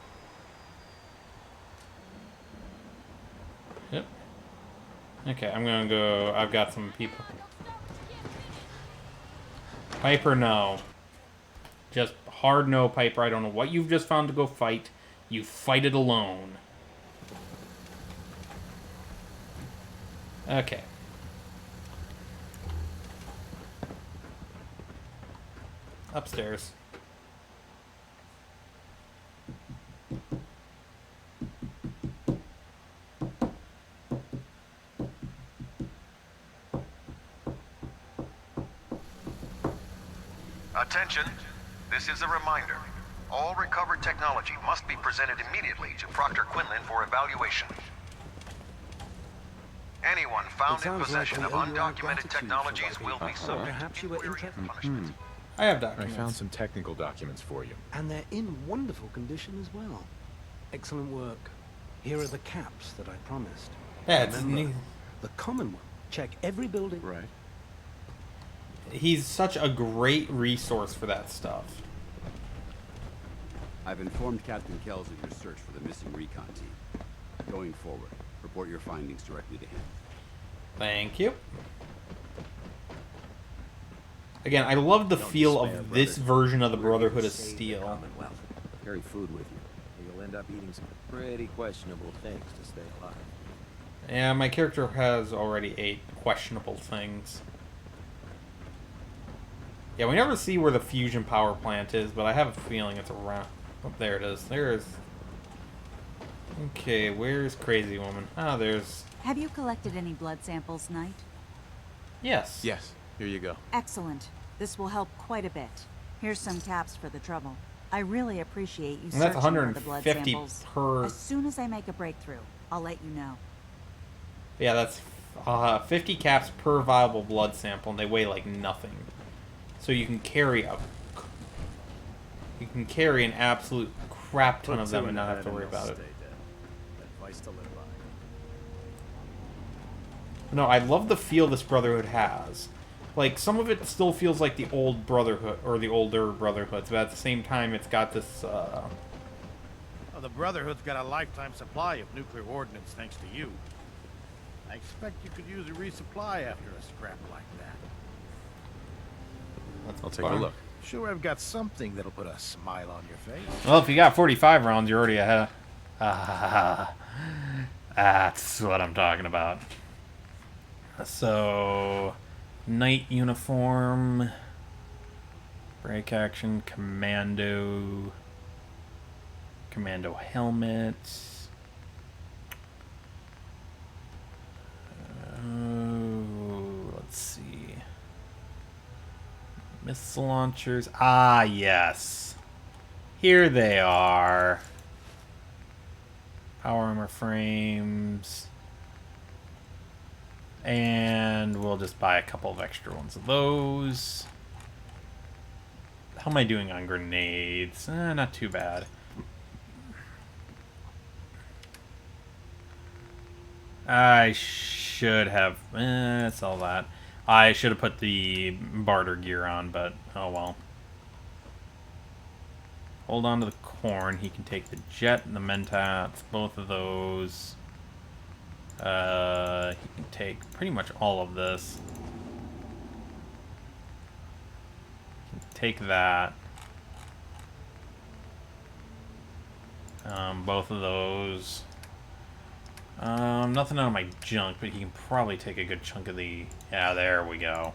Speaker 1: Yep. Okay, I'm gonna go... I've got some people. Piper, no. Just hard no, Piper. I don't know what you've just found to go fight. You fight it alone. Okay. Upstairs.
Speaker 11: Attention. This is a reminder. All recovered technology must be presented immediately to Proctor Quinlan for evaluation. Anyone found in possession of undocumented technologies will be subject
Speaker 8: Perhaps
Speaker 11: to
Speaker 8: you were
Speaker 11: inquiry
Speaker 8: interested.
Speaker 11: and punishment.
Speaker 1: I have
Speaker 6: I
Speaker 1: documents.
Speaker 6: found some technical documents for you.
Speaker 8: And they're in wonderful condition as well. Excellent work. Here are the caps that I promised.
Speaker 1: Yeah, it's
Speaker 8: Remember,
Speaker 1: neat.
Speaker 8: the common one. Check every building.
Speaker 6: Right.
Speaker 1: He's such a great resource for that stuff.
Speaker 12: I've informed Captain Kells of your search for the missing recon team. Going forward, report your findings directly to him.
Speaker 1: Thank you. Again, I love the feel of this version of the Brotherhood of Steel.
Speaker 13: Carry food with you. You'll end up eating some pretty questionable things to stay alive.
Speaker 1: Yeah, my character has already ate questionable things. Yeah, we never see where the fusion power plant is, but I have a feeling it's around. Oh, there it is. There is. Okay, where's Crazy Woman? Ah, there's...
Speaker 14: Have you collected any blood samples, Knight?
Speaker 1: Yes.
Speaker 7: Yes, here you go.
Speaker 14: Excellent. This will help quite a bit. Here's some caps for the trouble. I really appreciate you
Speaker 1: And that's
Speaker 14: searching for the blood
Speaker 1: 150
Speaker 14: samples.
Speaker 1: per...
Speaker 14: As soon as I make a breakthrough, I'll let you know.
Speaker 1: Yeah, that's 50 caps per viable blood sample, and they weigh like nothing. So you can carry a... You can carry an absolute crap ton of them and not have to worry about it.
Speaker 7: Advice to live by.
Speaker 1: No, I love the feel this Brotherhood has. Like, some of it still feels like the old Brotherhood, or the older Brotherhoods, but at the same time, it's got this,
Speaker 15: Well, the Brotherhood's got a lifetime supply of nuclear ordnance thanks to you. I expect you could use a resupply after a scrap like that.
Speaker 6: I'll take a look.
Speaker 15: Sure, I've got something that'll put a smile on your face.
Speaker 1: Well, if you got 45 rounds, you're already ahead. That's what I'm talking about. So, Knight uniform, break action, commando helmet. Let's see. Missile launchers. Ah, yes. Here they are. Power armor frames. And we'll just buy a couple of extra ones of those. How am I doing on grenades? Not too bad. I should have... sell that. I should have put the barter gear on, but oh well. Hold on to the corn. He can take the jet and the mentats, both of those. He can take pretty much all of this. He can take that. Both of those. Nothing out of my junk, but he can probably take a good chunk of the... Yeah, there we go.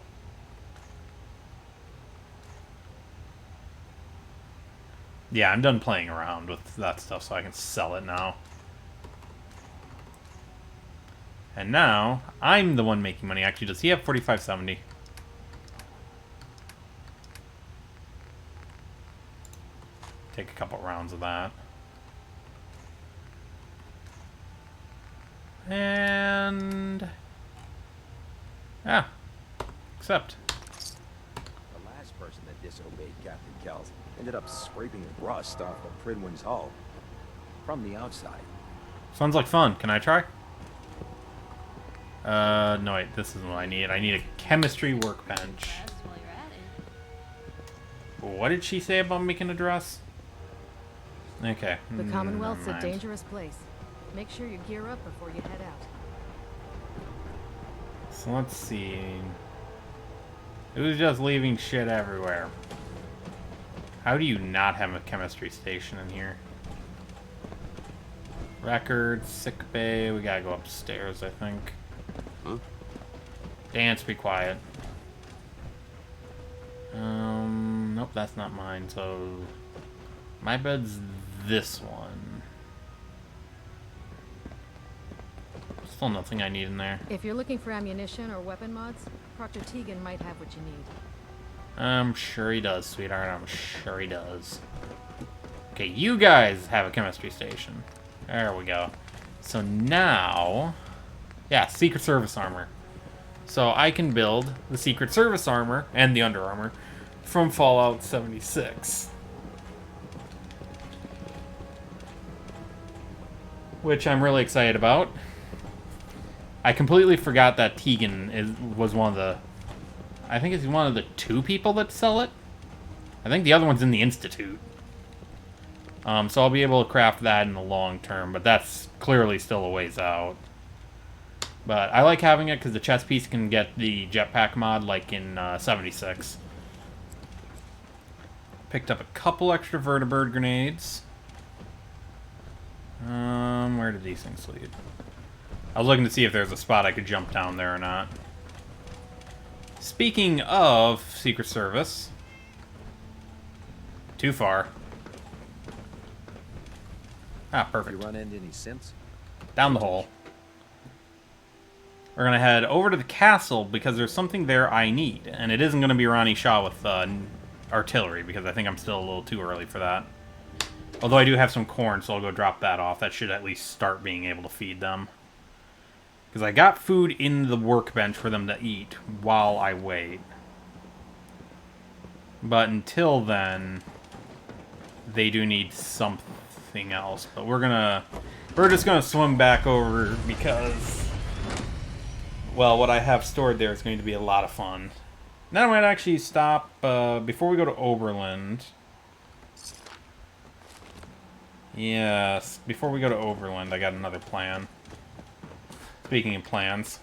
Speaker 1: Yeah, I'm done playing around with that stuff, so I can sell it now. And now, I'm the one making money. Actually, does he have 4570? Take a couple rounds of that. And... yeah. Accept.
Speaker 13: The last person that disobeyed Captain Kells ended up scraping rust off of Pridwin's hull. From the outside.
Speaker 1: Sounds like fun. Can I try? No wait, this isn't what I need. I need a chemistry workbench. What did she say about making a dress? Okay.
Speaker 2: The Commonwealth's
Speaker 1: never
Speaker 2: a
Speaker 1: mind.
Speaker 2: dangerous place. Make sure you gear up before you head out.
Speaker 1: So let's see. Who's just leaving shit everywhere? How do you not have a chemistry station in here? Records, sick bay. We gotta go upstairs, I think.
Speaker 12: Huh?
Speaker 1: Dance, be quiet. Nope, that's not mine. So my bed's this one. Still nothing I need in there.
Speaker 2: If you're looking for ammunition or weapon mods, Proctor Tegan might have what you need.
Speaker 1: I'm sure he does, sweetheart. I'm sure he does. Okay, you guys have a chemistry station. There we go. So now... Yeah, Secret Service armor. So I can build the Secret Service armor and the Under Armour from Fallout 76. Which I'm really excited about. I completely forgot that Tegan was one of the... I think it's one of the 2 people that sell it. I think the other one's in the Institute. So I'll be able to craft that in the long term, but that's clearly still a ways out. But I like having it because the chest piece can get the jetpack mod like in 76. Picked up a couple extra vertibird grenades. Where did these things lead? I was looking to see if there's a spot I could jump down there or not. Speaking of Secret Service... Too far. Ah, perfect.
Speaker 13: You run into any synths?
Speaker 1: Down the hole. We're going to head over to the castle because there's something there I need. And it isn't going to be Ronnie Shaw with artillery because I think I'm still a little too early for that. Although I do have some corn, so I'll go drop that off. That should at least start being able to feed them. Because I got food in the workbench for them to eat while I wait. But until then, they do need something else. But we're just gonna swim back over because, well, what I have stored there is going to be a lot of fun. Then I might actually stop before we go to Oberland. Yes, before we go to Overland, I got another plan. Speaking of plans.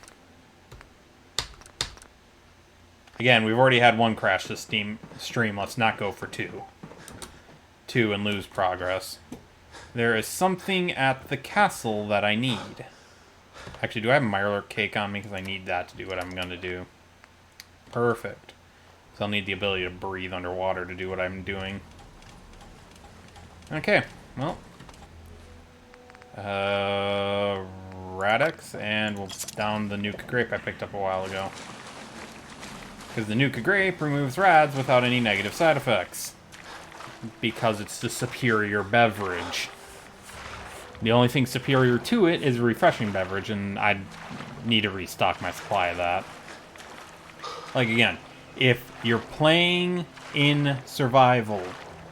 Speaker 1: Again, we've already had 1 crash this stream. Let's not go for 2. 2 and lose progress. There is something at the castle that I need. Actually, do I have Mirelurk cake on me? Because I need that to do what I'm going to do. Perfect. So I'll need the ability to breathe underwater to do what I'm doing. Okay. Well, Radix, and we'll down the Nuka Grape I picked up a while ago. Because the Nuka Grape removes rads without any negative side effects. Because it's the superior beverage. The only thing superior to it is a refreshing beverage, and I need to restock my supply of that. Like, again, if you're playing in survival,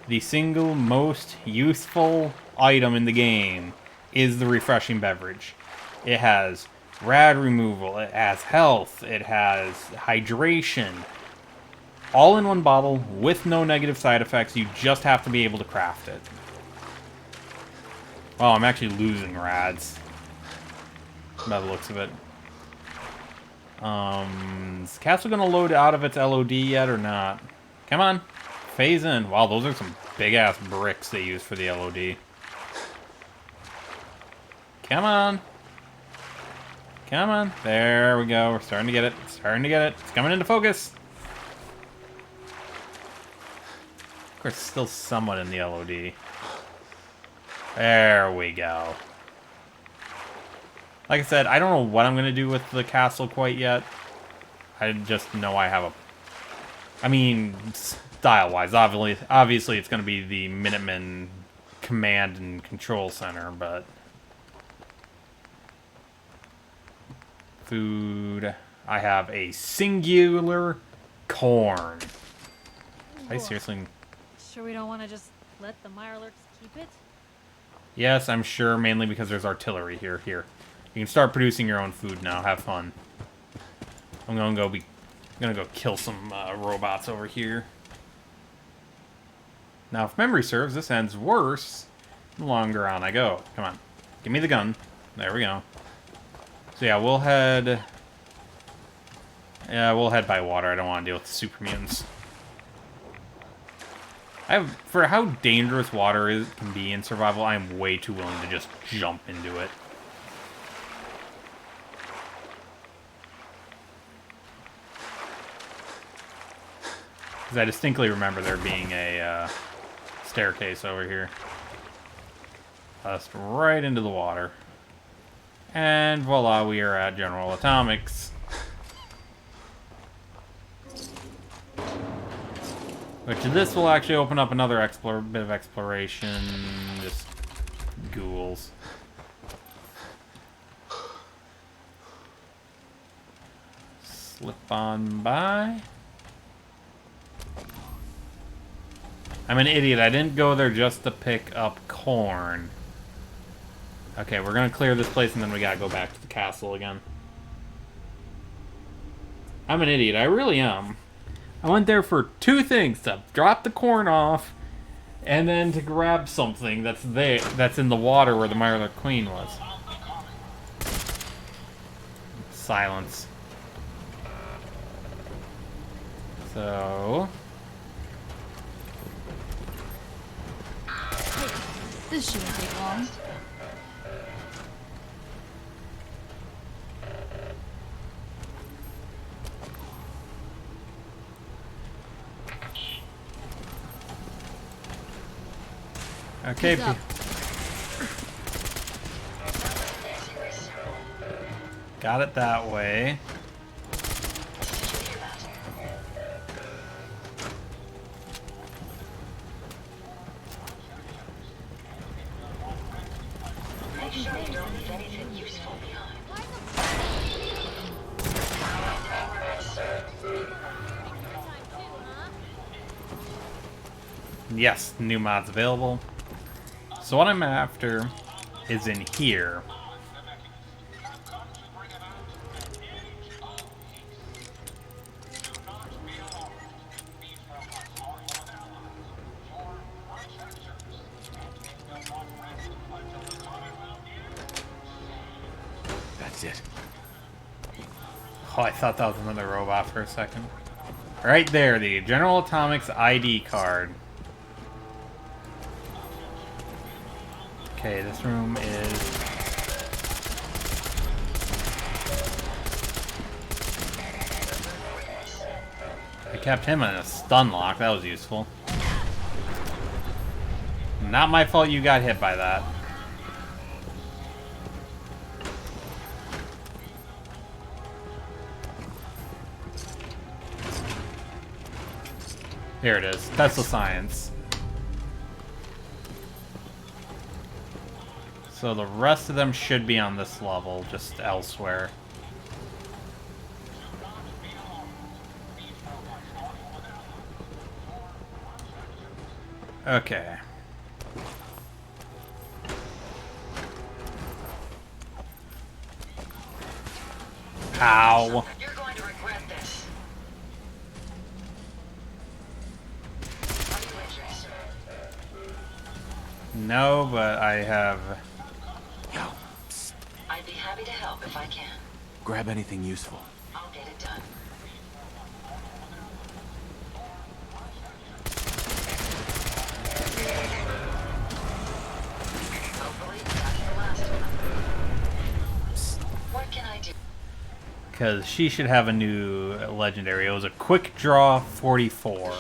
Speaker 1: the single most useful item in the game is the refreshing beverage. It has rad removal, it has health, it has hydration. All in one bottle with no negative side effects. You just have to be able to craft it. Oh, I'm actually losing rads. By the looks of it. Is the castle gonna load out of its LOD yet or not? Come on. Phase in. Wow, those are some big-ass bricks they use for the LOD. Come on. Come on. There we go. We're starting to get it. Starting to get it. It's coming into focus. Of course, it's still somewhat in the LOD. There we go. Like I said, I don't know what I'm going to do with the castle quite yet. I just know I have a... I mean, style-wise, obviously it's going to be the Minutemen command and control center, but... Food. I have a singular corn. I seriously...
Speaker 5: Sure we don't want to just let the Mirelurks keep it?
Speaker 1: Yes, I'm sure, mainly because there's artillery here. Here. You can start producing your own food now. Have fun. I'm gonna go kill some robots over here. Now, if memory serves, this ends worse the longer on I go. Come on. Give me the gun. There we go. So yeah, we'll head... Yeah, we'll head by water. I don't want to deal with the super mutants. For how dangerous water can be in survival, I am way too willing to just jump into it. Because I distinctly remember there being a staircase over here. Just right into the water. And voila, we are at General Atomics. Which this will actually open up another bit of exploration. Just ghouls. Slip on by. I'm an idiot. I didn't go there just to pick up corn. Okay, we're gonna clear this place and then we gotta go back to the castle again. I'm an idiot. I really am. I went there for two things: to drop the corn off, and then to grab something that's in the water where the Myrtle Queen was. Silence. So...
Speaker 9: This shouldn't take long.
Speaker 1: Okay. Got it that way.
Speaker 3: Make sure you don't leave anything useful behind.
Speaker 1: Yes, new mods available. So what I'm after is in here.
Speaker 7: That's it.
Speaker 1: Oh, I thought that was another robot for a second. Right there, the General Atomics ID card. Okay, this room is... I kept him in a stun lock. That was useful. Not my fault you got hit by that. Here it is. Tesla Science. So the rest of them should be on this level, just elsewhere. Okay. Ow.
Speaker 3: You're going to regret this. Are you interested?
Speaker 1: No, but I have...
Speaker 3: I'd be happy to help if I can.
Speaker 7: Grab anything useful.
Speaker 3: I'll get it done. Hopefully, that's the last one. What can I do?
Speaker 1: Because she should have a new legendary. It was a quick draw 44.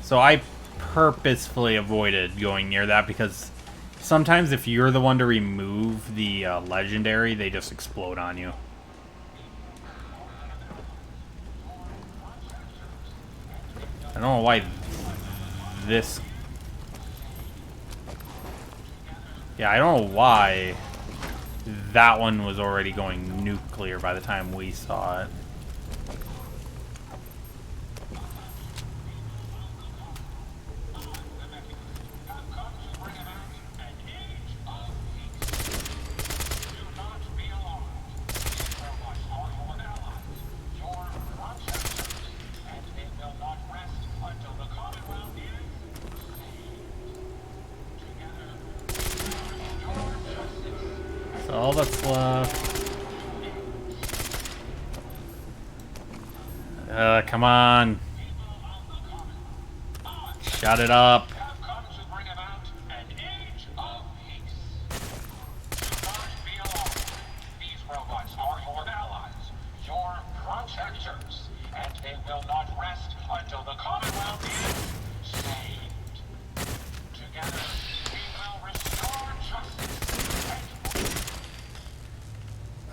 Speaker 1: So I purposefully avoided going near that because sometimes if you're the one to remove the legendary, they just explode on you. I don't know why this... Yeah, I don't know why that one was already going nuclear by the time we saw it. So all that's left. Come on. Shut it up.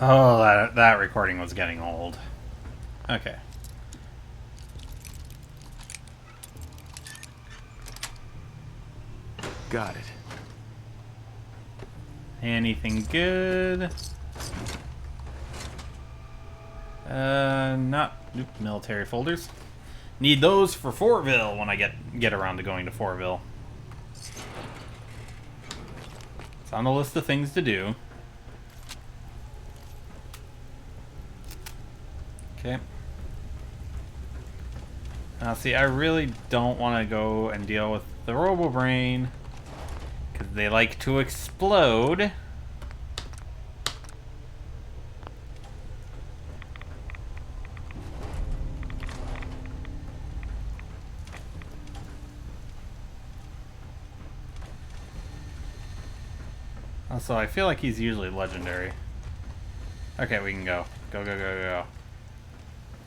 Speaker 1: Oh, that recording was getting old. Okay.
Speaker 6: Got it.
Speaker 1: Anything good? Not nope, military folders. Need those for Fortville when I get around to going to Fortville. It's on the list of things to do. Okay. Now, see, I really don't want to go and deal with the Robo-Brain because they like to explode. Also, I feel like he's usually legendary. Okay, we can go. Go, go, go, go.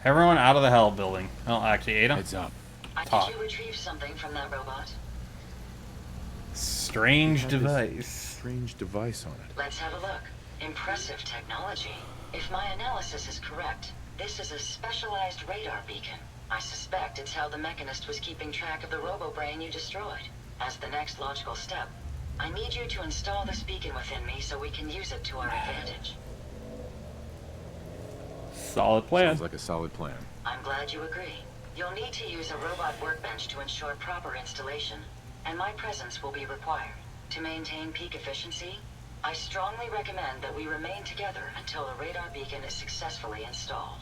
Speaker 1: Everyone out of the hell building. Well, actually, Ada.
Speaker 6: Heads up.
Speaker 3: Did you retrieve something from that robot?
Speaker 1: Strange device.
Speaker 6: Strange device on it.
Speaker 3: Let's have a look. Impressive technology. If my analysis is correct, this is a specialized radar beacon. I suspect it's how the Mechanist was keeping track of the Robo-Brain you destroyed. As the next logical step, I need you to install this beacon within me so we can use it to our advantage.
Speaker 1: Solid plan.
Speaker 6: Sounds like a solid plan.
Speaker 3: I'm glad you agree. You'll need to use a robot workbench to ensure proper installation, and my presence will be required. To maintain peak efficiency, I strongly recommend that we remain together until the radar beacon is successfully installed.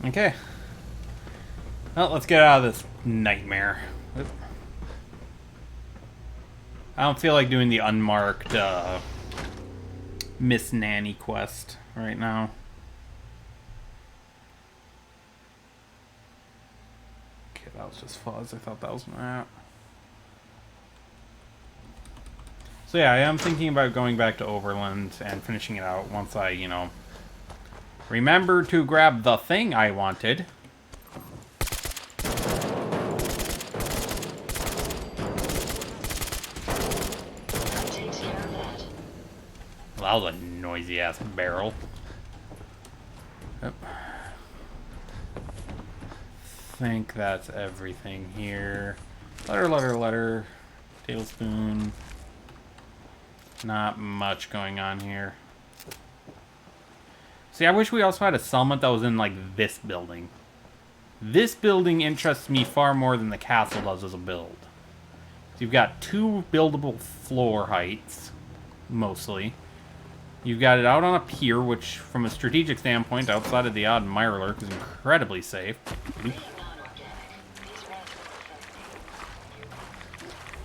Speaker 1: Okay. Well, let's get out of this nightmare. I don't feel like doing the unmarked Miss Nanny quest right now. Okay, that was just fuzz. I thought that was an app. So yeah, I am thinking about going back to Overland and finishing it out once I, you know, remember to grab the thing I wanted. Well, that was a noisy ass barrel. Yep. Think that's everything here. Letter. Tailspoon. Not much going on here. See, I wish we also had a settlement that was in, like, this building. This building interests me far more than the castle does as a build. So you've got 2 buildable floor heights, mostly. You've got it out on a pier, which, from a strategic standpoint, outside of the odd Mirelurk, is incredibly safe.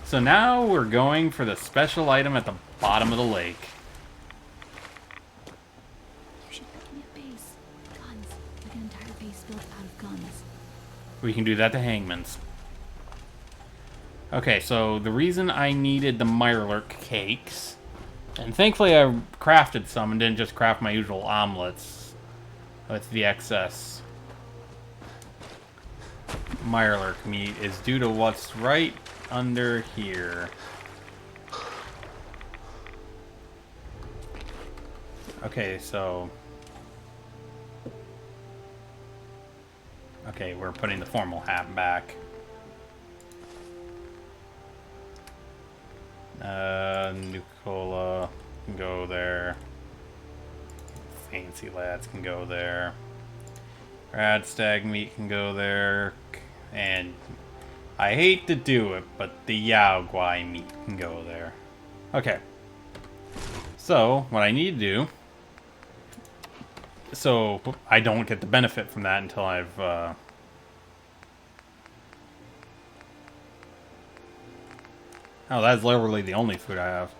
Speaker 1: So now we're going for the special item at the bottom of the lake.
Speaker 9: You should make me a base. Guns. Like an entire base built out of guns.
Speaker 1: We can do that to Hangman's. Okay, so the reason I needed the Mirelurk cakes, and thankfully I crafted some and didn't just craft my usual omelets with the excess Mirelurk meat, is due to what's right under here. Okay, so... Okay, we're putting the formal hat back. Nucola can go there. Fancy lads can go there. Radstag meat can go there. And I hate to do it, but the Yao Guai meat can go there. Okay. So, what I need to do... So, I don't get the benefit from that until I've... Oh, that's literally the only food I have.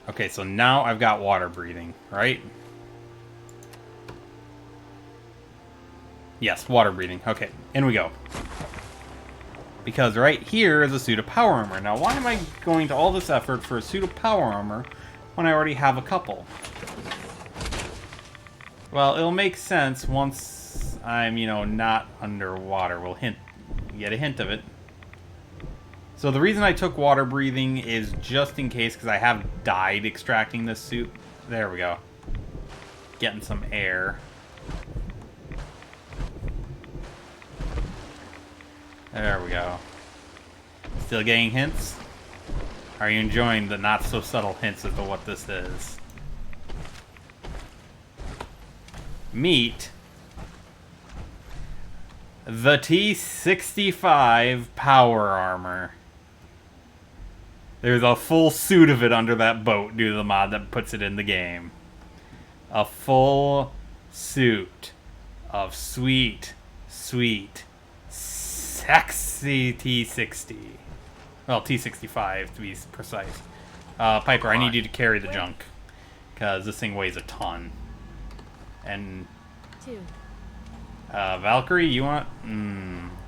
Speaker 1: Okay, so now I've got water breathing, right? Yes, water breathing. Okay, in we go. Because right here is a suit of power armor. Now, why am I going to all this effort for a suit of power armor when I already have a couple? Well, it'll make sense once I'm, you know, not underwater. We'll get a hint of it. So the reason I took water breathing is just in case, because I have died extracting this suit. There we go. Getting some air. There we go. Still getting hints? Are you enjoying the not so subtle hints as to what this is? Meet the T-65 power armor. There's a full suit of it under that boat due to the mod that puts it in the game. A full suit of sweet, sweet, sexy T-60. Well, T-65 to be precise. Piper, I need you to carry the junk. Because this thing weighs a ton. And...
Speaker 5: 2.
Speaker 1: Valkyrie, you want...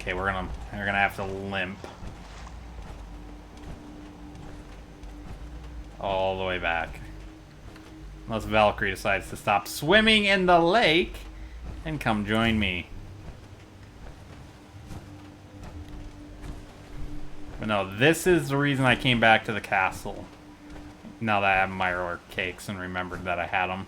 Speaker 1: okay, we're gonna have to limp. All the way back. Unless Valkyrie decides to stop swimming in the lake and come join me. But no, this is the reason I came back to the castle. Now that I have Mirror cakes and remembered that I had them.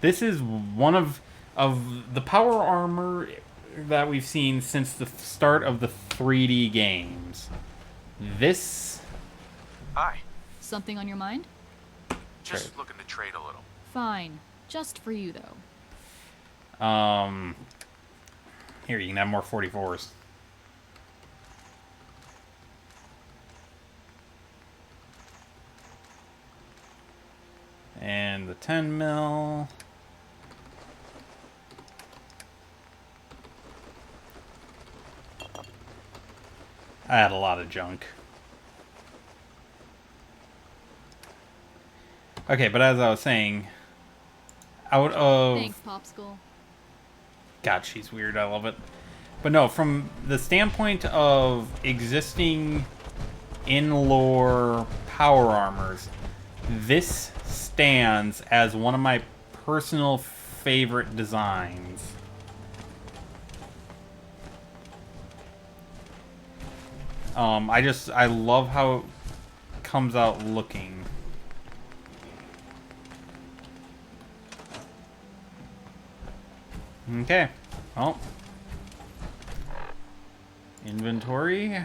Speaker 1: This is one of the power armor that we've seen since the start of the 3D games. This...
Speaker 9: Hi. Something on your mind?
Speaker 6: Just looking to trade a little.
Speaker 9: Fine. Just for you, though.
Speaker 1: Here, you can have more 44s. And the 10 mil. I had a lot of junk. Okay, but as I was saying, out of...
Speaker 9: Thanks, Popsicle.
Speaker 1: God, she's weird. I love it. But no, from the standpoint of existing in-lore power armors, this stands as one of my personal favorite designs. I love how it comes out looking. Okay, well, inventory,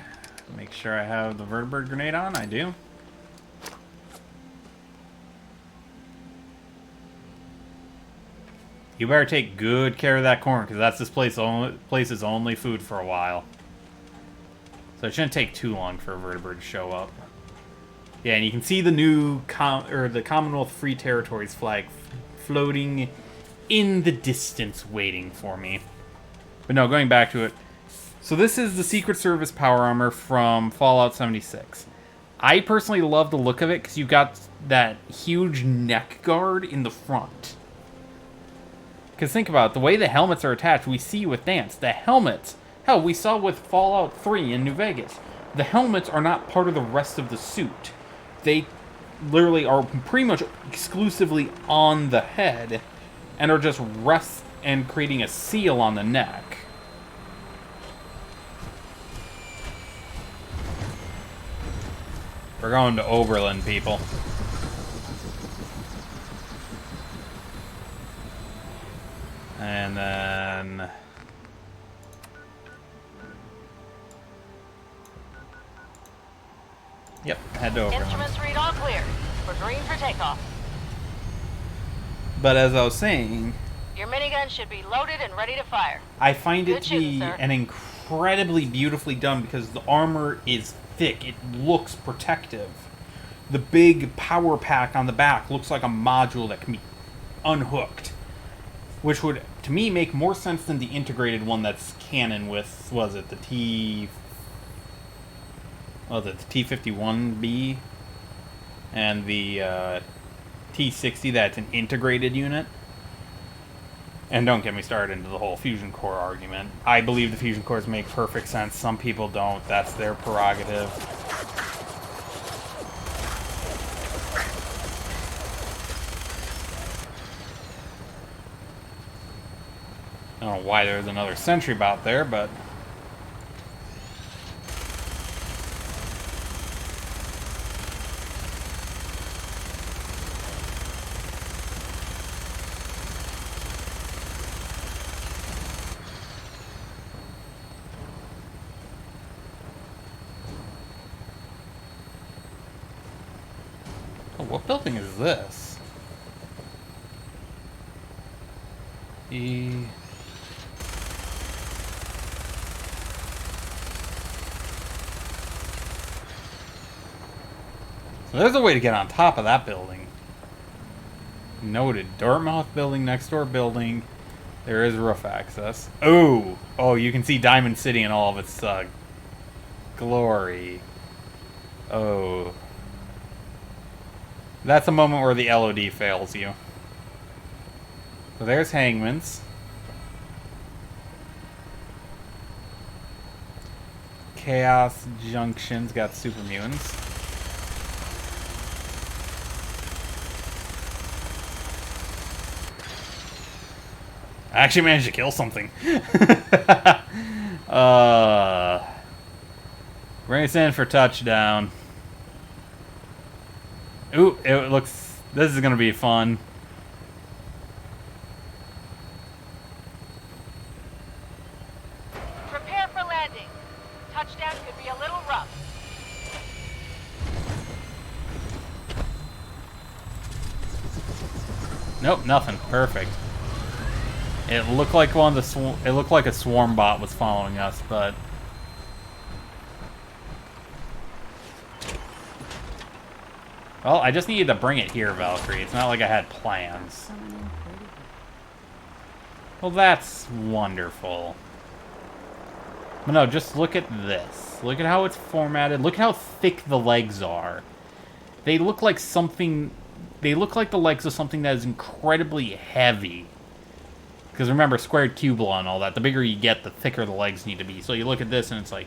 Speaker 1: make sure I have the vertibird grenade on, I do. You better take good care of that corn, because that's this place's only food for a while. So it shouldn't take too long for a vertibird to show up. Yeah, and you can see the new the Commonwealth Free Territories flag floating in the distance waiting for me. But no, going back to it. So this is the Secret Service power armor from Fallout 76. I personally love the look of it because you've got that huge neck guard in the front. Because think about it, the way the helmets are attached, we see with Dance. The helmets, hell, we saw with Fallout 3 in New Vegas. The helmets are not part of the rest of the suit. They literally are pretty much exclusively on the head and are just rest and creating a seal on the neck. We're going to Oberlin, people. And then... Yep, head to Oberlin.
Speaker 4: Instruments read all clear. We're green for takeoff.
Speaker 1: But as I was saying...
Speaker 4: Your minigun should be loaded and ready to fire.
Speaker 1: I find it
Speaker 4: Good
Speaker 1: to
Speaker 4: shooting,
Speaker 1: be
Speaker 4: sir.
Speaker 1: an incredibly beautifully done because the armor is thick. It looks protective. The big power pack on the back looks like a module that can be unhooked. Which would, to me, make more sense than the integrated one that's canon with, was it the T-51B? And the T-60 that's an integrated unit. And don't get me started into the whole fusion core argument. I believe the fusion cores make perfect sense. Some people don't. That's their prerogative. I don't know why there's another sentry bot there, but... What building is this? So there's a way to get on top of that building. Noted. Dartmouth building, next door building. There is roof access. Oh! Oh, you can see Diamond City in all of its glory. Oh. That's a moment where the LOD fails you. So there's Hangman's. Chaos Junction's got super mutants. I actually managed to kill something. Bring us in for touchdown. Ooh, it looks... This is gonna be fun.
Speaker 4: Prepare for landing. Touchdown could be a little rough.
Speaker 1: Nope, nothing. Perfect. It looked like one of the it looked like a swarm bot was following us, but well, I just needed to bring it here, Valkyrie. It's not like I had plans. Well, that's wonderful. But no, just look at this. Look at how it's formatted. Look at how thick the legs are. They look like something... They look like the legs of something that is incredibly heavy. Because remember, squared cube law and all that. The bigger you get, the thicker the legs need to be. So you look at this and it's like...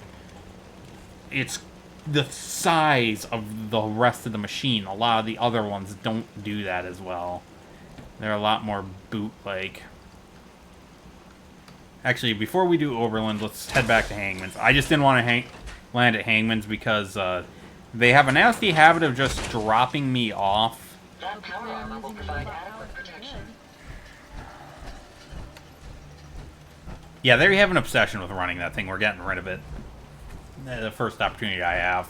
Speaker 1: It's the size of the rest of the machine. A lot of the other ones don't do that as well. They're a lot more boot-like. Actually, before we do Oberlin, let's head back to Hangman's. I just didn't want to land at Hangman's because they have a nasty habit of just dropping me off.
Speaker 3: That power armor will provide adequate protection.
Speaker 1: Yeah, they have an obsession with running that thing. We're getting rid of it. The first opportunity I have.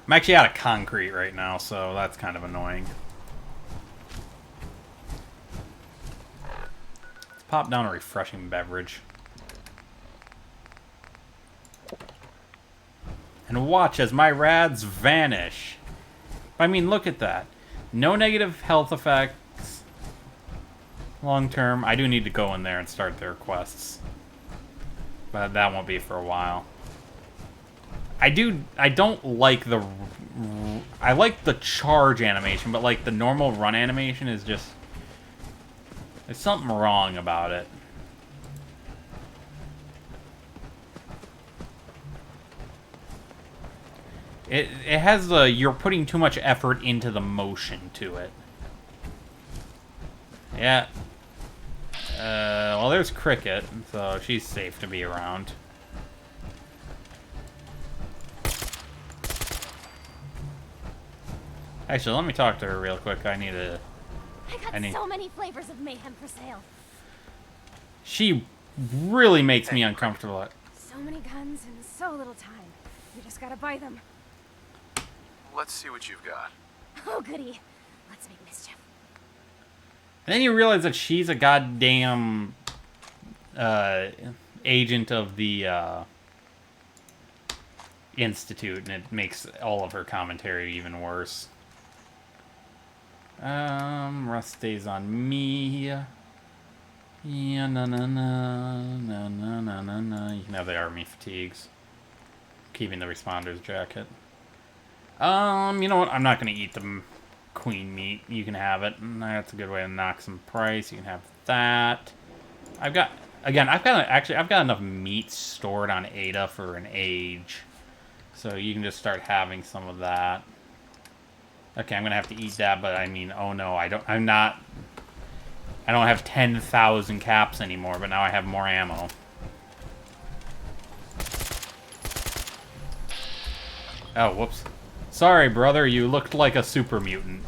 Speaker 1: I'm actually out of concrete right now, so that's kind of annoying. Let's pop down a refreshing beverage. And watch as my rads vanish. I mean, look at that. No negative health effects. Long term. I do need to go in there and start their quests. But that won't be for a while. I don't like the... I like the charge animation, but like the normal run animation is just... There's something wrong about it. It has the... You're putting too much effort into the motion to it. Yeah. Well, there's Cricket, so she's safe to be around. Actually, let me talk to her real quick. I need to...
Speaker 5: I got so many flavors of mayhem for sale.
Speaker 1: She really makes me uncomfortable.
Speaker 9: So many guns and so little time. We just gotta buy them.
Speaker 11: Let's see what you've got.
Speaker 9: Oh, goody. Let's make mischief.
Speaker 1: And then you realize that she's a goddamn agent of the Institute, and it makes all of her commentary even worse. Rust stays on me. Yeah, no. You can have the army fatigues. Keeping the responder's jacket. You know what? I'm not gonna eat them. queen meat. You can have it. And that's a good way to knock some price. You can have that. I've got enough meat stored on Ada for an age. So you can just start having some of that. Okay, I'm gonna have to eat that, but I mean, oh no, I don't have 10,000 caps anymore, but now I have more ammo. Oh, whoops. Sorry, brother, you looked like a super mutant.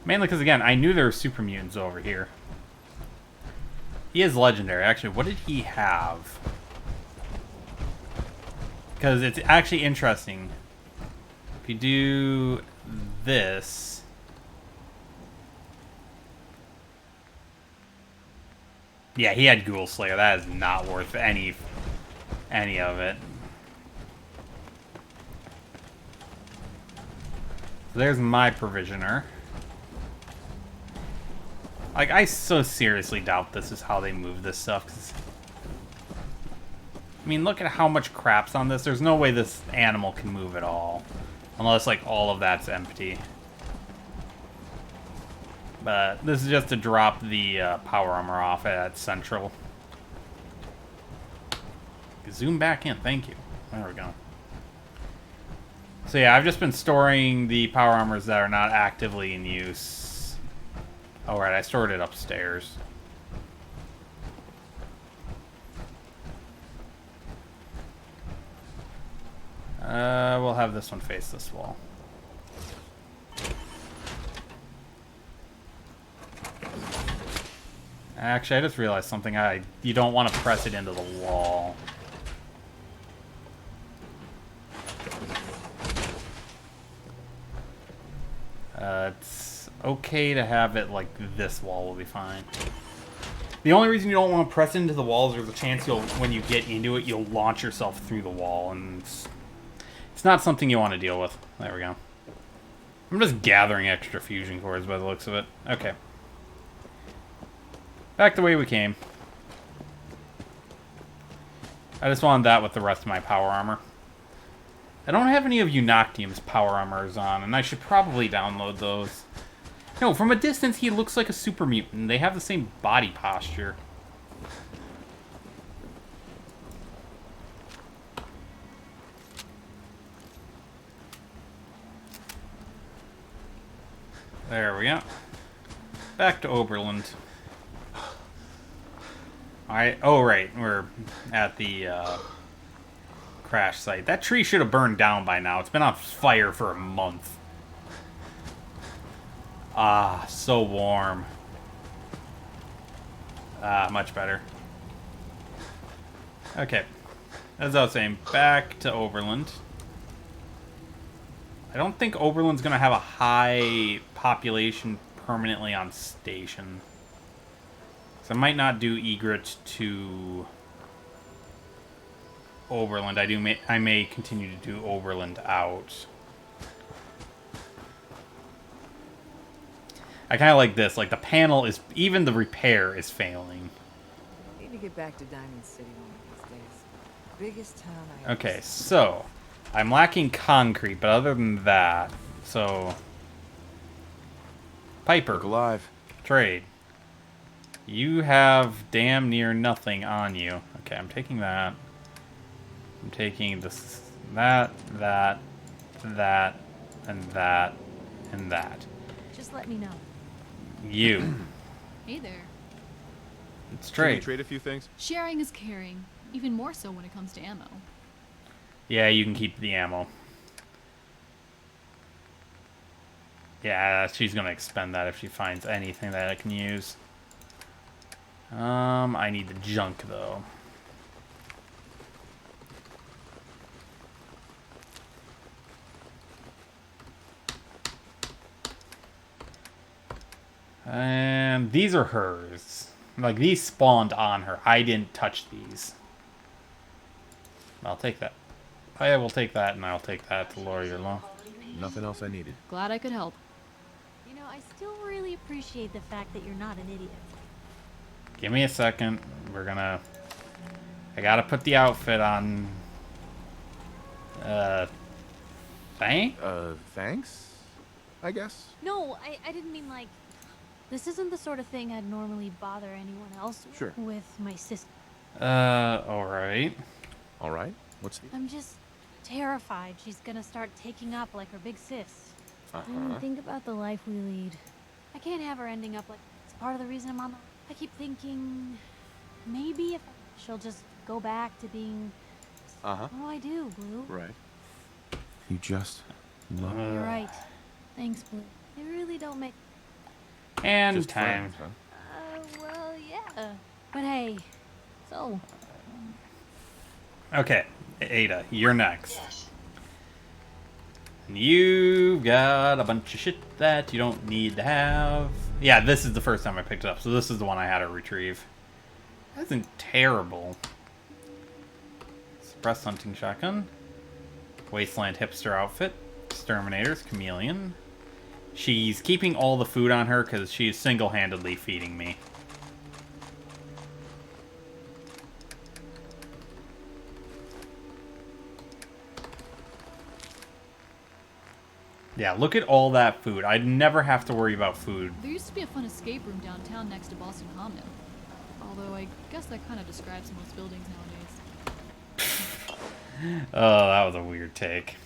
Speaker 1: Mainly because, again, I knew there were super mutants over here. He is legendary. Actually, what did he have? Because it's actually interesting. If you do this... Yeah, he had Ghoul Slayer. That is not worth any of it. So there's my Provisioner. Like, I so seriously doubt this is how they move this stuff. 'Cause, I mean, look at how much crap's on this. There's no way this animal can move at all. Unless, like, all of that's empty. But this is just to drop the power armor off at Central. Zoom back in. Thank you. There we go. So yeah, I've just been storing the power armors that are not actively in use. Oh, right, I stored it upstairs. We'll have this one face this wall. Actually, I just realized something. You don't want to press it into the wall. It's okay to have it like this wall will be fine. The only reason you don't want to press into the wall is there's a chance when you get into it, you'll launch yourself through the wall, and it's not something you want to deal with. There we go. I'm just gathering extra fusion cores by the looks of it. Okay. Back the way we came. I just wanted that with the rest of my power armor. I don't have any of Unoctium's power armors on, and I should probably download those. No, from a distance he looks like a super mutant. They have the same body posture. There we go. Back to Oberland. Oh, right. We're at the crash site. That tree should have burned down by now. It's been on fire for a month. Ah, so warm. Ah, much better. Okay. As I was saying, back to Oberland. I don't think Oberland's going to have a high population permanently on station. So I might not do Egret to Oberland. I may continue to do Oberland out. I kind of like this. Like, the panel is... Even the repair is failing.
Speaker 16: Need to get back to Diamond City one of these days. Biggest town I
Speaker 1: Okay, so... I'm lacking concrete, but other than that... So... Piper.
Speaker 7: Look alive.
Speaker 1: Trade. You have damn near nothing on you. Okay, I'm taking that. I'm taking this... That, and that, and that.
Speaker 5: Just let me know.
Speaker 1: You.
Speaker 9: Hey there.
Speaker 1: It's
Speaker 7: Can we
Speaker 1: trade.
Speaker 7: trade a few things?
Speaker 9: Sharing is caring, even more so when it comes to ammo.
Speaker 1: Yeah, you can keep the ammo. Yeah, she's gonna expend that if she finds anything that I can use. I need the junk though. And these are hers. Like, these spawned on her. I didn't touch these. I'll take that. I will take that, and I'll take that to lower your loan.
Speaker 6: Nothing else I needed.
Speaker 9: Glad I could help.
Speaker 5: You know, I still really appreciate the fact that you're not an idiot.
Speaker 1: Give me a second. We're gonna I gotta put the outfit on.
Speaker 6: Thanks? I guess?
Speaker 5: No, I didn't mean like... This isn't the sort of thing I'd normally bother anyone else
Speaker 6: Sure.
Speaker 5: with my sister.
Speaker 1: Alright.
Speaker 6: Alright. What's the...
Speaker 5: I'm just terrified she's gonna start taking up like her big sis. I mean, think about the life we lead. I can't have her ending up like... It's part of the reason I'm on the... I keep thinking... Maybe if she'll just go back to being... What do I do, Blue?
Speaker 6: Right. You just love it.
Speaker 5: You're right. Thanks, Blue. They really don't make...
Speaker 1: And
Speaker 6: Just
Speaker 1: time.
Speaker 6: friends, huh?
Speaker 5: Well, yeah. But hey, so...
Speaker 1: Okay, Ada, you're next. You've got a bunch of shit that you don't need to have. Yeah, this is the first time I picked it up, so this is the one I had to retrieve. That isn't terrible. Suppressed hunting shotgun. Wasteland hipster outfit. Exterminators, chameleon. She's keeping all the food on her because she's single-handedly feeding me. Yeah, look at all that food. I'd never have to worry about food.
Speaker 9: There used to be a fun escape room downtown next to Boston Common. Although I guess that kind of describes most buildings nowadays.
Speaker 1: Oh, that was a weird take.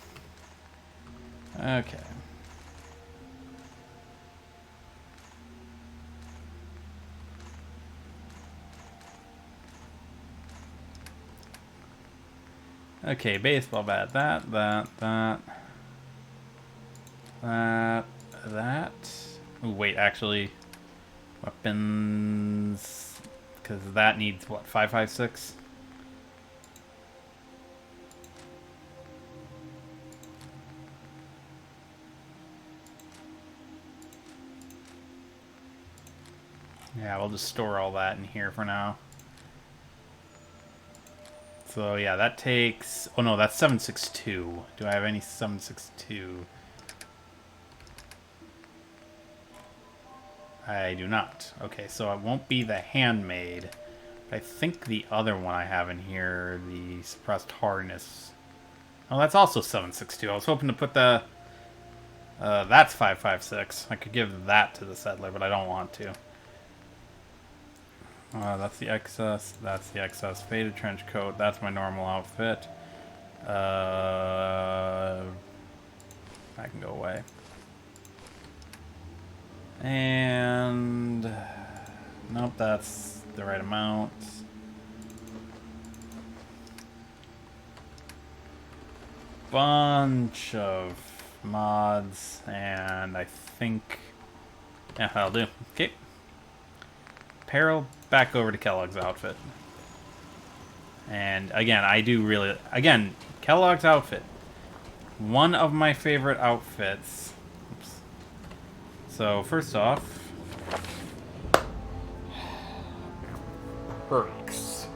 Speaker 1: Okay. Okay, baseball bat. That. Oh, wait, actually, weapons, because that needs, what, 5.56? Yeah, we'll just store all that in here for now. So, yeah, that takes... Oh, no, that's 7.62. Do I have any 7.62? I do not. Okay, so it won't be the handmade. I think the other one I have in here, the suppressed hardness. Oh, that's also 7.62. I was hoping to put the... that's 5.56. I could give that to the settler, but I don't want to. That's the excess. That's the excess. Faded trench coat. That's my normal outfit. That can go away. And... Nope, that's the right amount. Bunch of mods, and I think... Yeah, that'll do. Okay. Apparel, back over to Kellogg's outfit. And again, I do really... Again, Kellogg's outfit. One of my favorite outfits. Oops. So, first off... Perks.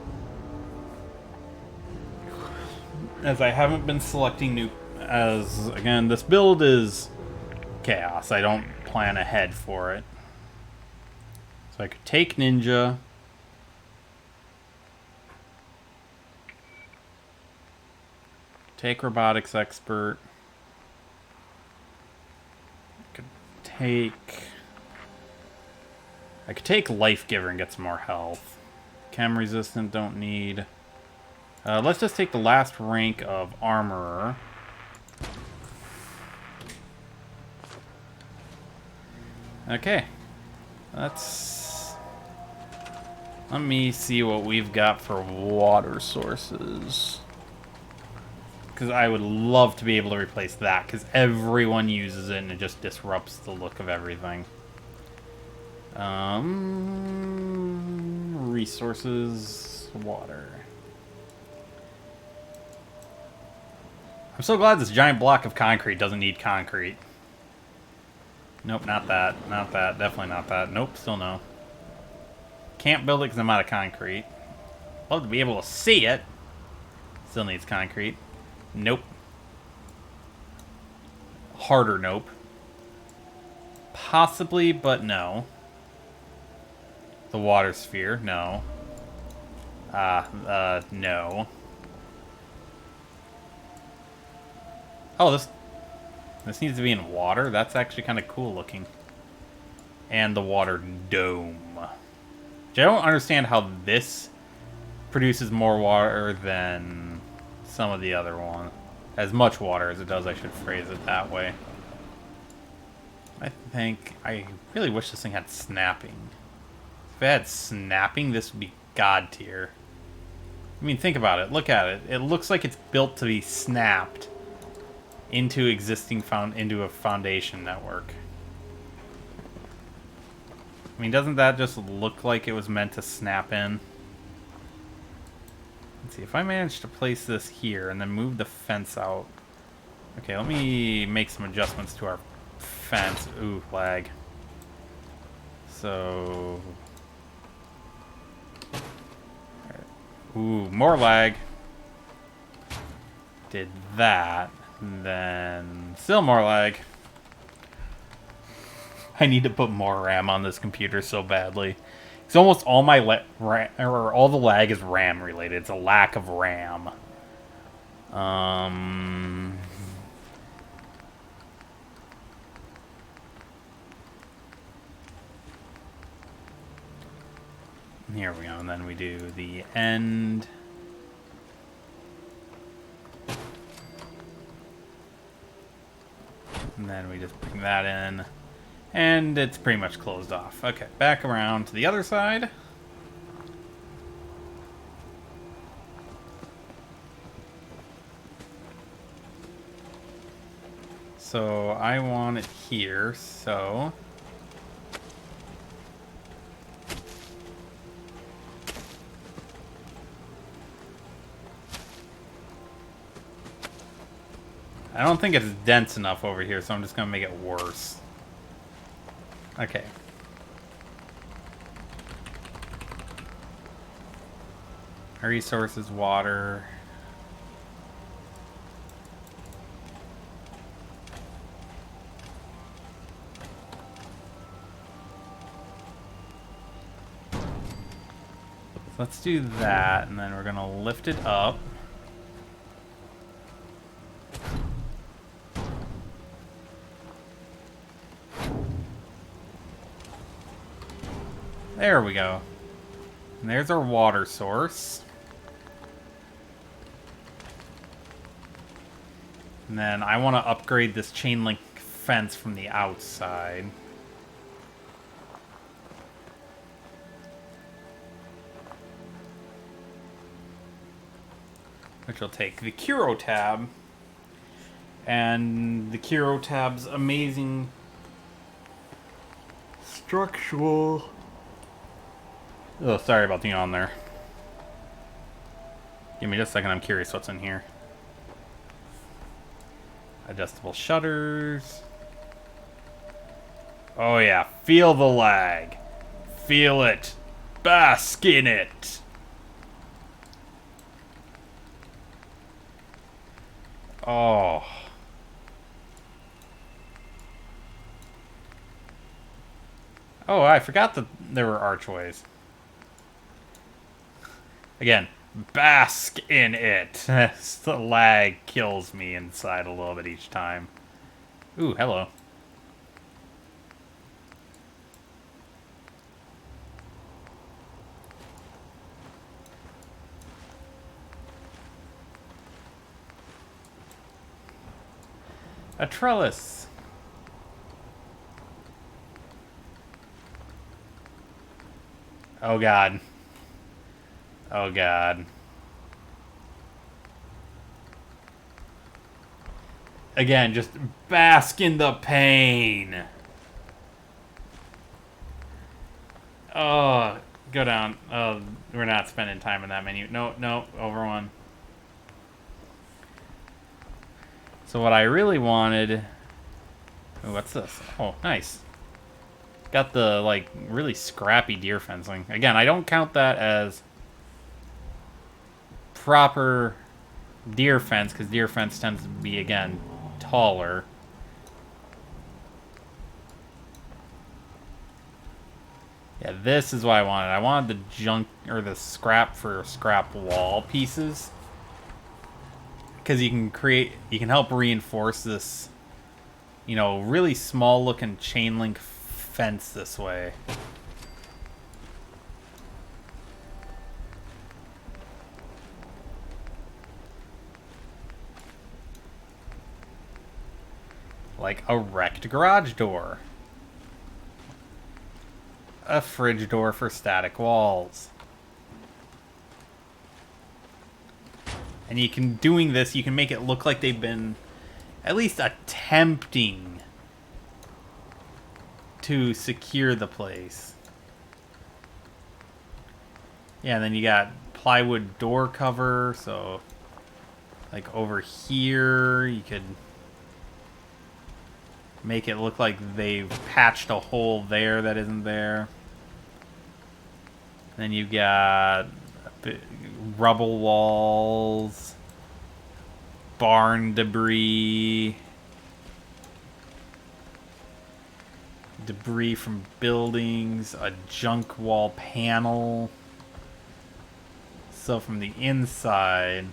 Speaker 1: As I haven't been selecting new... As, again, this build is chaos. I don't plan ahead for it. So I could take Ninja. Take Robotics Expert. I could take Life Giver and get some more health. Chem Resistant, don't need. Let's just take the last rank of Armorer. Okay. Let me see what we've got for water sources. Because I would love to be able to replace that, because everyone uses it and it just disrupts the look of everything. Resources, water. I'm so glad this giant block of concrete doesn't need concrete. Nope, not that. Not that. Definitely not that. Nope, still no. Can't build it because I'm out of concrete. Love to be able to see it. Still needs concrete. Nope. Harder nope. Possibly, but no. The water sphere, no. No. Oh, this needs to be in water? That's actually kind of cool looking. And the water dome. Which I don't understand how this produces more water than some of the other ones. As much water as it does, I should phrase it that way. I really wish this thing had snapping. If it had snapping, this would be god tier. I mean, think about it. Look at it. It looks like it's built to be snapped into into a foundation network. I mean, doesn't that just look like it was meant to snap in? Let's see, if I manage to place this here and then move the fence out. Okay, let me make some adjustments to our fence. Ooh, lag. So... Ooh, more lag. Did that. Then still more lag. I need to put more RAM on this computer so badly. It's almost all my all the lag is RAM related. It's a lack of RAM. Here we go, and then we do the end. And then we just bring that in. And it's pretty much closed off. Okay, back around to the other side. So I want it here, so... I don't think it's dense enough over here, so I'm just gonna make it worse. Okay. Resources, water. So let's do that, and then we're gonna lift it up. There we go. And there's our water source. And then I want to upgrade this chain link fence from the outside. Which will take the Curo tab. And the Curo tab's amazing structural... Oh, sorry about the on there. Give me just a second, I'm curious what's in here. Adjustable shutters. Oh yeah, feel the lag. Feel it. Bask in it. Oh. Oh, I forgot that there were archways. Again, bask in it. The lag kills me inside a little bit each time. Ooh, hello. A trellis. Oh god. Oh god. Again, just bask in the pain. Oh, go down. Oh, we're not spending time in that menu. No, no, over one. So what I really wanted... Oh, what's this? Oh, nice. Got the, like, really scrappy deer fencing. Again, I don't count that as proper deer fence, because deer fence tends to be, again, taller. Yeah, Yeah, this is what I wanted. I wanted the junk, or the scrap for scrap wall pieces. Because you can help reinforce this, you know, really small looking chain link fence this way. Like a wrecked garage door. A fridge door for static walls. And doing this, you can make it look like they've been at least attempting to secure the place. Yeah, and then you got plywood door cover, so like over here you could make it look like they've patched a hole there that isn't there. Then you've got rubble walls, barn debris, debris from buildings, a junk wall panel. So from the inside,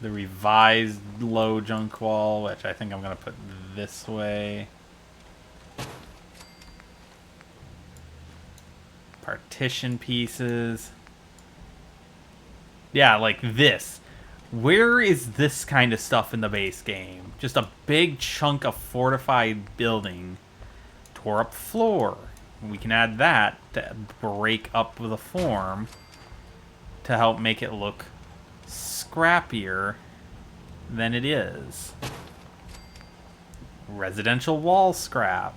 Speaker 1: the revised low junk wall, which I think I'm going to put this way. Partition pieces. Yeah, like this. Where is this kind of stuff in the base game? Just a big chunk of fortified building. Tore up floor. We can add that to break up the form to help make it look scrappier than it is. Residential wall scrap.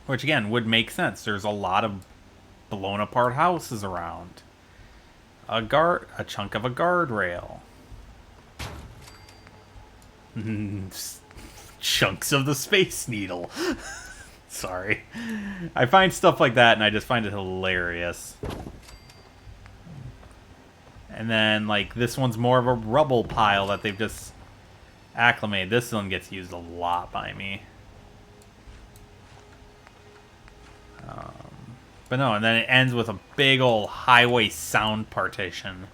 Speaker 1: Which again would make sense. There's a lot of blown apart houses around. A chunk of a guardrail. Chunks of the Space Needle. Sorry. I find stuff like that and I just find it hilarious. And then like this one's more of a rubble pile that they've just acclimated. This one gets used a lot by me. But no, and then it ends with a big old highway sound partition.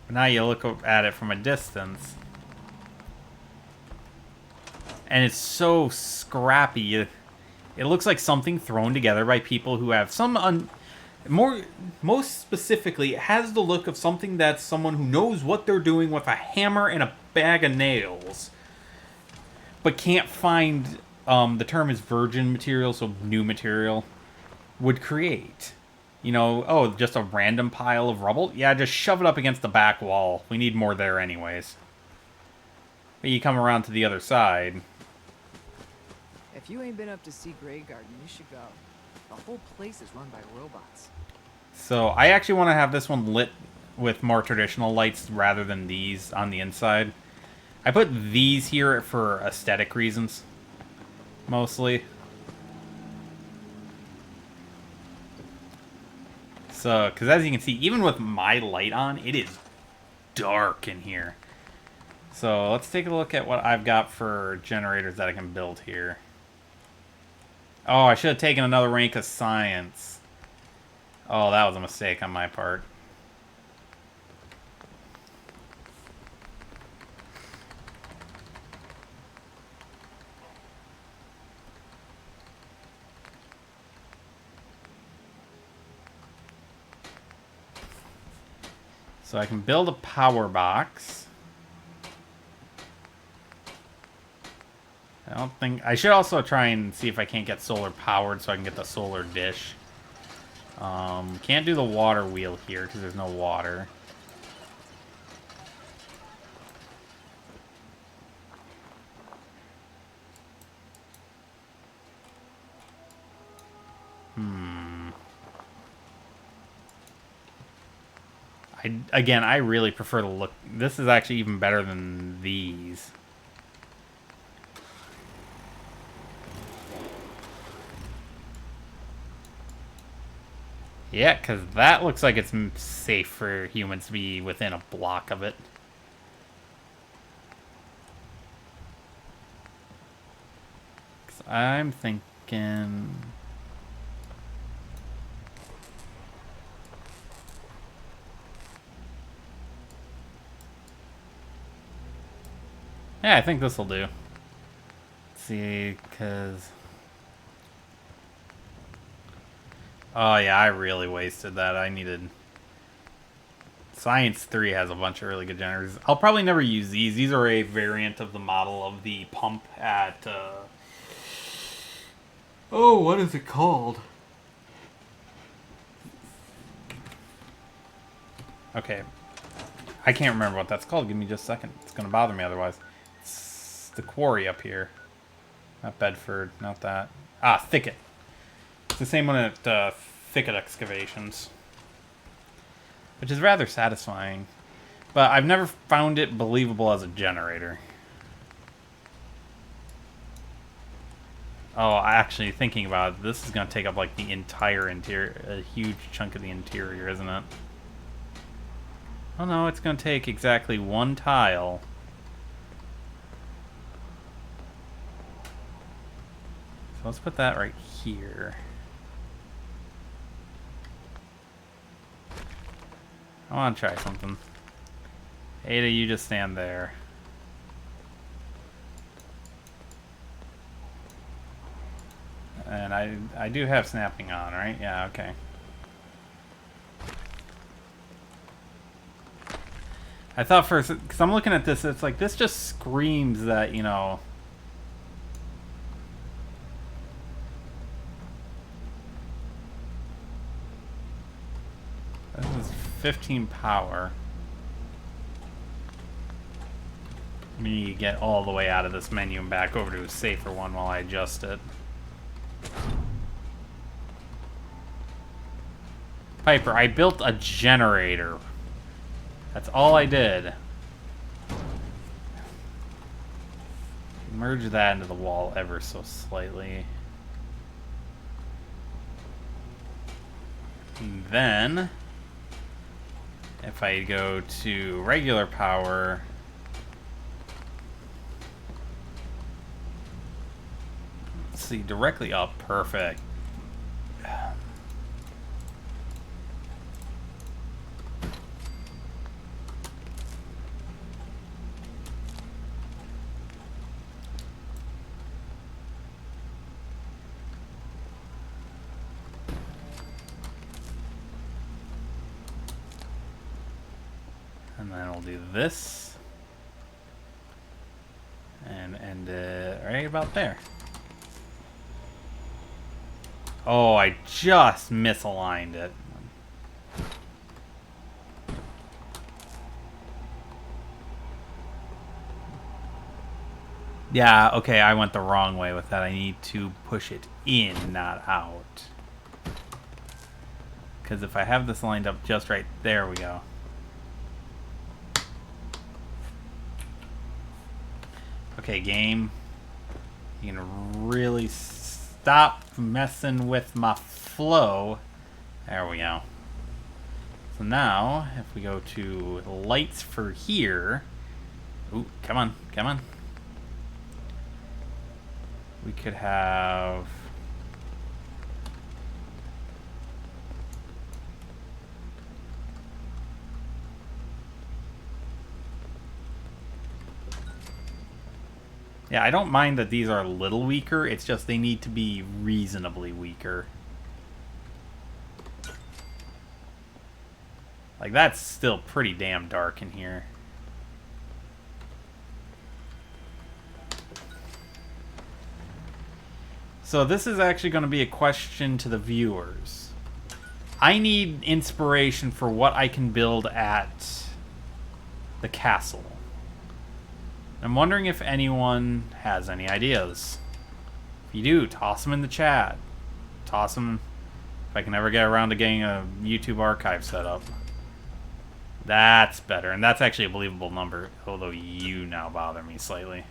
Speaker 1: But now you look at it from a distance. And it's so scrappy. It looks like something thrown together by people who have some most specifically, it has the look of something that's someone who knows what they're doing with a hammer and a bag of nails, but can't find the term is virgin material, so new material, would create. You know, oh, just a random pile of rubble? Yeah, just shove it up against the back wall. We need more there anyways. But you come around to the other side.
Speaker 16: If you ain't been up to see Grey Garden, you should go. The whole place is run by robots.
Speaker 1: So I actually want to have this one lit with more traditional lights rather than these on the inside. I put these here for aesthetic reasons, mostly. So, because as you can see, even with my light on, it is dark in here. So let's take a look at what I've got for generators that I can build here. Oh, I should have taken another rank of science. Oh, that was a mistake on my part. So I can build a power box. I don't think... I should also try and see if I can't get solar powered so I can get the solar dish. Can't do the water wheel here because there's no water. I Again, I really prefer the look. This is actually even better than these. Yeah, because that looks like it's safe for humans to be within a block of it. I'm thinking... Yeah, I think this will do. Let's see, because... Oh yeah, I really wasted that. I needed... Science 3 has a bunch of really good generators. I'll probably never use these. These are a variant of the model of the pump at... Oh, what is it called? Okay. I can't remember what that's called. Give me just a second. It's going to bother me otherwise. It's the quarry up here. Not Bedford. Not that. Ah, Thicket. It's the same one at Thicket Excavations. Which is rather satisfying. But I've never found it believable as a generator. Oh, actually, thinking about it, this is going to take up like the entire interior, a huge chunk of the interior, isn't it? Oh no, it's going to take exactly one tile. So let's put that right here. I want to try something. Ada, you just stand there. And I do have snapping on, right? Yeah, okay. I thought first, because I'm looking at this, it's like, this just screams that, you know... This is 15 power. I mean, you get all the way out of this menu and back over to a safer one while I adjust it. Piper, I built a generator. That's all I did. Merge that into the wall ever so slightly. And then, if I go to regular power, let's see, directly up, perfect. And then we'll do this. And end it right about there. Oh, I just misaligned it. Yeah, okay, I went the wrong way with that. I need to push it in, not out. Because if I have this lined up just right, there we go. Okay, game. You can really stop messing with my flow. There we go. So now, if we go to lights for here. Ooh, come on, come on. We could have... Yeah, I don't mind that these are a little weaker. It's just they need to be reasonably weaker. Like, that's still pretty damn dark in here. So this is actually going to be a question to the viewers. I need inspiration for what I can build at the castle. I'm wondering if anyone has any ideas. If you do, toss them in the chat. Toss them if I can ever get around to getting a YouTube archive set up. That's better, and that's actually a believable number, although you now bother me slightly.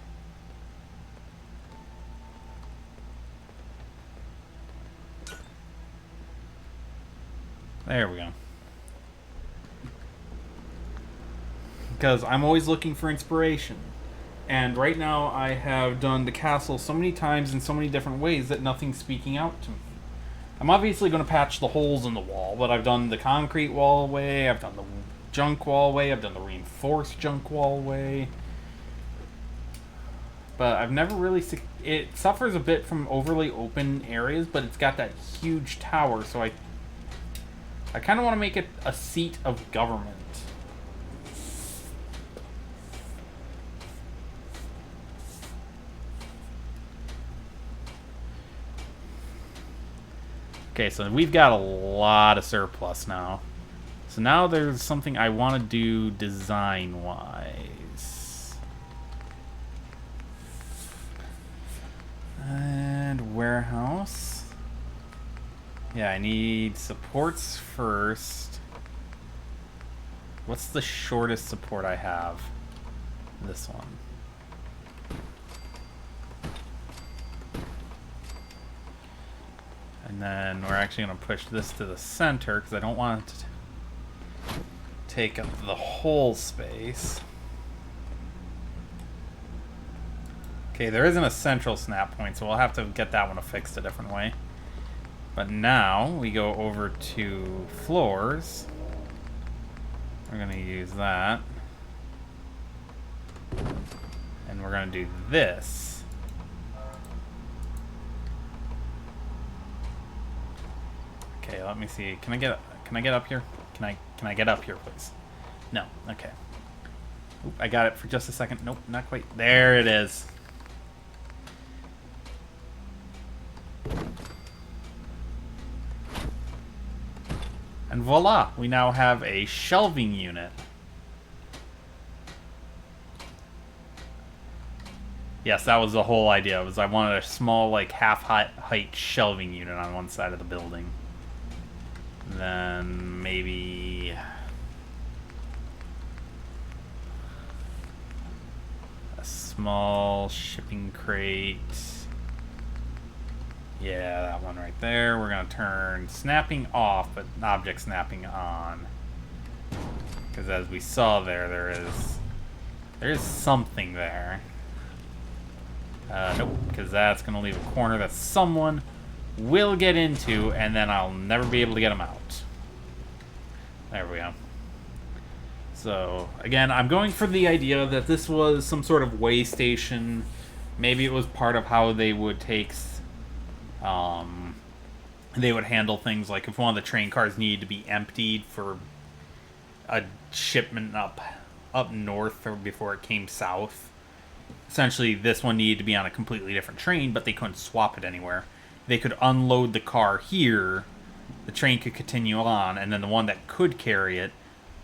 Speaker 1: There we go. Because I'm always looking for inspiration. And right now I have done the castle so many times in so many different ways that nothing's speaking out to me. I'm obviously going to patch the holes in the wall, but I've done the concrete wall way, I've done the junk wall way, I've done the reinforced junk wall way. But I've never really... It suffers a bit from overly open areas, but it's got that huge tower, so I kind of want to make it a seat of government. Okay, so we've got a lot of surplus now. So now there's something I want to do design-wise. And warehouse. Yeah, I need supports first. What's the shortest support I have? This one. And then we're actually going to push this to the center because I don't want it to take up the whole space. Okay, there isn't a central snap point, so we'll have to get that one fixed a different way. But now we go over to floors. We're going to use that. And we're going to do this. Okay, let me see. Can I get up here? Can I get up here, please? No. Okay. Oop, I got it for just a second. Nope, not quite. There it is. And voila, we now have a shelving unit. Yes, that was the whole idea. Was I wanted a small, like, half-height shelving unit on one side of the building. Then maybe a small shipping crate. Yeah, that one right there. We're going to turn snapping off, but object snapping on. Because as we saw there is something there. Nope, because that's going to leave a corner that someone will get into, and then I'll never be able to get them out. There we go. So, again, I'm going for the idea that this was some sort of way station. Maybe it was part of how they would take... they would handle things like if one of the train cars needed to be emptied for a shipment up north or before it came south. Essentially, this one needed to be on a completely different train, but they couldn't swap it anywhere. They could unload the car here, the train could continue on, and then the one that could carry it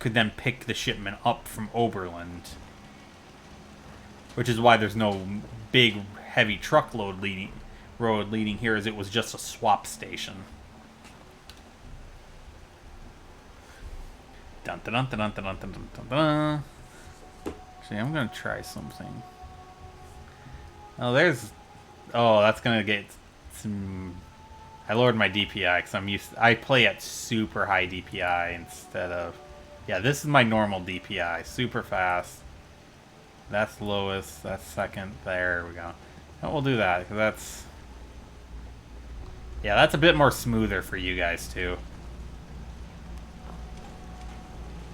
Speaker 1: could then pick the shipment up from Oberland. Which is why there's no big, heavy truckload road leading here, as it was just a swap station. Dun dun dun dun dun dun dun dun dun. Actually, I'm gonna try something. Oh, that's gonna get some... I lowered my DPI because I play at super high DPI instead of... Yeah, this is my normal DPI. Super fast. That's lowest. That's second. There we go. And we'll do that because that's... Yeah, that's a bit more smoother for you guys too.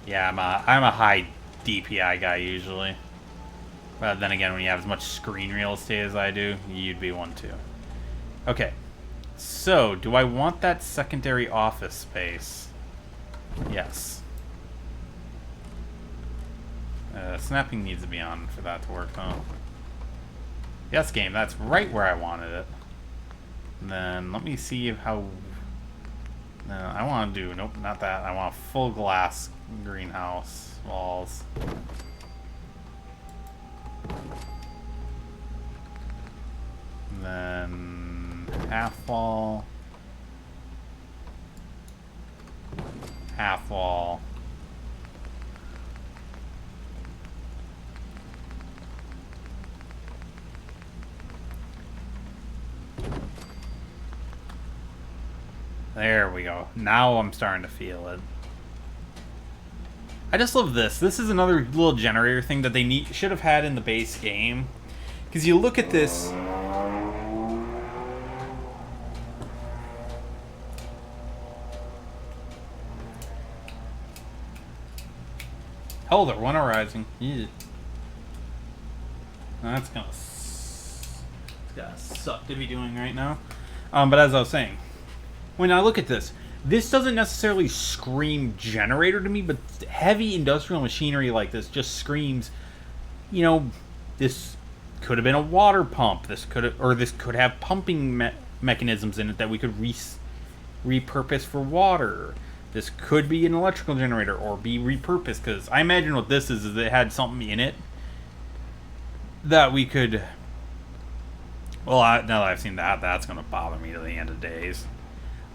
Speaker 1: Yeah, I'm a high DPI guy usually. But then again, when you have as much screen real estate as I do, you'd be one too. Okay. So, do I want that secondary office space? Yes. Snapping needs to be on for that to work, though. Yes, game, that's right where I wanted it. And then, let me see how... No, I want to do... Nope, not that. I want a full glass greenhouse walls. And then... half wall. Half wall. There we go. Now I'm starting to feel it. I just love this. This is another little generator thing that they should have had in the base game. Because you look at this... Hell, they're one arising. Yeah. That's gonna suck to be doing right now. But as I was saying, when I look at this, this doesn't necessarily scream generator to me, but heavy industrial machinery like this just screams, you know, this could have been a water pump. This could have pumping mechanisms in it that we could repurpose for water. This could be an electrical generator or be repurposed, because I imagine what this is it had something in it that we could... Well, now that I've seen that, that's going to bother me to the end of days.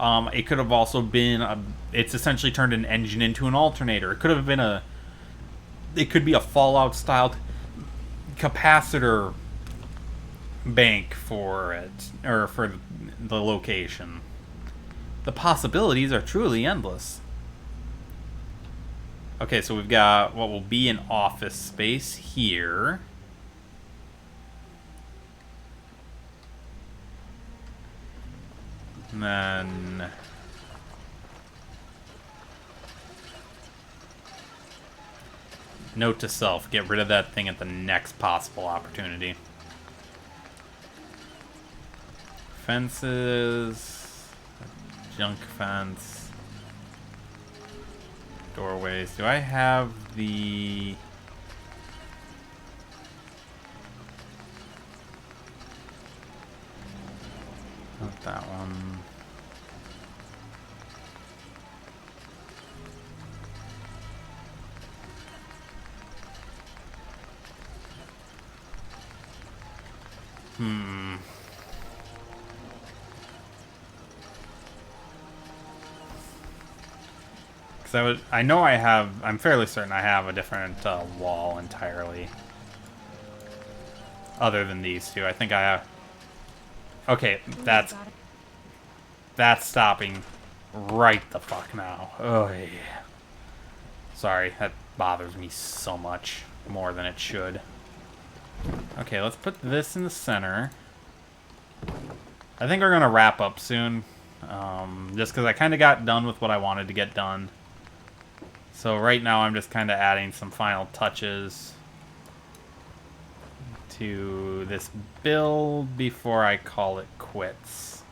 Speaker 1: It could have also been it's essentially turned an engine into an alternator. It could have been it could be a Fallout styled capacitor bank for it, or for the location. The possibilities are truly endless. Okay, so we've got what will be an office space here. And then... Note to self, get rid of that thing at the next possible opportunity. Fences... Junk fence... Doorways. Do I have the... Not that one. Because I know I'm fairly certain I have a different wall entirely. Other than these two. I think I have... Okay, that's stopping right the fuck now. Oh, yeah. Sorry, that bothers me so much more than it should. Okay, let's put this in the center. I think we're gonna wrap up soon. Just because I kind of got done with what I wanted to get done. So right now I'm just kind of adding some final touches to this build before I call it quits.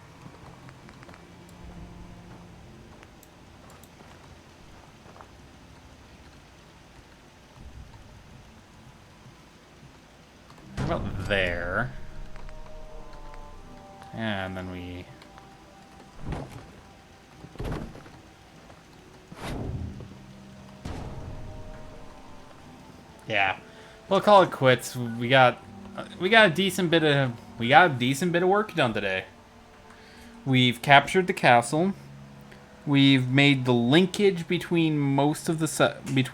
Speaker 1: How about there? And then we... Yeah, we'll call it quits. We got a decent bit of work done today. We've captured the castle. We've made the linkage between most of the we've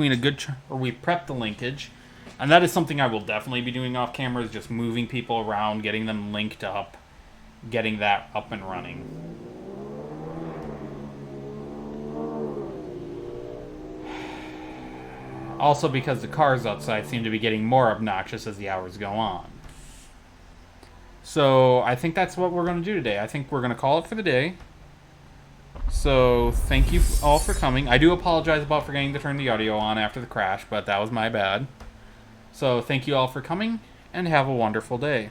Speaker 1: prepped the linkage, and that is something I will definitely be doing off camera. Is just moving people around, getting them linked up, getting that up and running. Also because the cars outside seem to be getting more obnoxious as the hours go on. So I think that's what we're going to do today. I think we're going to call it for the day. So thank you all for coming. I do apologize about forgetting to turn the audio on after the crash, but that was my bad. So thank you all for coming, and have a wonderful day.